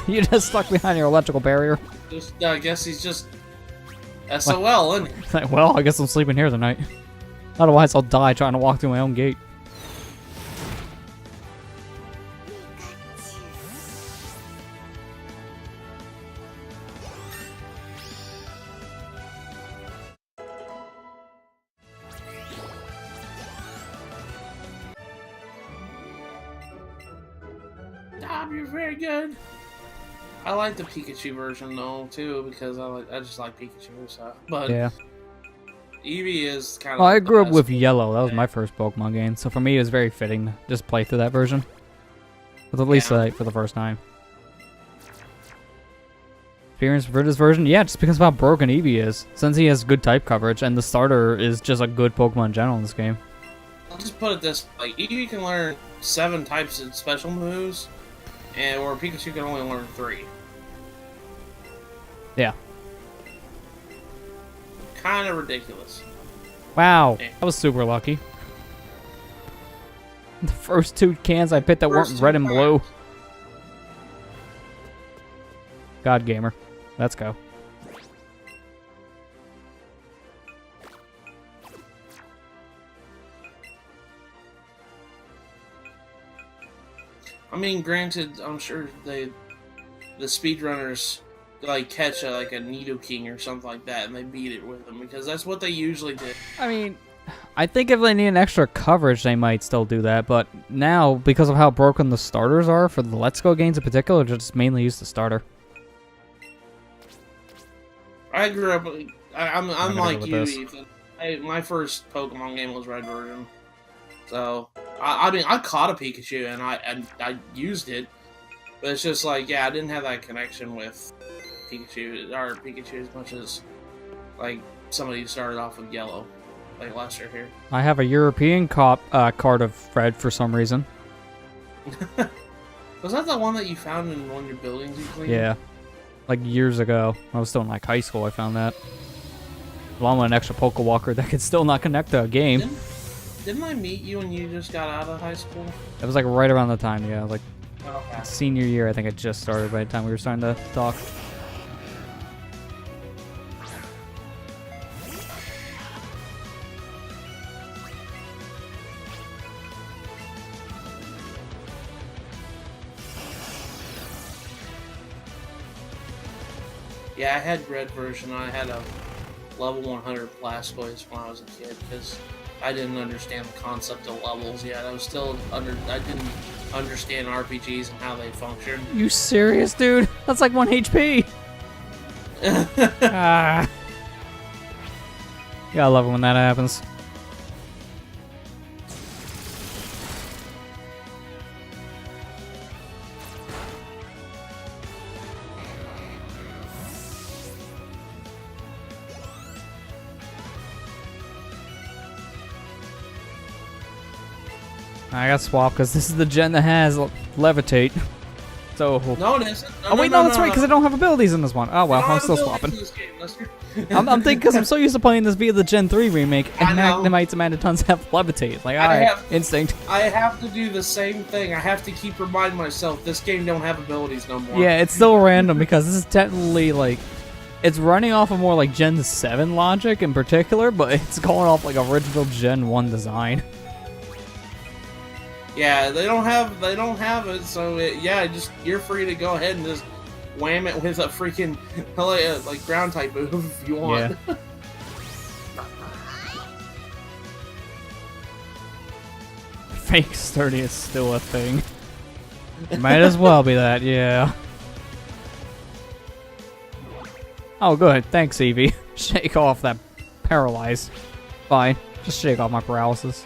You're just stuck behind your electrical barrier? I guess he's just SOL, isn't he? It's like, well, I guess I'm sleeping here tonight. Otherwise, I'll die trying to walk through my own gate. job. You're very good. I like the Pikachu version though too because I just like Pikachu. So, but Yeah. Eevee is kind of. Well, I grew up with Yellow. That was my first Pokemon game, so for me it was very fitting to just play through that version. With at least for the first time. Experience for this version? Yeah, just because of how broken Eevee is. Since he has good type coverage, and the starter is just a good Pokemon in general in this game. I'll just put it this way. Eevee can learn 7 types of special moves, or Pikachu can only learn 3. Yeah. Kind of ridiculous. Wow, that was super lucky. The first 2 cans I picked that weren't red and blue. God Gamer. Let's go. I mean, granted, I'm sure the speedrunners like catch a Nidoking or something like that, and they beat it with them because that's what they usually do. I mean, I think if they need an extra coverage, they might still do that. But now, because of how broken the starters are for the Let's Go games in particular, just mainly use the starter. I grew up. I'm like you, this. Ethan. My first Pokemon game was Red version, so I mean I caught a Pikachu and I used it, but it's just like I didn't have that connection with Pikachu as much as like somebody who started off with Yellow, like Lester here. I have a European card of Red for some reason. Was that the one that you found in one of your buildings you cleaned? Yeah. Like years ago. I was still in like high school, I found that. Along with an extra Pokewalker that could still not connect to a game. Didn't I meet you when you just got out of high school? It was like right around the time, yeah. Like Okay. senior year, I think it just started by the time we were starting to talk. Yeah, I had Red version. I had a level 100 Blastoise when I was a kid because I didn't understand the concept of levels yet. I didn't understand RPGs and how they function. You serious, dude? That's like 1 HP. Ah. Yeah, I love it when that happens. I got swapped because this is the gen that has Levitate. So. No, it isn't. Oh wait, no, that's right, because I don't have abilities in this one. Oh well, I'm still swapping. I'm thinking because I'm so used to playing this via the Gen 3 remake, and Magnemites and Magnetons have Levitate. Like, alright, instinct. I have to do the same thing. I have to keep reminding myself this game don't have abilities no more. Yeah, it's still random because this is technically like. It's running off of more like Gen 7 logic in particular, but it's going off like original Gen 1 design. Yeah, they don't have it, so you're free to go ahead and just wham it with a freaking like ground type move if you want. Yeah. Fake sturdy is still a thing. Might as well be that, yeah. Oh, good. Thanks, Eevee. Shake off that paralyze. Fine. Just shake off my paralysis.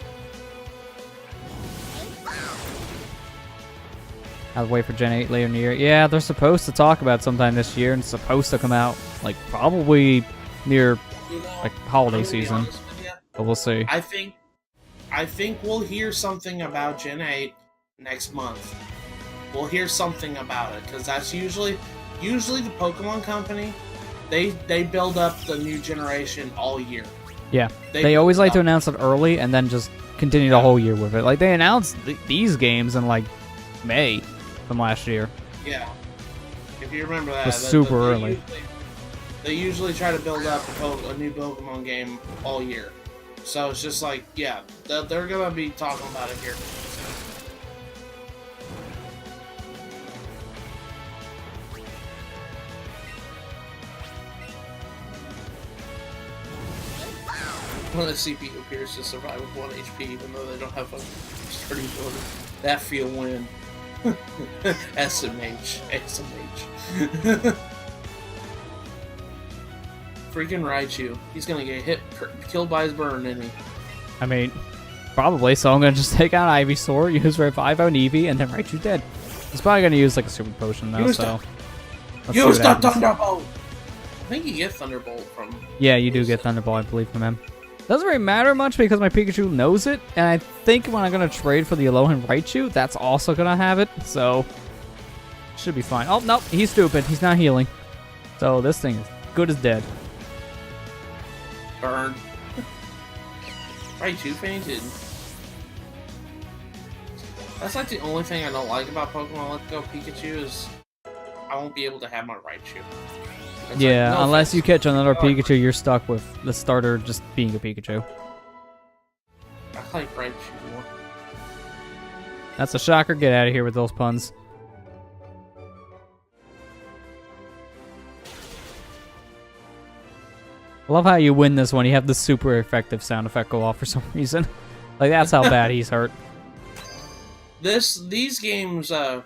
I'll wait for Gen 8 later in the year. Yeah, they're supposed to talk about it sometime this year, and it's supposed to come out, like, probably near, like, holiday season. But we'll see. I think we'll hear something about Gen 8 next month. We'll hear something about it, because that's usually the Pokemon Company, they build up the new generation all year. Yeah, they always like to announce it early, and then just continue the whole year with it. Like, they announced these games in, like, May. From last year. Yeah. If you remember that. It was super early. They usually try to build up a new Pokemon game all year. So it's just like, yeah, they're going to be talking about it here. When the CPU appears to survive with 1 HP, even though they don't have a sturdy ability. That feel win. SMH. SMH. Freaking Raichu. He's gonna get killed by his burn, isn't he? I mean, probably. So I'm gonna just take out Ivysaur, use Revivo and Eevee, and then Raichu dead. He's probably gonna use like a super potion though. Use the Thunderbolt. I think you get Thunderbolt from. Yeah, you do get Thunderbolt, I believe, from him. Doesn't really matter much because my Pikachu knows it, and I think when I'm gonna trade for the Alolan Raichu, that's also gonna have it. So should be fine. Oh nope, he's stupid. He's not healing. So this thing is good as dead. Burn. Raichu fainted. That's like the only thing I don't like about Pokemon Let's Go Pikachu is I won't be able to have my Raichu. It's yeah, like, no unless offense. you catch another Pikachu, you're stuck with the starter just being a Pikachu. I like Raichu more. That's a shocker. Get out of here with those puns. I love how you win this one. You have the super effective sound effect go off for some reason. Like, that's how bad he's hurt. These games are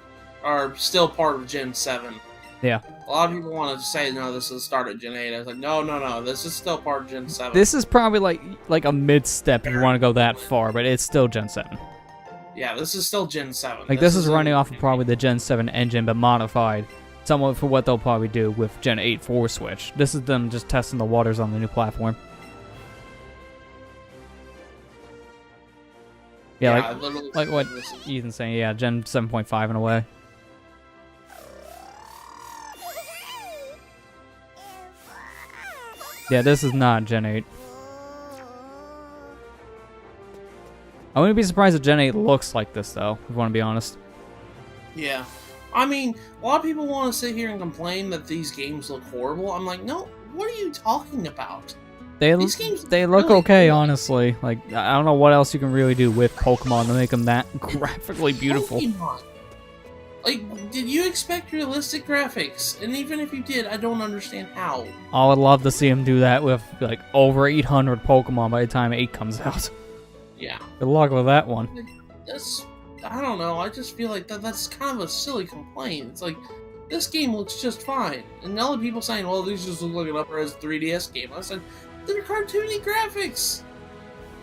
still part of Gen 7. Yeah. A lot of people want to say, no, this is the start of Gen 8. I was like, no, this is still part of Gen 7. This is probably like a mid-step if you want to go that far, but it's still Gen 7. Yeah, this is still Gen 7. Like, this is running off of probably the Gen 7 engine, but modified somewhat for what they'll probably do with Gen 8 for Switch. This is them just testing the waters on the new platform. Yeah, like what Ethan's saying, yeah, Gen 7.5 in a way. Yeah, this is not Gen 8. I wouldn't be surprised if Gen 8 looks like this, though, if you want to be honest. Yeah. I mean, a lot of people want to sit here and complain that these games look horrible. I'm like, no, what are you talking about? They look look really okay, cool. honestly. Like, I don't know what else you can really do with Pokemon to make them that graphically beautiful. Pokemon. Like, did you expect realistic graphics? And even if you did, I don't understand how. I would love to see them do that with, like, over 800 Pokemon by the time 8 comes out. Yeah. Good luck with that one. I don't know, I just feel like that's kind of a silly complaint. It's like, this game looks just fine. And all the people saying, well, these just look like an upper-res 3DS game. I said, they're cartoony graphics!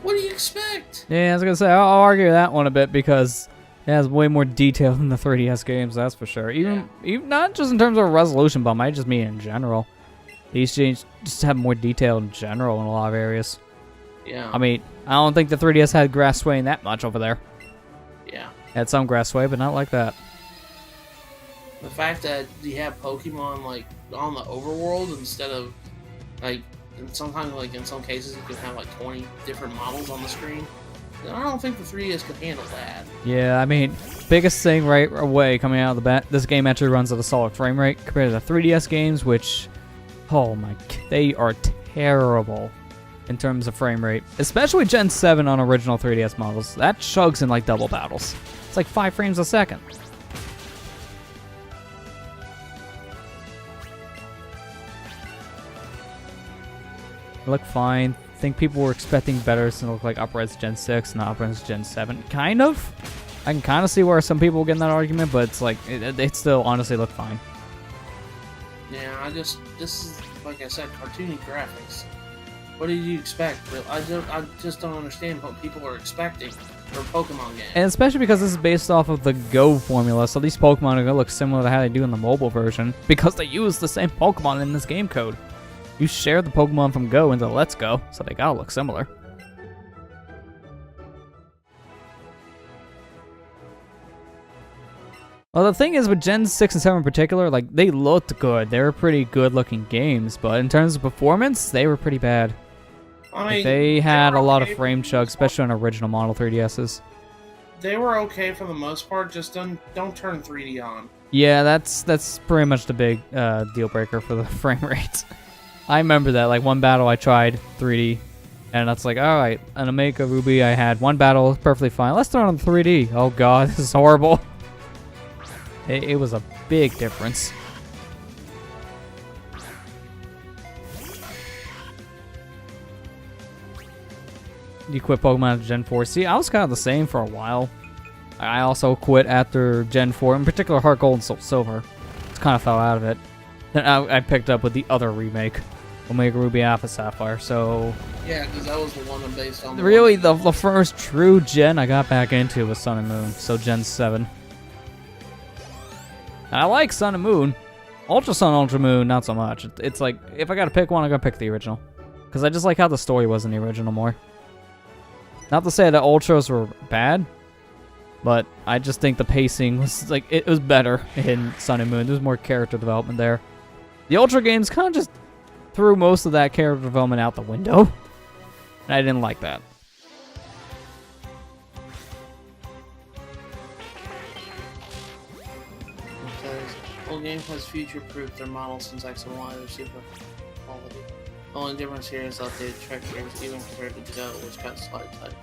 What do you expect? Yeah, I was gonna say, I'll argue that one a bit because it has way more detail than the 3DS games, that's for sure. Even not just in terms of resolution bump, I just mean in general. These games just have more detail in general in a lot of areas. Yeah. I mean, I don't think the 3DS had grass swaying that much over there. Yeah. It had some grass sway, but not like that. The fact that you have Pokemon, like, on the overworld instead of, like, and sometimes, like, in some cases, you can have, like, 20 different models on the screen. I don't think the 3DS could handle that. Yeah, I mean, biggest thing right away coming out of the bat, this game actually runs at a solid frame rate compared to the 3DS games, which, oh my, they are terrible in terms of frame rate. Especially Gen 7 on original 3DS models. That chugs in like double battles. It's like 5 frames a second. They look fine. I think people were expecting better to look like upres Gen 6, not upres Gen 7. Kind of. I can kind of see where some people get in that argument, but it's like, it still honestly look fine. Yeah, this is, like I said, cartoony graphics. What did you expect? I just don't understand what people are expecting for a Pokemon game. And especially because this is based off of the Go formula, so these Pokemon are going to look similar to how they do in the mobile version, because they use the same Pokemon in this game code. You share the Pokemon from Go into Let's Go, so they gotta look similar. Well, the thing is with Gen 6 and 7 in particular, like, they looked good. They were pretty good-looking games, but in terms of performance, they were pretty bad. I mean, they had a lot of okay frame chug, especially on original model 3DSs. They were okay for the most part, just don't turn 3D on. Yeah, that's pretty much the big deal breaker for the frame rates. I remember that, like, one battle I tried 3D, and that's like, alright, an Omega Ruby, I had one battle, perfectly fine. Let's turn on 3D. Oh god, this is horrible. It was a big difference. You quit Pokemon at Gen 4. See, I was kind of the same for a while. I also quit after Gen 4, in particular Heart Gold and Soul Silver. Just kind of fell out of it. Then I picked up with the other remake, Omega Ruby Alpha Sapphire. So Yeah, because that was the one that based on. really, the first true gen I got back into was Sun and Moon. So Gen 7. And I like Sun and Moon. Ultra Sun, Ultra Moon, not so much. It's like, if I gotta pick one, I gotta pick the original. Because I just like how the story was in the original more. Not to say that Ultras were bad, but I just think the pacing was, like, it was better in Sun and Moon. There's more character development there. The Ultra games kind of just threw most of that character development out the window. And I didn't like that. Well, game has future-proofed their models since X and Y. They're super quality. The only difference here is updated textures, even compared to the Go, which got slide type.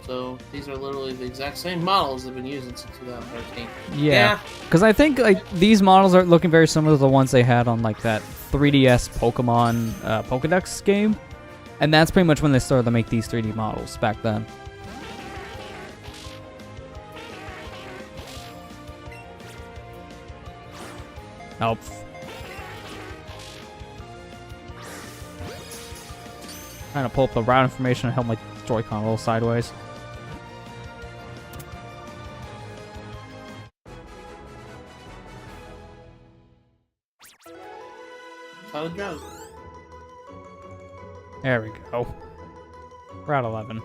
So these are literally the exact same models they've been using since 2013. Yeah, because I think like these models are looking very similar to the ones they had on like that 3DS Pokemon Pokedex game, and that's pretty much when they started to make these 3D models back then. Nope. Trying to pull up the route information and help my Joy-Con roll sideways. How to drive. There we go. Route 11.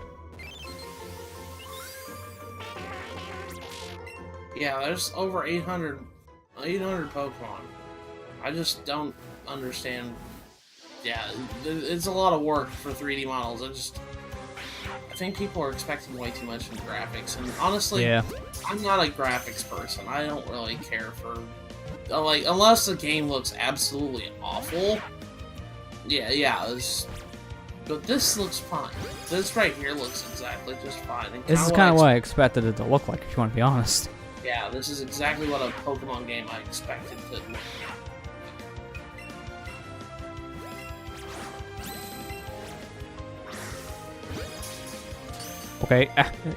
Yeah, there's over 800 Pokemon. I just don't understand. Yeah, it's a lot of work for 3D models. I think people are expecting way too much from graphics, and honestly, Yeah. I'm not a graphics person. I don't really care for like unless the game looks absolutely awful. Yeah. But this looks fine. This right here looks exactly just fine. And This is kind of what I expected it to look like, if you want to be honest. Yeah, this is exactly what a Pokemon game I expected to look like. Okay,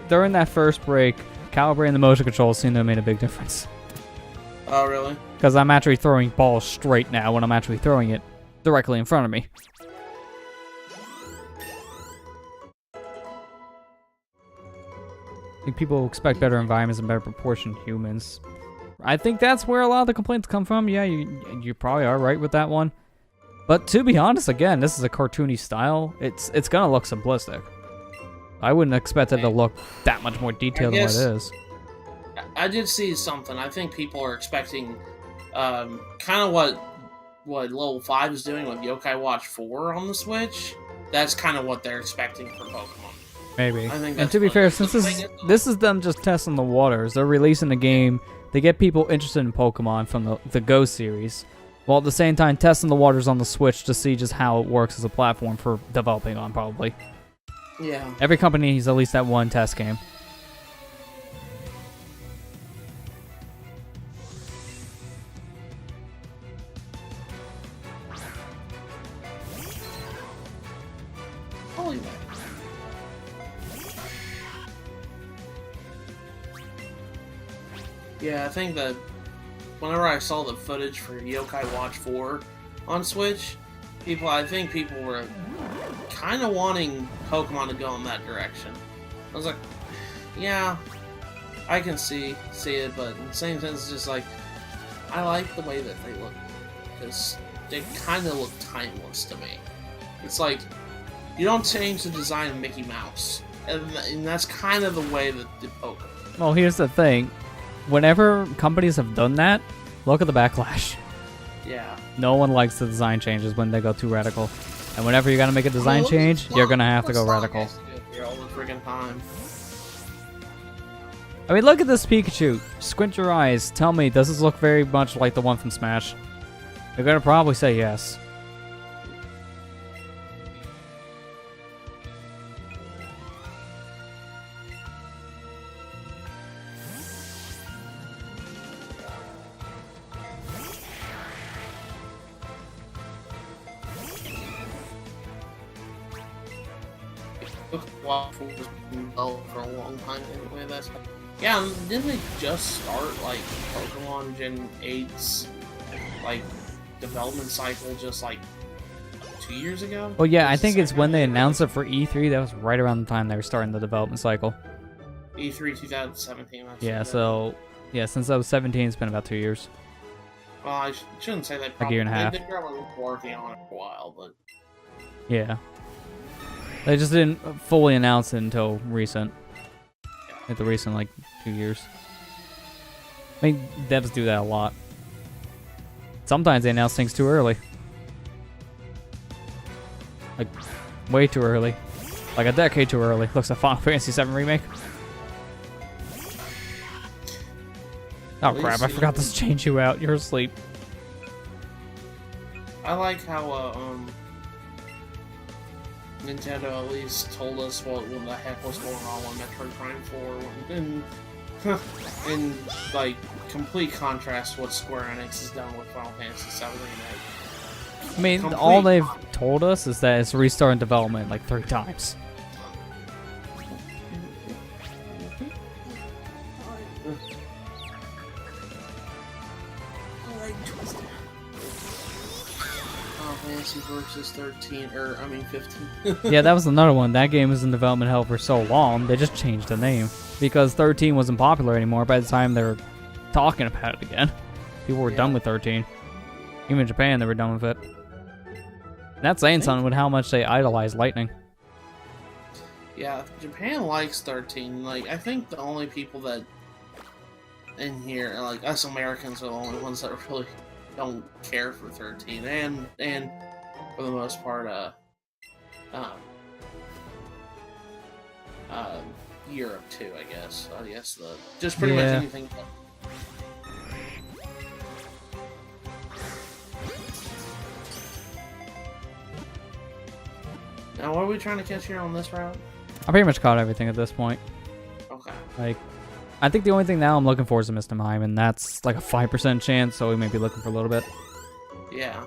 during that first break, calibrating the motion controls seemed to have made a big difference. Oh, really? Because I'm actually throwing balls straight now when I'm actually throwing it directly in front of me. I think people expect better environments and better proportioned humans. I think that's where a lot of the complaints come from. Yeah, you probably are right with that one. But to be honest, again, this is a cartoony style. It's gonna look simplistic. I wouldn't expect it to look that much more detailed than what it is. I did see something. I think people are expecting kind of what Level 5 is doing with Yokai Watch 4 on the Switch. That's kind of what they're expecting for Pokemon. Maybe. I think and to be fair, since this is them just testing the waters, they're releasing the game, they get people interested in Pokemon from the Go series, while at the same time testing the waters on the Switch to see just how it works as a platform for developing on, probably. Yeah. Every company needs at least that one test game. Holy man. Yeah, I think that whenever I saw the footage for Yokai Watch 4 on Switch, I think people were kind of wanting Pokemon to go in that direction. I was like, yeah, I can see it, but in the same sense, it's just like, I like the way that they look, because they kind of look timeless to me. It's like, you don't change the design of Mickey Mouse, and that's kind of the way that the Pokemon. Well, here's the thing. Whenever companies have done that, look at the backlash. Yeah. No one likes the design changes when they go too radical. And whenever you gotta make a design change, you're gonna have to go radical. All the freaking time. I mean, look at this Pikachu. Squint your eyes. Tell me, does this look very much like the one from Smash? You're gonna probably say yes. took a while for this for a long time anyway. That's yeah. Didn't they just start like Pokemon Gen 8's like development cycle just like 2 years ago? Well, yeah, I think it's when they announced it for E3. That was right around the time they were starting the development cycle. E3 2017. Yeah, so yeah, since I was 17, it's been about 2 years. Well, I shouldn't say that. A year and a half. They probably been working on it for a while, but Yeah. They just didn't fully announce it until recent. Like the recent, like, 2 years. I mean, devs do that a lot. Sometimes they announce things too early. Like, way too early. Like a decade too early. Looks like Final Fantasy VII Remake. Oh crap, I forgot to change you out. You're asleep. I like how Nintendo at least told us what the heck was going on with Metroid Prime 4 in like complete contrast to what Square Enix has done with Final Fantasy VII Remake. I mean, all they've told us is that it's restarting development like 3 times. Fantasy versus 13, or I mean 15. Yeah, that was another one. That game was in development hell for so long, they just changed the name. Because 13 wasn't popular anymore by the time they were talking about it again. People were done with 13. Even in Japan, they were done with it. And that's saying something with how much they idolize Lightning. Yeah, Japan likes 13. Like, I think the only people that in here, like us Americans, are the only ones that really don't care for 13, and for the most part, Europe too, I guess. Just pretty much anything. Now, what are we trying to catch here on this route? I pretty much caught everything at this point. Okay. Like, I think the only thing now I'm looking for is a Mr. Mime, and that's like a 5% chance, so we may be looking for a little bit. Yeah.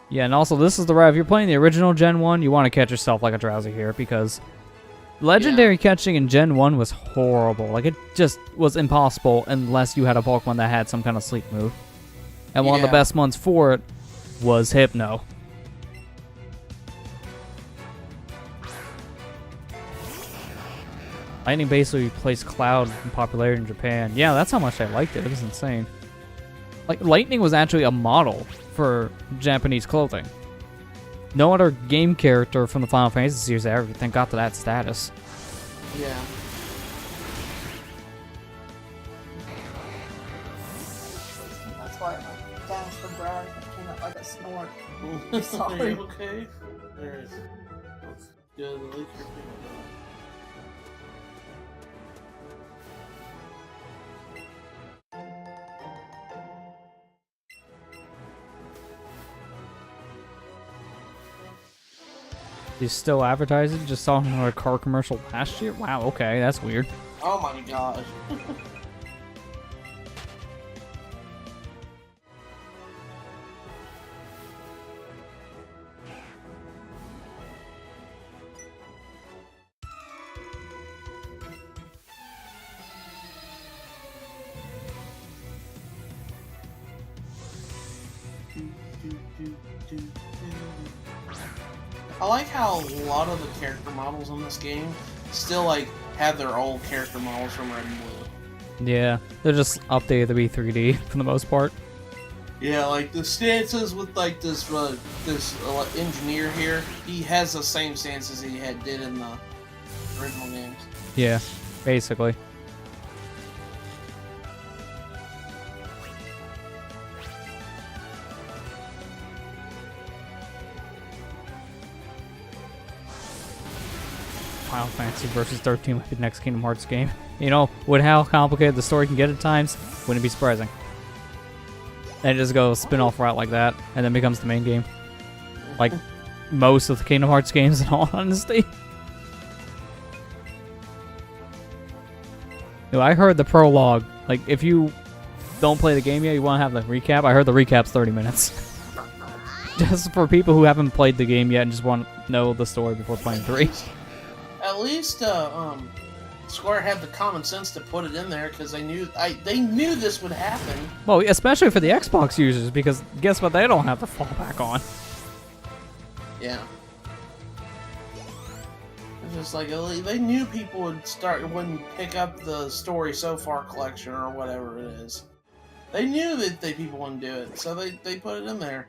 Yeah, and also this is the route. If you're playing the original Gen 1, you want to catch yourself like a Drowsy here, because Legendary catching in Gen 1 was horrible. Like, it just was impossible unless you had a Pokemon that had some kind of sleep move. And one of the best ones for it was Hypno. Lightning basically replaced Cloud in popularity in Japan. Yeah, that's how much I liked it. It was insane. Like, Lightning was actually a model for Japanese clothing. No other game character from the Final Fantasy series ever got to that status. Yeah. That's why my dance for Brad came out like a snort. Sorry. Are you okay? Alright. That's good. At least you're feeling better. He's still advertising? Just saw another car commercial last year? Wow, okay, that's weird. Oh my gosh. I like how a lot of the character models in this game still like have their old character models from Red and Blue. Yeah, they're just updated to be 3D for the most part. Yeah, like the stances with like this engineer here, he has the same stances he did in the original games. Yeah, basically. Final Fantasy versus 13 might be the next Kingdom Hearts game. You know, with how complicated the story can get at times, wouldn't it be surprising? And it just goes spin-off route like that, and then becomes the main game. Like most of the Kingdom Hearts games, in all honesty. Dude, I heard the prologue. Like, if you don't play the game yet, you want to have the recap. I heard the recap's 30 minutes. Just for people who haven't played the game yet and just want to know the story before playing 3. At least Square had the common sense to put it in there because they knew this would happen. Well, especially for the Xbox users, because guess what? They don't have to fall back on. Yeah. It's just like they knew people wouldn't pick up the Story So Far collection or whatever it is. They knew that people wouldn't do it, so they put it in there.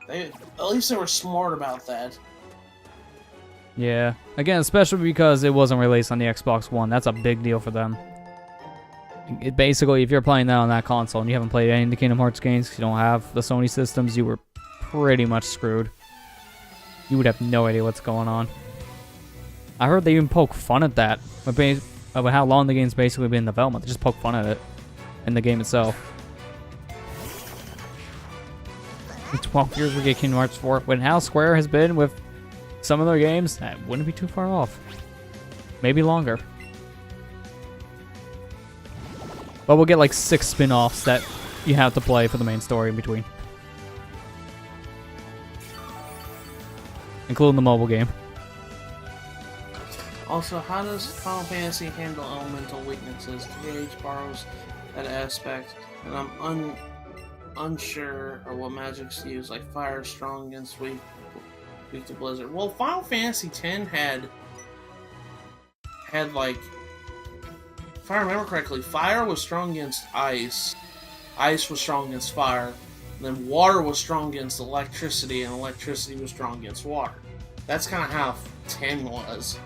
At least they were smart about that. Yeah. Again, especially because it wasn't released on the Xbox One. That's a big deal for them. Basically, if you're playing that on that console and you haven't played any of the Kingdom Hearts games because you don't have the Sony systems, you were pretty much screwed. You would have no idea what's going on. I heard they even poke fun at that. About how long the game's basically been in development. They just poke fun at it in the game itself. In 12 years we get Kingdom Hearts 4. When how Square has been with some of their games, that wouldn't be too far off. Maybe longer. But we'll get like 6 spin-offs that you have to play for the main story in between. Including the mobile game. Also, how does Final Fantasy handle elemental weaknesses? TH borrows that aspect, and I'm unsure of what magics to use, like fire strong against weak to blizzard. Well, Final Fantasy X had like, if I remember correctly, fire was strong against ice was strong against fire, and then water was strong against electricity, and electricity was strong against water. That's kind of how 10 was.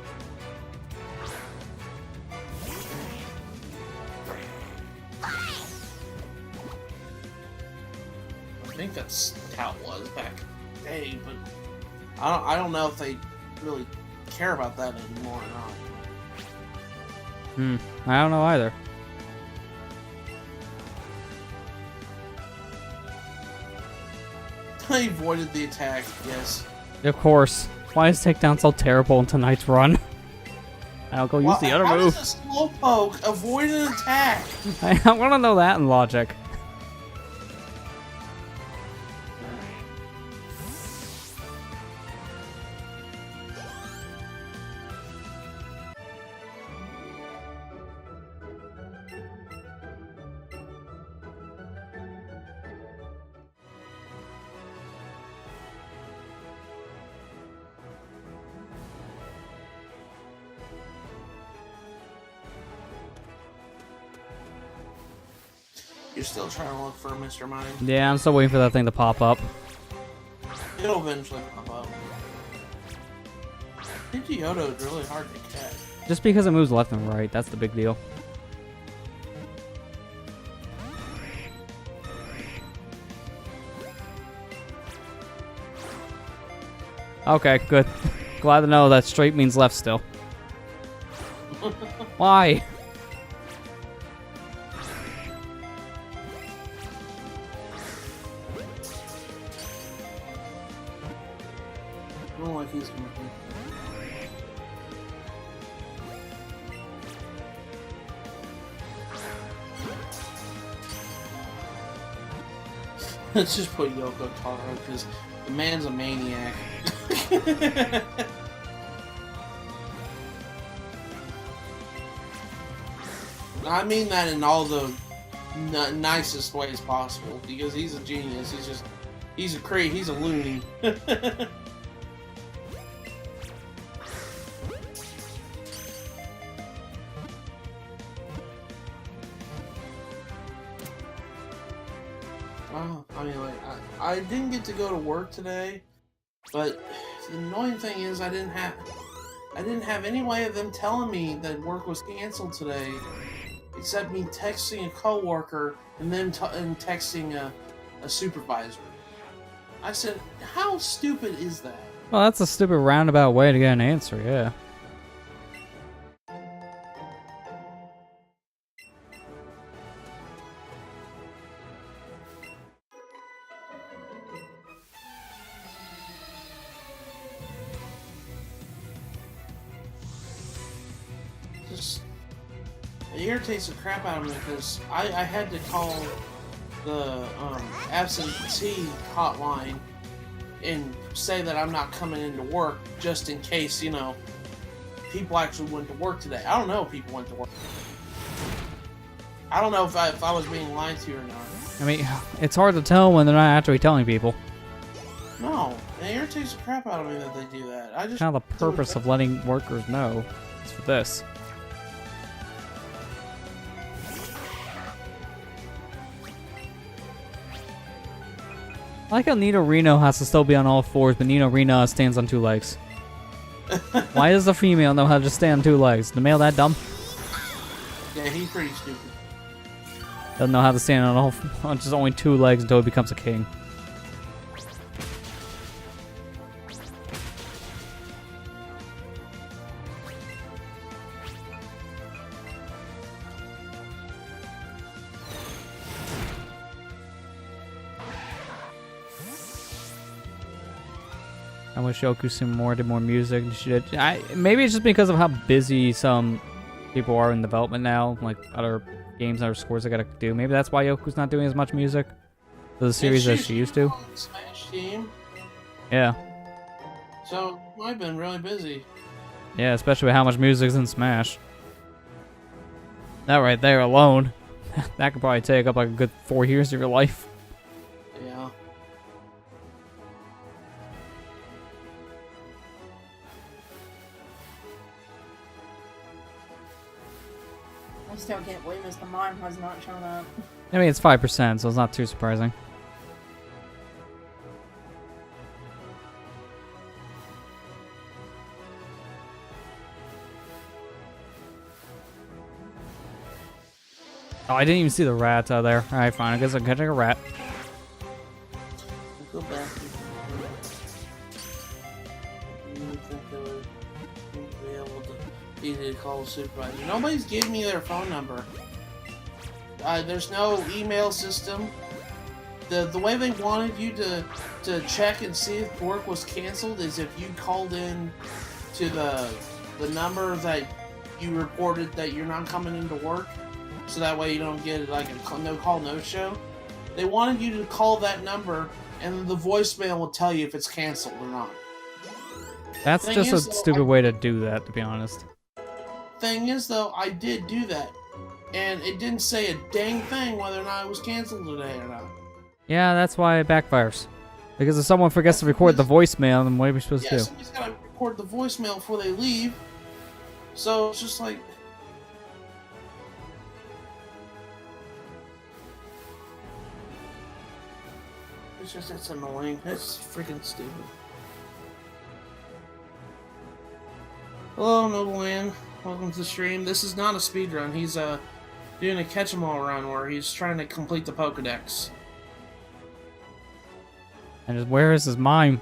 I think that's how it was back in the day, but I don't know if they really care about that anymore or not. I don't know either. I avoided the attack, yes. Of course. Why is takedown so terrible in tonight's run? I'll go use the other how move. does a slowpoke avoid an attack? I want to know that in logic. You're still trying to look for Mr. Mime? Yeah, I'm still waiting for that thing to pop up. It'll eventually pop up. Pidgeotto is really hard to catch. Just because it moves left and right, that's the big deal. Okay, good. Glad to know that straight means left still. Why? I don't like he's gonna Let's just put Yoko Taro because the man's a maniac. I mean that in all the nicest ways possible because he's a genius. He's a loony. Wow, I mean, like, I didn't get to go to work today, but the annoying thing is I didn't have any way of them telling me that work was canceled today, except me texting a coworker and then texting a supervisor. I said, how stupid is that? Well, that's a stupid roundabout way to get an answer, yeah. It irritates the crap out of me because I had to call the absentee hotline and say that I'm not coming into work just in case, you know, people actually went to work today. I don't know if people went to work. I don't know if I was being lied to or not. I mean, it's hard to tell when they're not actually telling people. No, it irritates the crap out of me that they do that. I just Kind of the purpose of letting workers know is for this. I like how Nino Reno has to still be on all fours, but Nino Reno stands on 2 legs. Why does the female know how to just stand on 2 legs? The male that dumb? Yeah, he's pretty stupid. Doesn't know how to stand on just only 2 legs until he becomes a king. I wish Yoku did more music. Maybe it's just because of how busy some people are in development now, like other games, other scores they gotta do. Maybe that's why Yoku's not doing as much music for the series as she used to. Smash team. Yeah. So I've been really busy. Yeah, especially with how much music's in Smash. That right there alone, that could probably take up like a good 4 years of your life. Yeah. I still can't believe Mr. Mime has not shown up. I mean, it's 5%, so it's not too surprising. Oh, I didn't even see the rat out there. Alright, fine. I guess I'm catching a rat. Go back. Easy to call the supervisor. Nobody's giving me their phone number. There's no email system. The way they wanted you to check and see if work was canceled is if you called in to the number that you reported that you're not coming into work, so that way you don't get like a no call no show. They wanted you to call that number and the voicemail will tell you if it's canceled or not. That's just a stupid way to do that, to be honest. Thing is, though, I did do that, and it didn't say a dang thing whether or not it was canceled today or not. Yeah, that's why it backfires. Because if someone forgets to record the voicemail, then what are we supposed to do? Somebody's got to record the voicemail before they leave. So it's just like, it's annoying. It's freaking stupid. Hello, Nobleman. Welcome to the stream. This is not a speed run. He's doing a catch-em-all run where he's trying to complete the Pokedex. And just, where is his mime?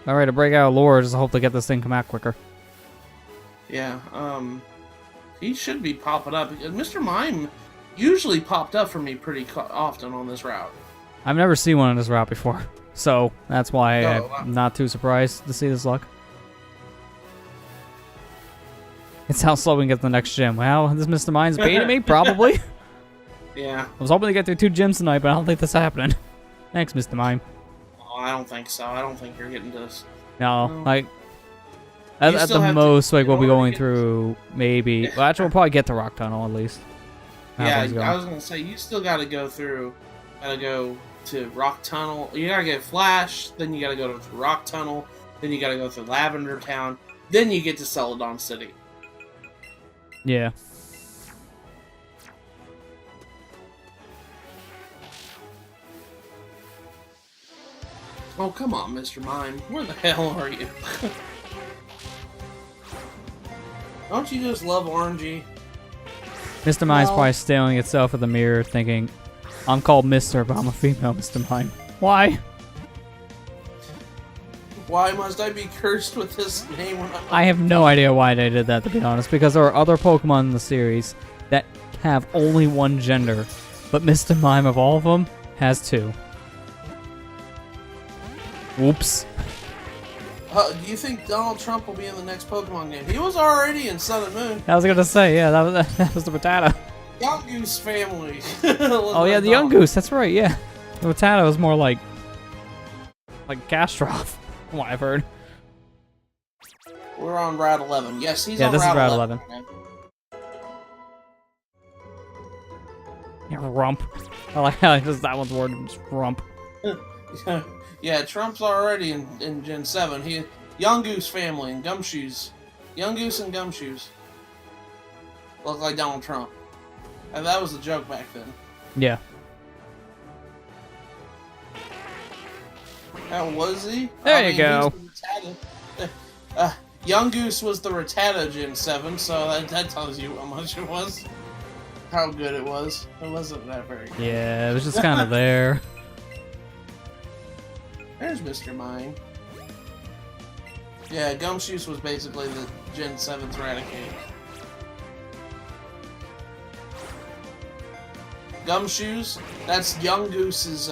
Alright, to break out of lore, just hope to get this thing come out quicker. Yeah, he should be popping up. Mr. Mime usually popped up for me pretty often on this route. I've never seen one on this route before. So, that's why No, I'm not too surprised to see this luck. It's how slow we can get to the next gym. Well, this Mr. Mine's baiting me? Probably. Yeah. I was hoping to get through 2 gyms tonight, but I don't think that's happening. Thanks, Mr. Mime. Oh, I don't think so. I don't think you're getting this. No, No. like... At still the have most, to- like, in we'll be order to going get- through, maybe... Well, actually, we'll probably get to Rock Tunnel, at least. How Yeah, things going. I was gonna say, you still gotta go through... Gotta go to Rock Tunnel. You gotta get Flash, then you gotta go to Rock Tunnel, then you gotta go through Lavender Town, then you get to Celadon City. Yeah. Oh, come on, Mr. Mime. Where the hell are you? Don't you just love orangey? Mr. Mime's Well- probably staring itself in the mirror thinking, I'm called Mr., but I'm a female Mr. Mime. Why? Why must I be cursed with this name when I have no idea why they did that, to be honest, because there are other Pokemon in the series that have only one gender, but Mr. Mime of all of them has 2. Whoops. Do you think Donald Trump will be in the next Pokemon game? He was already in Sun and Moon. I was gonna say, yeah, that was the Rattata. Young Goose family. Oh yeah, the Young Goose. That's right. Yeah, the Rattata was more like Gastroff, from what I've heard. We're on Route 11. Yes, he's Yeah, on this is Route Route 11. 11. Yeah, rump. I like how just that one's word, just rump. Yeah, Trump's already in Gen 7. Young Goose family and Gumshoes. Young Goose and Gumshoes. Look like Donald Trump. And that was the joke back then. Yeah. How was he? There you go. Young Goose was the Rattata Gen 7, so that tells you how much it was. How good it was. It wasn't that very good. Yeah, it was just kind of there. There's Mr. Mime. Yeah, Gumshoes was basically the Gen 7's Raticate. Gumshoes, that's Young Goose's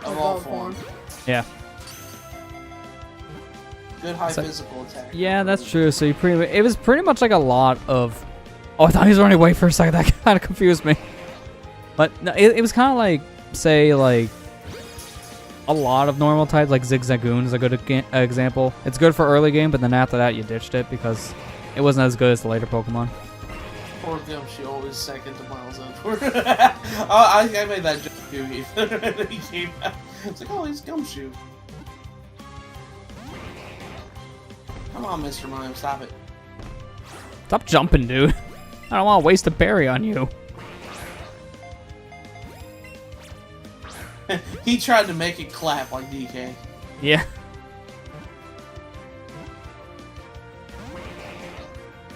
evolved form. Yeah. Good high physical attack. Yeah, that's true. So it was pretty much like a lot of. Oh, I thought he was running away for a second. That kind of confused me. But no, it was kind of like, say, like a lot of normal types, like Zigzagoon is a good example. It's good for early game, but then after that you ditched it because it wasn't as good as the later Pokemon. Poor Gumshoe, always second to Miles Edward. I made that joke too. He came out. It's like, oh, he's Gumshoe. Come on, Mr. Mime, stop it. Stop jumping, dude. I don't want to waste a berry on you. He tried to make it clap like DK. Yeah.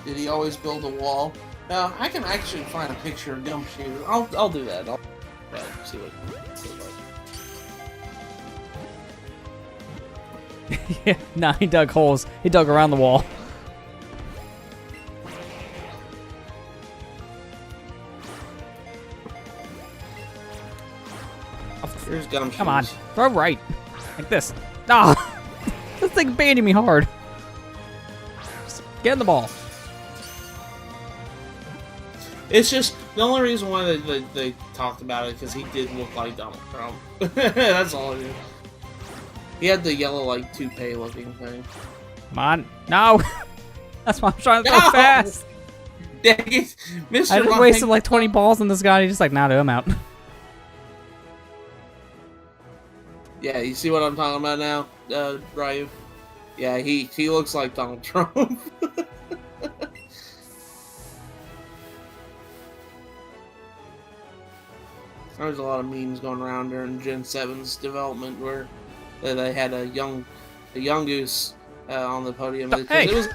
Did he always build a wall? No, I can actually find a picture of Gumshoe. I'll do that. I'll see what it looks like. Yeah, nah, he dug holes. He dug around the wall. Here's Gumshoe. Come on, throw right. Like this. Ah! This thing baiting me hard. Just get in the ball. It's just, the only reason why they talked about it because he did look like Donald Trump. That's all it is. He had the yellow, like, toupee looking thing. Come on. No! That's why I'm trying to throw No! fast. Dang it. Mr. I just Mime. wasted like 20 balls on this guy. He's just like, nah, dude, I'm out. Yeah, you see what I'm talking about now, Ryu? Yeah, he looks like Donald Trump. There's a lot of memes going around during Gen 7's development where they had a young goose on the podium. Hey, it was,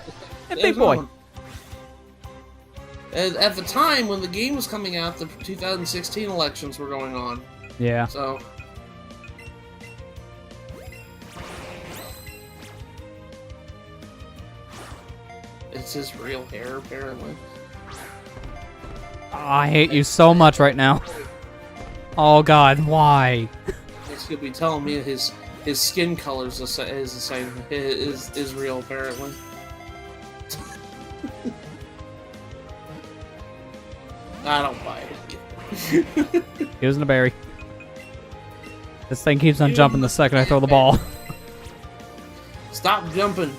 big boy. On. At the time when the game was coming out, the 2016 elections were going on. Yeah. So. It's his real hair, apparently. Oh, I hate you so much right now. Oh God, why? He's gonna be telling me his skin color is the same. Is real, apparently. I don't buy it. He was in a berry. This thing keeps on jumping the second I throw the ball. Stop jumping.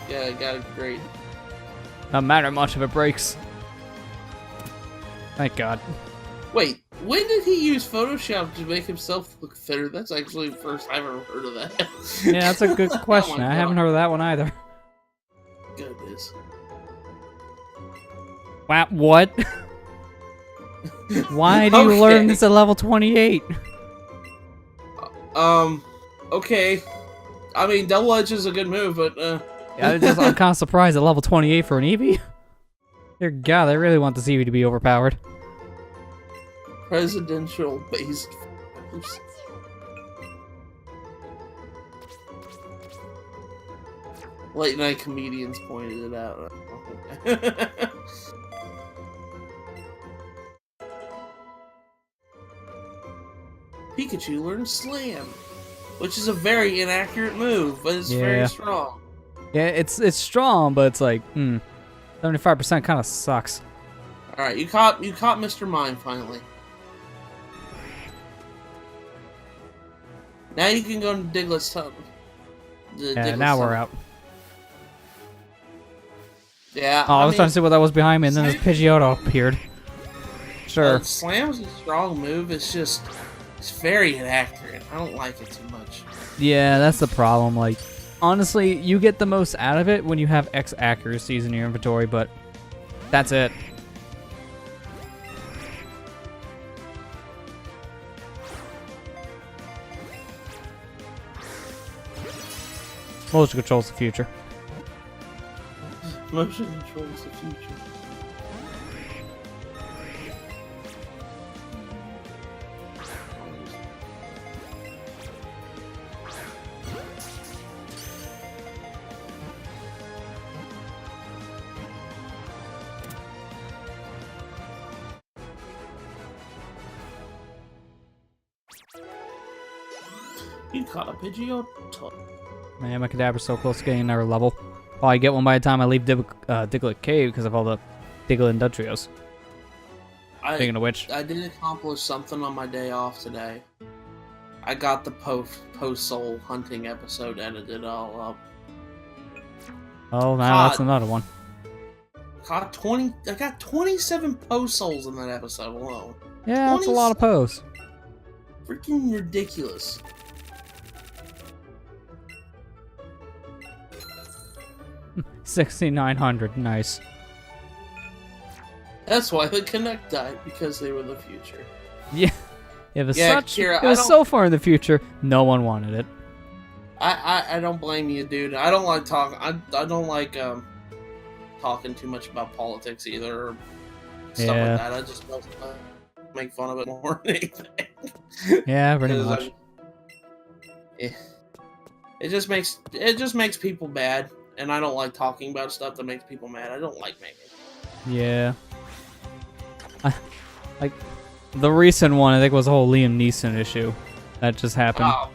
Yeah, got it. Great. No matter much if it breaks. Thank God. Wait, when did he use Photoshop to make himself look thinner? That's actually the first I've ever heard of that. Yeah, that's a good question. Oh I haven't heard of that one either. Goodness. Wow, what? Why do you learn this at level 28? Okay. I mean, Double Edge is a good move, but, Yeah, I'm kind of surprised at level 28 for an Eevee. Dear God, they really want this Eevee to be overpowered. Presidential-based moves. Late night comedians pointed it out. Pikachu learns Slam. which is a very inaccurate move, but it's very strong. Yeah, it's strong, but it's like, 75% kind of sucks. All right, you caught Mr. Mime finally. Now you can go into Diglett's tunnel. Yeah, now we're out. Yeah. Oh, I was trying to see what that was behind me, and then this Pidgeotto appeared. Sure. Slam's a strong move. It's very inaccurate. I don't like it too much. Yeah, that's the problem. Like, honestly, you get the most out of it when you have X accuracies in your inventory, but that's it. Motion controls the future. Motion controls the future. You caught a Pidgeotto. Man, my Kadabra's so close to getting another level. Oh, I get one by the time I leave Diglett Cave because of all the Diglett Industrios. Speaking of which, I did accomplish something on my day off today. I got the post-soul hunting episode edited all up. Oh, now that's another one. I got 27 post-souls in that episode alone. Yeah, that's a lot of posts. Freaking ridiculous. $6,900, nice. That's why the Connect died, because they were the future. Yeah, it was Kira, it was so far in the future, no one wanted it. I don't blame you, dude. I don't like talking. I don't like talking too much about politics either, or stuff like that. I just make fun of it more than anything. Yeah, pretty much. It just makes people mad, and I don't like talking about stuff that makes people mad. I don't like making it. Yeah. Like, the recent one, I think, was the whole Liam Neeson issue that just happened. Oh.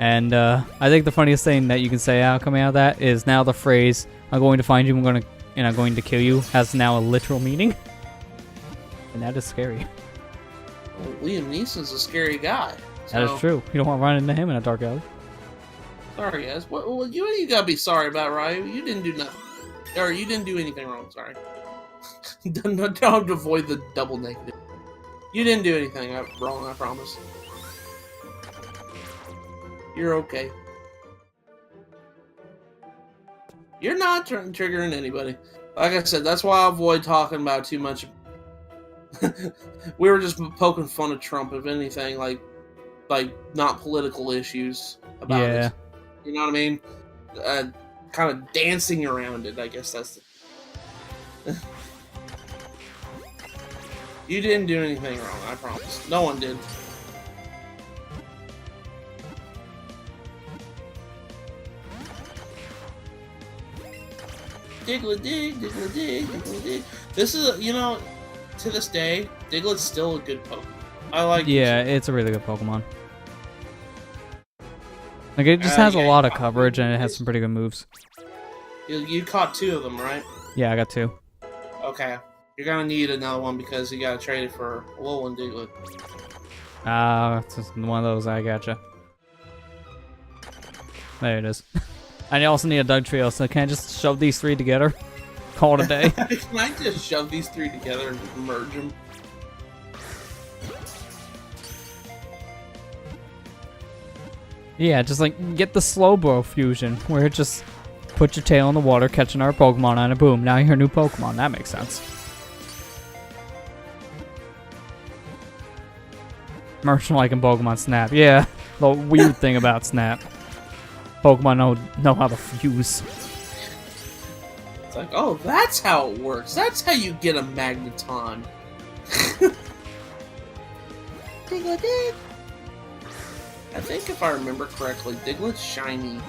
And I think the funniest thing that you can say out coming out of that is now the phrase "I'm going to find you, I'm going to kill you" has now a literal meaning, and that is scary. Well, Liam Neeson's a scary guy. That is true. You don't want to run into him in a dark alley. Sorry, guys. What you gotta be sorry about, Ryu? You didn't do nothing, or you didn't do anything wrong. Sorry. Don't avoid the double negative. You didn't do anything wrong. I promise. You're okay. You're not triggering anybody. Like I said, that's why I avoid talking about too much. We were just poking fun of Trump, if anything, like not political issues about it. You know what I mean? Kind of dancing around it. I guess that's. You didn't do anything wrong. I promise. No one did. Diglett dig, Diglett dig, Diglett dig. This is, to this day, Diglett's still a good Pokemon. I like it. Yeah, it's a really good Pokemon. Like, it just has a lot of coverage, and it has some pretty good moves. You caught 2 of them, right? Yeah, I got 2. Okay. You're gonna need another one because you gotta trade it for a little one, Diglett. It's just one of those, I gotcha. There it is. I also need a Doug Trio, so can I just shove these 3 together? Call it a day. Can I just shove these 3 together and merge them? Yeah, just like get the Slowbro fusion, where it just put your tail in the water, catching our Pokemon on it, boom, now you're a new Pokemon. That makes sense. Merchant like in Pokemon Snap. Yeah, the weird thing about Snap. Pokemon know how to fuse. It's like, oh, that's how it works. That's how you get a Magneton. Diglett dig. I think if I remember correctly, Diglett's shiny.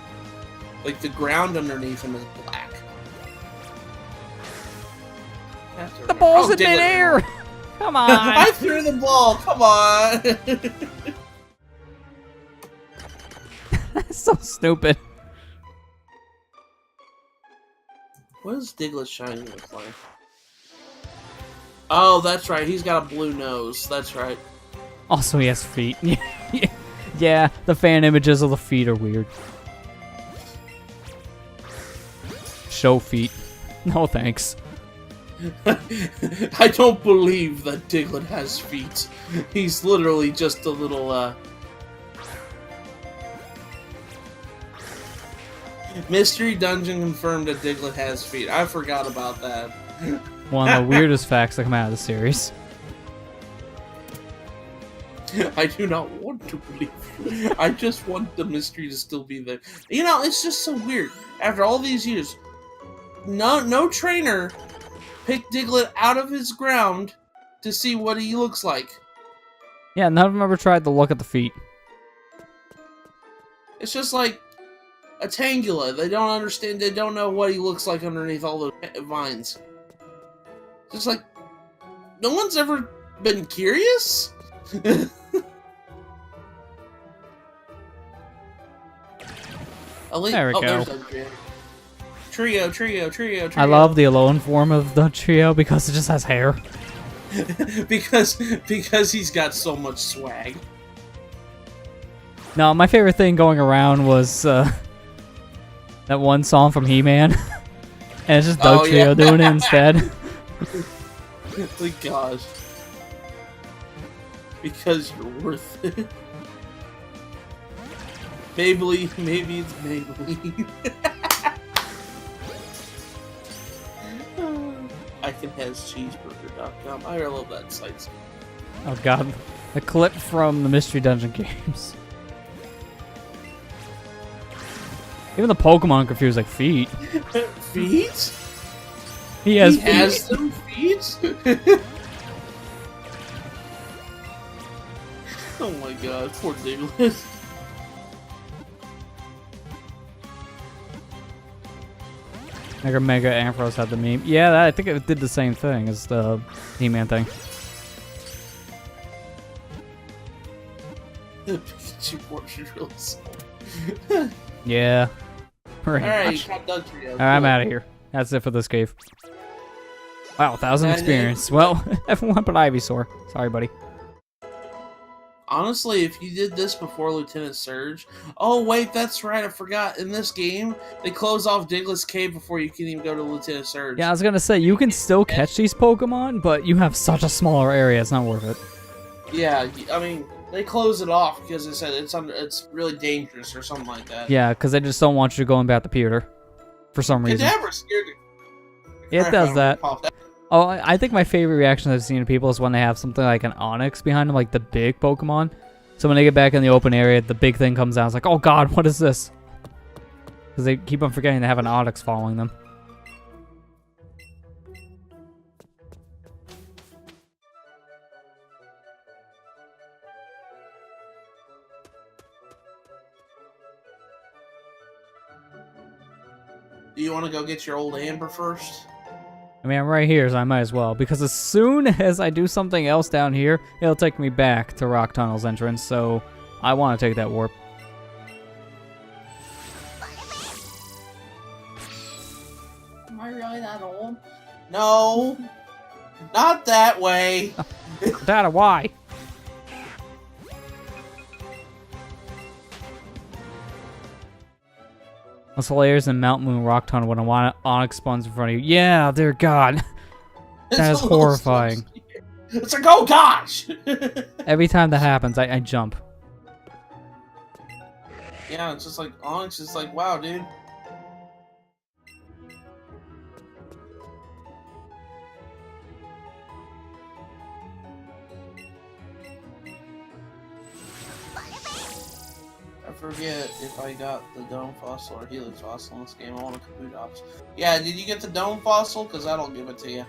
Like, the ground underneath him is black. The ball's in midair! Come on! I threw the ball! Come on! That's so stupid. What does Diglett shiny look like? Oh, that's right. He's got a blue nose. That's right. Also, he has feet. Yeah, the fan images of the feet are weird. Show feet. No thanks. I don't believe that Diglett has feet. He's literally just a little, Mystery Dungeon confirmed that Diglett has feet. I forgot about that. One of the weirdest facts that come out of the series. I do not want to believe you. I just want the mystery to still be there. You know, it's just so weird. After all these years, no trainer picked Diglett out of his ground to see what he looks like. Yeah, none of them ever tried to look at the feet. It's just like a Tangela. They don't understand. They don't know what he looks like underneath all the vines. Just like, no one's ever been curious? There we go. There's a trio. I love the alone form of the trio because it just has hair. because he's got so much swag. No, my favorite thing going around was that one song from He-Man. And it's just Doug Trio doing it instead. My gosh. Because you're worth it. Maybelline, maybe it's Maybelline. I can has cheeseburger.com. I love that site. Oh god. A clip from the Mystery Dungeon games. Even the Pokemon confused like feet. Feet? He has feet. Has them feet? Oh my god, poor Diglett. Mega Ampharos had the meme. Yeah, I think it did the same thing as the He-Man thing. Pikachu portion really small. Yeah. Alright, I'm out of here. That's it for this cave. Wow, 1,000 experience. Well, everyone but Ivysaur. Sorry, buddy. Honestly, if you did this before Lieutenant Surge... Oh, wait, that's right, I forgot. In this game, they close off Diglett's Cave before you can even go to Lieutenant Surge. Yeah, I was gonna say, you can still catch these Pokemon, but you have such a smaller area, it's not worth it. Yeah, I mean, they close it off because they said it's really dangerous or something like that. Yeah, because they just don't want you going back to Pewter. For some reason. Cadaver scared the It does that. Oh, I think my favorite reaction I've seen to people is when they have something like an Onix behind them, like the big Pokemon. So when they get back in the open area, the big thing comes out. It's like, oh god, what is this? Because they keep on forgetting they have an Onix following them. Do you want to go get your old Amber first? I mean, I'm right here, so I might as well. Because as soon as I do something else down here, it'll take me back to Rock Tunnel's entrance, so I want to take that warp. Am I really that old? No! Not that way! Data, why? Those layers in Mount Moon Rock Tunnel when a Onix spawns in front of you. Yeah, dear God. That is horrifying. It's like, oh gosh! Every time that happens, I jump. Yeah, it's just like, Onix is like, wow, dude. I forget if I got the Dome Fossil or Helix Fossil in this game. I want a Kabutops. Yeah, did you get the Dome Fossil? Because that'll give it to you.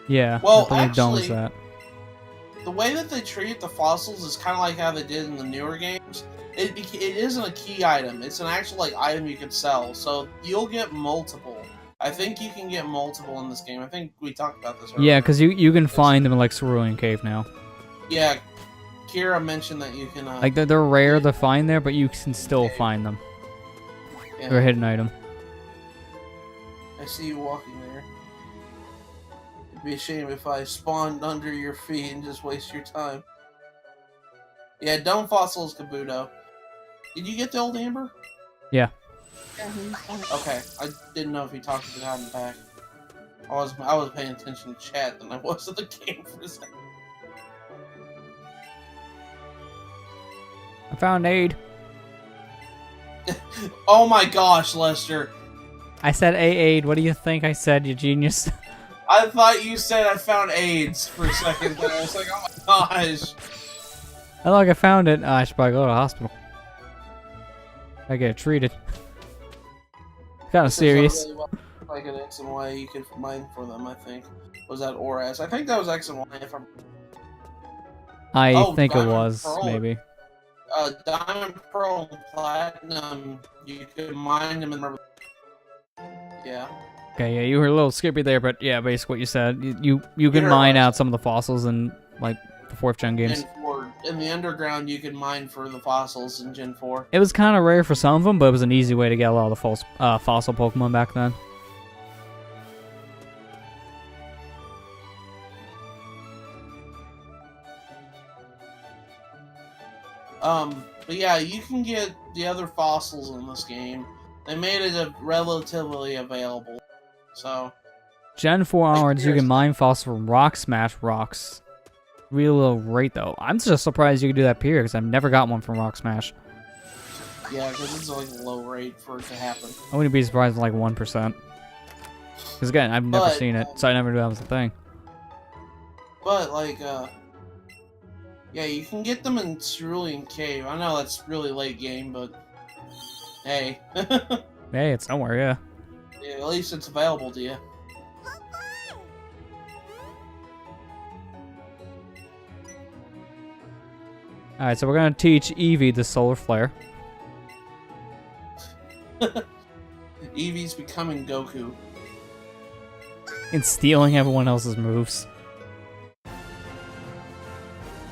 Yeah, well, I actually, that. The way that they treat the fossils is kind of like how they did in the newer games. It isn't a key item. It's an actual like item you can sell. So you'll get multiple. I think you can get multiple in this game. I think we talked about this earlier. Yeah, because you can find them in like Cerulean Cave now. Yeah, Kira mentioned that you can Like they're rare to find there, but you can still find them. yeah. They're a hidden item. I see you walking there. It'd be a shame if I spawned under your feet and just waste your time. Yeah, Dome Fossils Kabuto. Did you get the old Amber? Yeah. Yeah, he's fine. Okay, I didn't know if he talked to God back. I was paying attention to chat than I was to the game for a second. I found aid. Oh my gosh, Lester. I said aid. What do you think I said, you genius? I thought you said I found AIDS for a second there. I was like, oh my gosh. I look, I found it. I should probably go to the hospital. I get treated. Kind of serious. Really well, like an X and Y you could mine for them, I think. Was that ORAS? I think that was X and Y if I'm... I think it Diamond was, Pearl. maybe. Diamond, Pearl, and Platinum, you could mine them and remember... Yeah. Okay, yeah, you were a little skippy there, but yeah, basically what you said. You can You're mine right. out some of the fossils in, like, the 4th gen games. In the underground, you can mine for the fossils in Gen 4. It was kind of rare for some of them, but it was an easy way to get a lot of the fossil Pokemon back then. But yeah, you can get the other fossils in this game. They made it relatively available. So, Gen 4 Like, onwards, you can seriously. mine fossil from Rock Smash rocks. Real low rate, though. I'm just surprised you could do that period, because I've never got one from Rock Smash. yeah, because it's like a low rate for it to happen. I wouldn't be surprised with like 1%. Because again, I've never But, seen it, so I never knew that was a thing. But, like, yeah, you can get them in Cerulean Cave. I know that's really late game, but hey. Hey, it's somewhere, yeah. Yeah, at least it's available to you. Alright, so we're gonna teach Eevee the Solar Flare. Eevee's becoming Goku. And stealing everyone else's moves.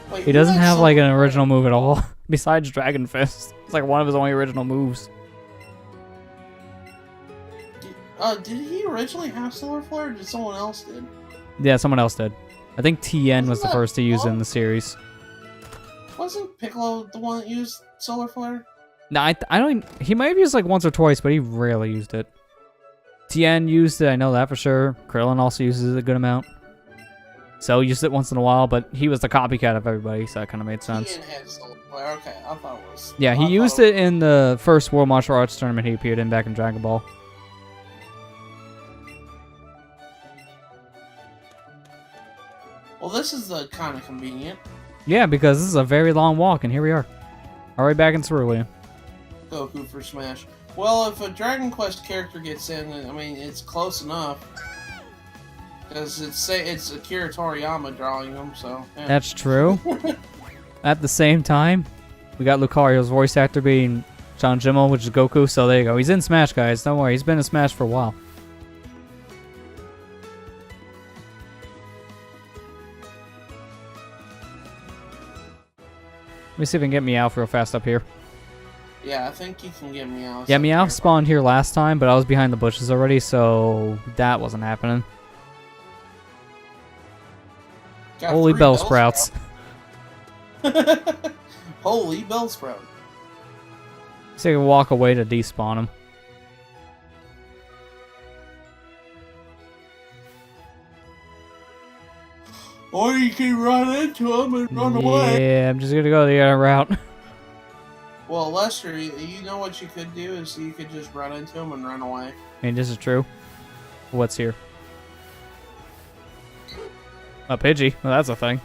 Wait, He who doesn't has have like an Solar original move at all, besides Dragon Fist. It's like one of his only original moves. Flare? Did he originally have Solar Flare, or did someone else did? Yeah, someone else did. I think TN was Wasn't the that first to use it in Piccolo? the series. Wasn't Piccolo the one that used Solar Flare? No, I don't. He might have used like once or twice, but he rarely used it. TN used it, I know that for sure. Krillin also uses it a good amount. Cell used it once in a while, but he was the copycat of everybody, so that kind of made sense. Ian had Solar Flare. Okay, I thought it was. Yeah, he I used thought it in the first World Martial Arts tournament he appeared in back in Dragon Ball. Well, this is kind of convenient. Yeah, because this is a very long walk, and here we are. Already back in Cerulean. Goku for Smash. Well, if a Dragon Quest character gets in, I mean, it's close enough. Because it's Akira Toriyama drawing them, so... Yeah. That's true. At the same time, we got Lucario's voice actor being John Jimmel, which is Goku, so there you go. He's in Smash, guys. Don't worry, he's been in Smash for a while. Let me see if I can get Meowth real fast up here. Yeah, I think you can get Meowth. Yeah, Meowth spawned here last time, but I was behind the bushes already, so that wasn't happening. Got Holy 3 Bellsprouts. Holy Bellsprout. See if I can walk away to despawn him. Or you can run into him and run away. Yeah, I'm just gonna go the other route. Well, Lester, you know what you could do is you could just run into him and run away. I mean, this is true. What's here? A Pidgey. Well, that's a thing.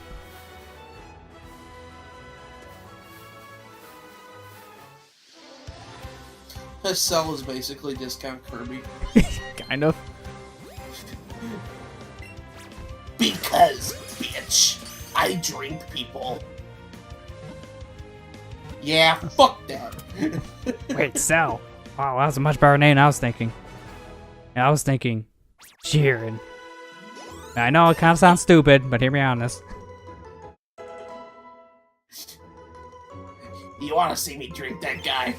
His cell is basically discount Kirby. Kind of. Because, bitch, I drink people. Yeah, fuck that. Wait, Cell. Wow, that's a much better name than I was thinking. Yeah, I was thinking Jiren. I know it kind of sounds stupid, but hear me on this. You want to see me drink that guy?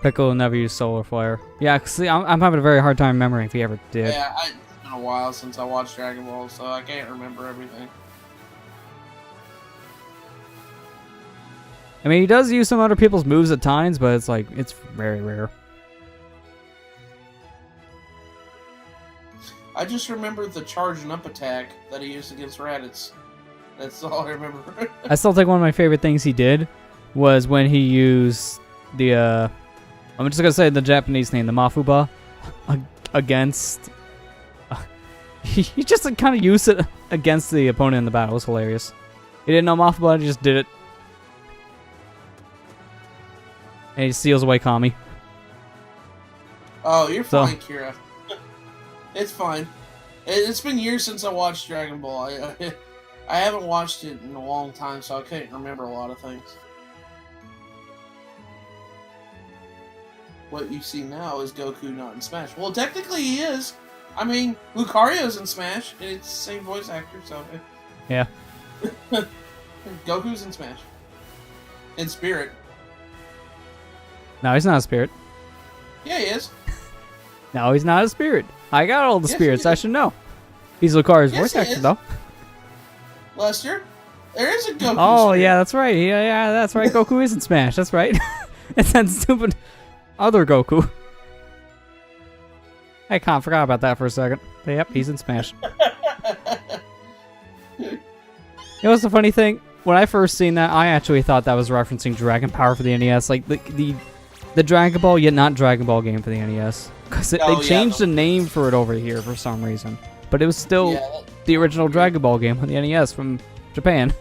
Piccolo never used Solar Flare. Yeah, 'cause see, I'm having a very hard time remembering if he ever did. Yeah, it's been a while since I watched Dragon Ball, so I can't remember everything. I mean, he does use some other people's moves at times, but it's like, it's very rare. I just remember the charging up attack that he used against Raditz. That's all I remember. I still think one of my favorite things he did was when he used the, I'm just gonna say the Japanese name, the Mafuba, against... he just kind of used it against the opponent in the battle. It was hilarious. He didn't know Mafuba, he just did it. And he steals away Kami. Oh, you're fine, Kira. It's fine. It's been years since I watched Dragon Ball. I haven't watched it in a long time, so I can't remember a lot of things. What you see now is Goku not in Smash. Well, technically he is. I mean, Lucario's in Smash. It's the same voice actor, so... Yeah. Goku's in Smash. In spirit. No, he's not a spirit. Yeah, he is. No, he's not a spirit. I got all the Yes, spirits. he I is. should know. He's Lucario's Yes, voice he actor, is. though. Lester, there is a Goku Oh, spirit. yeah, that's right. Yeah, that's right. Goku is in Smash. That's right. It's that stupid other Goku. I forgot about that for a second. But yep, he's in Smash. You know what's the funny thing? When I first seen that, I actually thought that was referencing Dragon Power for the NES. Like, the Dragon Ball, yet not Dragon Ball game for the NES. Because they changed the name for it over here for some reason. But it was still the original Dragon Ball game on the NES from Japan.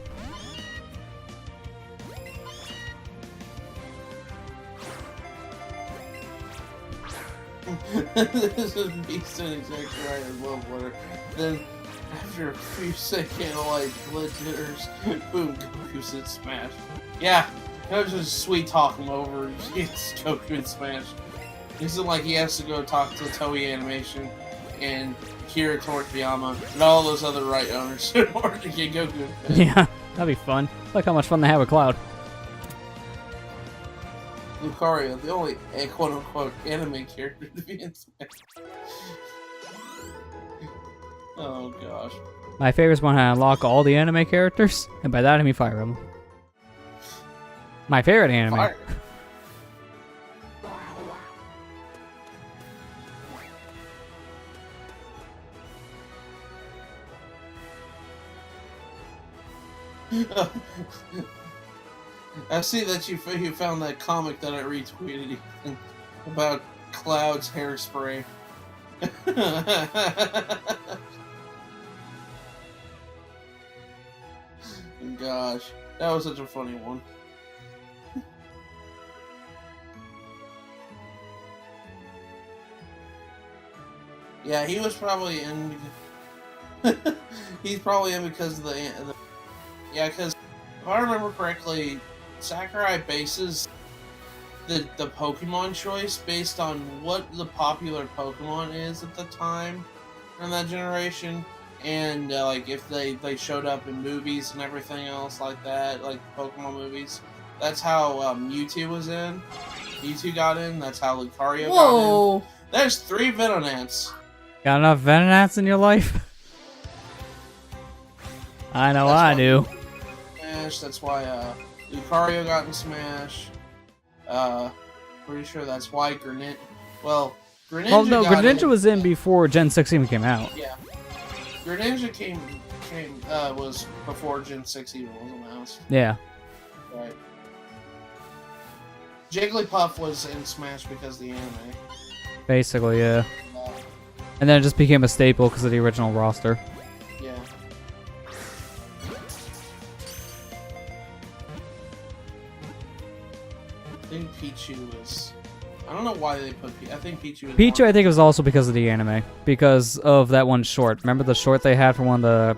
This is me saying exactly right as well, Blair. Then, after a few second, like, blood jitters, boom, Goku's in Smash. Yeah, that was just sweet talk him over. It's Goku in Smash. It isn't like he has to go talk to Toei Animation and Kira Toriyama and all those other right owners in order to get Goku in Smash. Yeah, that'd be fun. Look how much fun they have with Cloud. Lucario, the only quote-unquote anime character to be in Smash. Oh gosh. My favorite is when I unlock all the anime characters, and by that I mean Fire Emblem. My favorite anime. Fire. I see that you found that comic that I retweeted about Cloud's hairspray. Gosh, that was such a funny one. Yeah, he was probably in. He's probably in because of the yeah, because if I remember correctly, Sakurai bases the Pokemon choice based on what the popular Pokemon is at the time in that generation, and like if they showed up in movies and everything else like that, like Pokemon movies. That's how Mewtwo was in. Mewtwo got in. That's how Lucario got in. There's 3 Venonats. Got enough Venonats in your life? I know I do. Smash. That's why Lucario got in Smash. Pretty sure that's why Greninja. Well, Greninja. Well, no, got Greninja in. was in before Gen 6 even came out. Yeah, Greninja was before Gen 6 even was announced. Yeah. Right. Jigglypuff was in Smash because of the anime. Basically, yeah. And then it just became a staple because of the original roster. Yeah. I think Pichu was. I don't know why they put. I think Pichu was. Pichu, I think it was also because of the anime. Because of that one short. Remember the short they had for one of the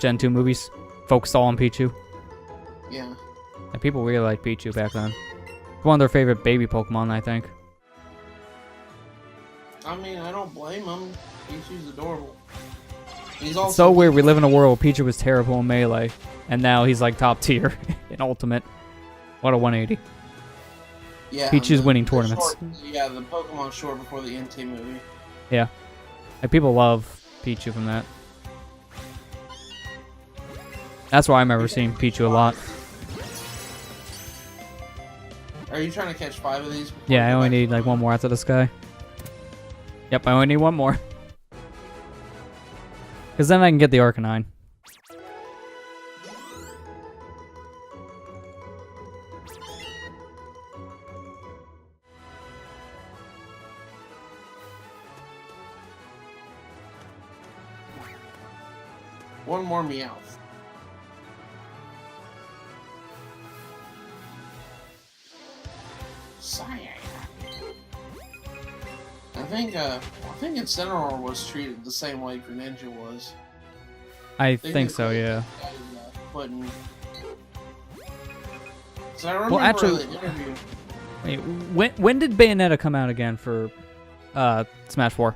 Gen 2 movies? Focused all on Pichu? Yeah. And people really liked Pichu back then. One of their favorite baby Pokemon, I think. I mean, I don't blame them. Pichu's adorable. He's also It's so weird. We live in a world where Pichu was terrible in Melee, and now he's like top tier in Ultimate. What a 180. Yeah, Pichu's winning the tournaments. Yeah, the Pokemon short before the NT movie. Yeah. Like, people love Pichu from that. That's why I remember seeing Pichu a lot. Are you trying to catch 5 of these? Yeah, I only need like one more after this guy. Yep, I only need one more. Because then I can get the Arcanine. One more Meowth. I think Incineroar was treated the same way Greninja was. I think so, yeah. So I remember actually- the interview. Wait, when did Bayonetta come out again for Smash 4?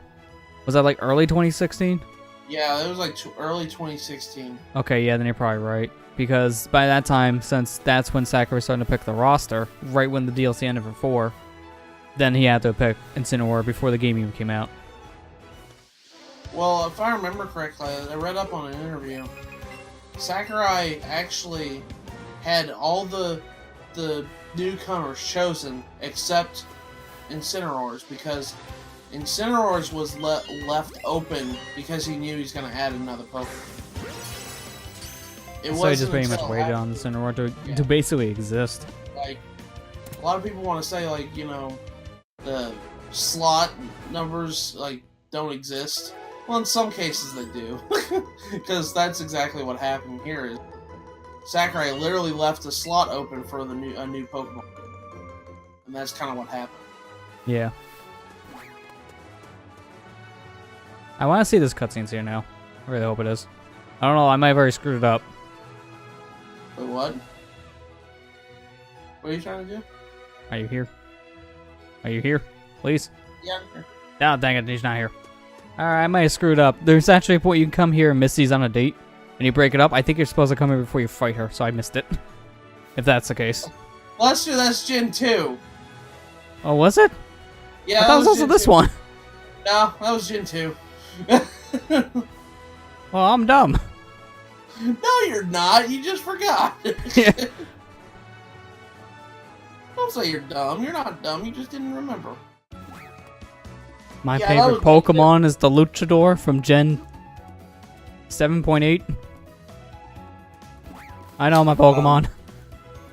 Was that like early 2016? Yeah, it was like early 2016. Okay, yeah, then you're probably right. Because by that time, since that's when Sakurai was starting to pick the roster, right when the DLC ended for 4, then he had to pick Incineroar before the game even came out. Well, if I remember correctly, I read up on an interview. Sakurai actually had all the newcomers chosen except Incineroar's, because Incineroar's was left open because he knew he's going to add another Pokemon. So he just pretty much waited on Incineroar to basically exist. Like, a lot of people want to say, like, you know, the slot numbers, like, don't exist. Well, in some cases they do. Because that's exactly what happened here. Is Sakurai literally left a slot open for a new Pokemon. And that's kind of what happened. Yeah. I want to see this cutscenes here now. I really hope it is. I don't know, I might have already screwed it up. Wait, what? What are you trying to do? Are you here? Are you here? Please? Yeah, I'm here. Oh, dang it, he's not here. Alright, I might have screwed up. There's actually a point you can come here and Misty's on a date, and you break it up. I think you're supposed to come here before you fight her, so I missed it. If that's the case. Well, that's Gen 2. Oh, was it? Yeah, I thought it was also Gen this 2. one. No, that was Gen 2. Well, I'm dumb. No, you're not. You just forgot. Yeah. Don't say you're dumb. You're not dumb. You just didn't remember. My Yeah, that favorite was- Pokemon is the Luchador from Gen 7.8. I know my Pokemon.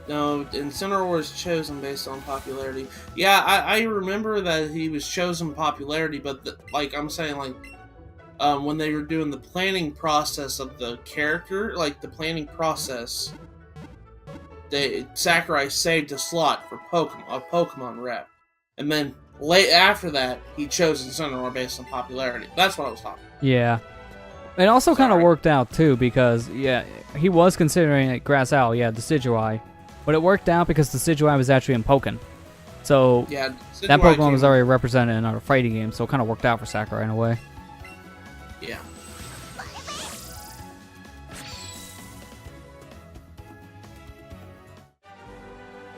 No, Incineroar was chosen based on popularity. Yeah, I remember that he was chosen popularity, but like I'm saying, like when they were doing the planning process of the character, like the planning process, Sakurai saved a slot for a Pokemon rep, and then late after that, he chose Incineroar based on popularity. That's what I was talking about. Yeah. It also kind of Sorry. worked out, too, because, yeah, he was considering like, Grass Owl, yeah, Decidueye. But it worked out because Decidueye was actually in Pokken. So, Yeah, that Decidueye Pokemon was came- already represented in our fighting game, so it kind of worked out for Sakurai in a way. Yeah.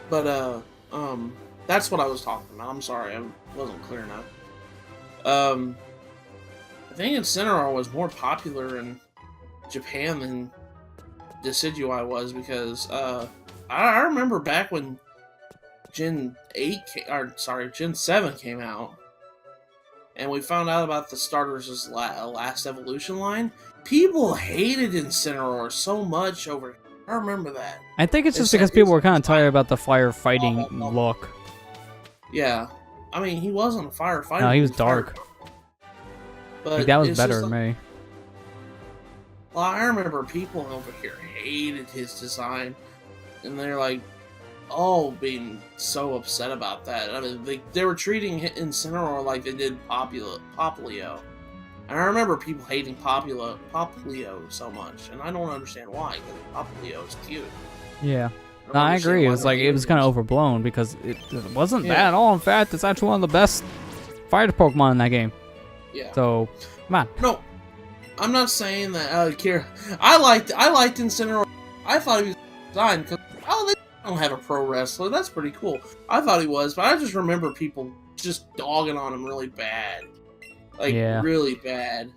But that's what I was talking about. I'm sorry, I wasn't clear enough. I think Incineroar was more popular in Japan than Decidueye was, because I remember back when Gen 7 came out, and we found out about the starters' last evolution line. People hated Incineroar so much over. I remember that. I think it's just It's- because people were kind of tired about the firefighting look. Yeah, I mean, he wasn't a firefighter. No, he was dark. But Like, that was it's better just than like- me. Well, I remember people over here hated his design, and they're like, all being so upset about that. I mean, they were treating Incineroar like they did Popplio. And I remember people hating Popplio so much, and I don't understand why, because Popplio is cute. Yeah. don't No, I understand agree. It why was they like it hated was him. kind of overblown because it wasn't Yeah. bad at all. In fact, it's actually one of the best fighter Pokemon in that game. Yeah. So, come on. No, I'm not saying that. Kira, I liked Incineroar. I thought he was designed because they don't have a pro wrestler. That's pretty cool. I thought he was, but I just remember people just dogging on him really bad, like really bad.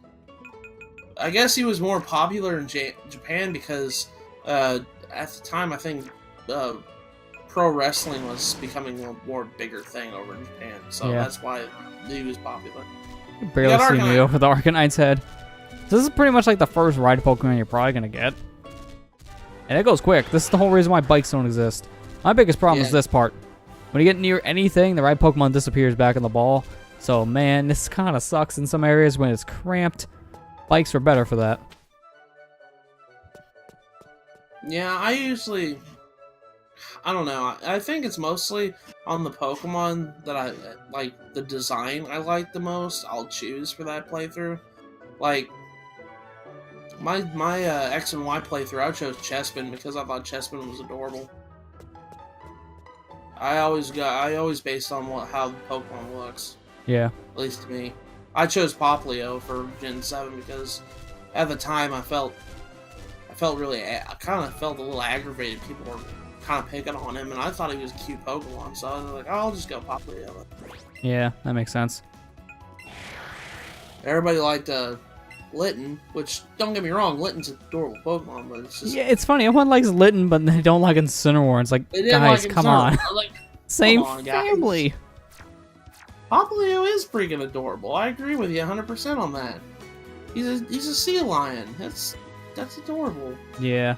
I guess he was more popular in Japan because at the time I think pro wrestling was becoming a more bigger thing over in Japan, so that's why he was popular. You barely see me over the Arcanite's head. So this is pretty much like the first ride Pokemon you're probably gonna get. And it goes quick. This is the whole reason why bikes don't exist. My biggest problem is this part. When you get near anything, the ride Pokemon disappears back in the ball. So man, this kind of sucks in some areas when it's cramped. Bikes are better for that. Yeah, I don't know. I think it's mostly on the Pokemon that I like, the design I like the most. I'll choose for that playthrough. Like my X and Y playthrough, I chose Chespin because I thought Chespin was adorable. I always based on how the Pokemon looks. Yeah. At least to me. I chose Poplio for Gen 7 because at the time I kind of felt a little aggravated. People were kind of picking on him, and I thought he was a cute Pokemon, so I was like, I'll just go Poplio. Yeah, that makes sense. Everybody liked Litten, which, don't get me wrong, Litten's an adorable Pokemon, but it's just... Yeah, it's funny. Everyone likes Litten, but they don't like Incineroar. It's like, guys, come on. Like, Same family. Guys. Poplio is freaking adorable. I agree with you 100% on that. He's a sea lion. That's adorable. Yeah.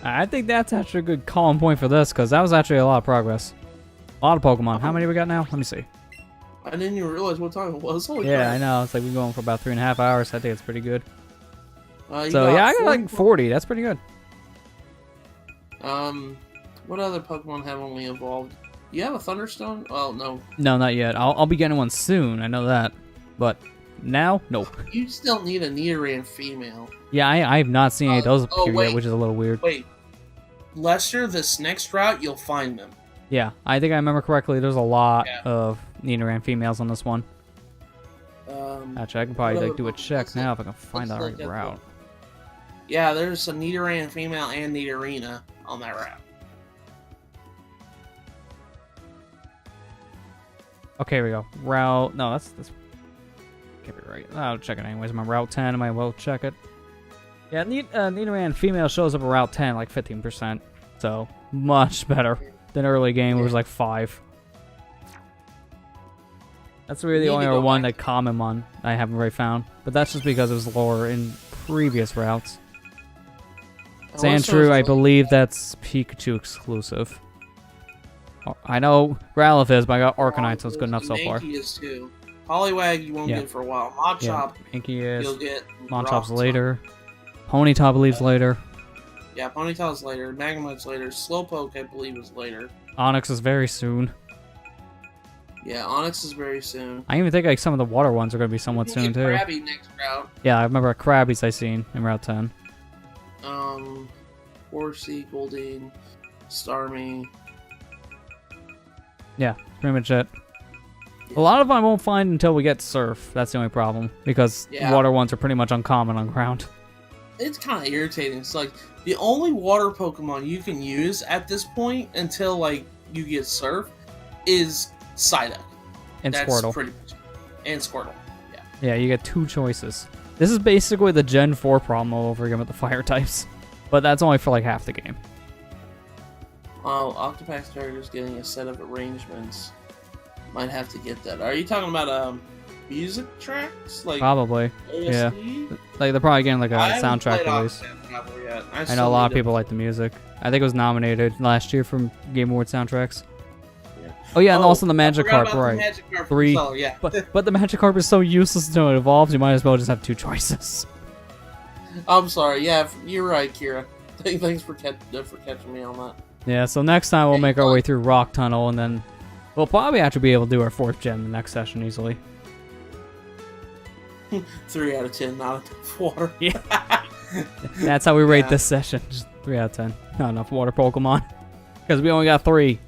I think that's actually a good calling point for this, because that was actually a lot of progress. A lot of Pokemon. How many we got now? Let me see. I didn't even realize what time it was. Holy yeah, crap. I know. It's like we're going for about 3.5 hours. I think it's pretty good. So yeah, I got like 40. That's pretty good. What other Pokemon have only evolved? You have a Thunderstone? Oh, no. No, not yet. I'll be getting one soon. I know that. But now, nope. You still need a Nidoran female. Yeah, I have not seen any of those appear yet, which is a little weird. Wait. Lester, this next route, you'll find them. Yeah, I think I remember correctly. There's a lot of Nidoran females on this one. Actually, I can probably do a check now if I can find the right route. Yeah, there's a Nidoran female and Nidorina on that route. Okay, here we go. Route... No, that's... Can't be right. I'll check it anyways. I'm on Route 10. I might well check it. Yeah, Nidoran female shows up at Route 10, like 15%. So, much better than early game, where it was like 5. That's really the only one that common one I haven't really found. But that's just because it was lower in previous routes. Sandshrew, I believe that's Pikachu exclusive. I know Growlithe is, but I got Arcanine, so it's good enough so far. Mankey is too. Poliwag you won't get for a while. Machop, Mankey is. You'll get. Machop's later. Ponyta, I believe, is later. Yeah, Ponyta's later. Magnemite's later. Slowpoke, I believe, is later. Onix is very soon. Yeah, Onix is very soon. I even think like some of the water ones are going to be somewhat soon too. Krabby next route. Yeah, I remember Krabby's I seen in Route 10. Horsey, Goldeen, Starmie. Yeah, pretty much it. A lot of them I won't find until we get Surf. That's the only problem. Because water ones are pretty much uncommon on ground. It's kind of irritating. It's like, the only water Pokemon you can use at this point until, like, you get Surf is Psyduck. And Squirtle. Pretty much. And Squirtle, yeah. Yeah, you get 2 choices. This is basically the Gen 4 problem all over again with the fire types. But that's only for, like, half the game. Oh, Octopath Traveler's getting a set of arrangements. Might have to get that. Are you talking about music tracks? Like probably. OST? Yeah. Like they're probably getting like a soundtrack release. I know a lot of people like the music. I think it was nominated last year for Game Award soundtracks. Yeah. Oh yeah, and also the Magikarp, right? Magikarp 3. Yeah. but the Magikarp is so useless until it evolves. You might as well just have 2 choices. I'm sorry. Yeah, you're right, Kira. Thanks for catching me on that. Yeah. So next time we'll make our way through Rock Tunnel, and then we'll probably actually be able to do our 4th gen the next session easily. 3 out of 10, not enough water. Yeah. That's how we rate this session. Just 3 out of 10. Not enough water Pokemon. Because we only got 3.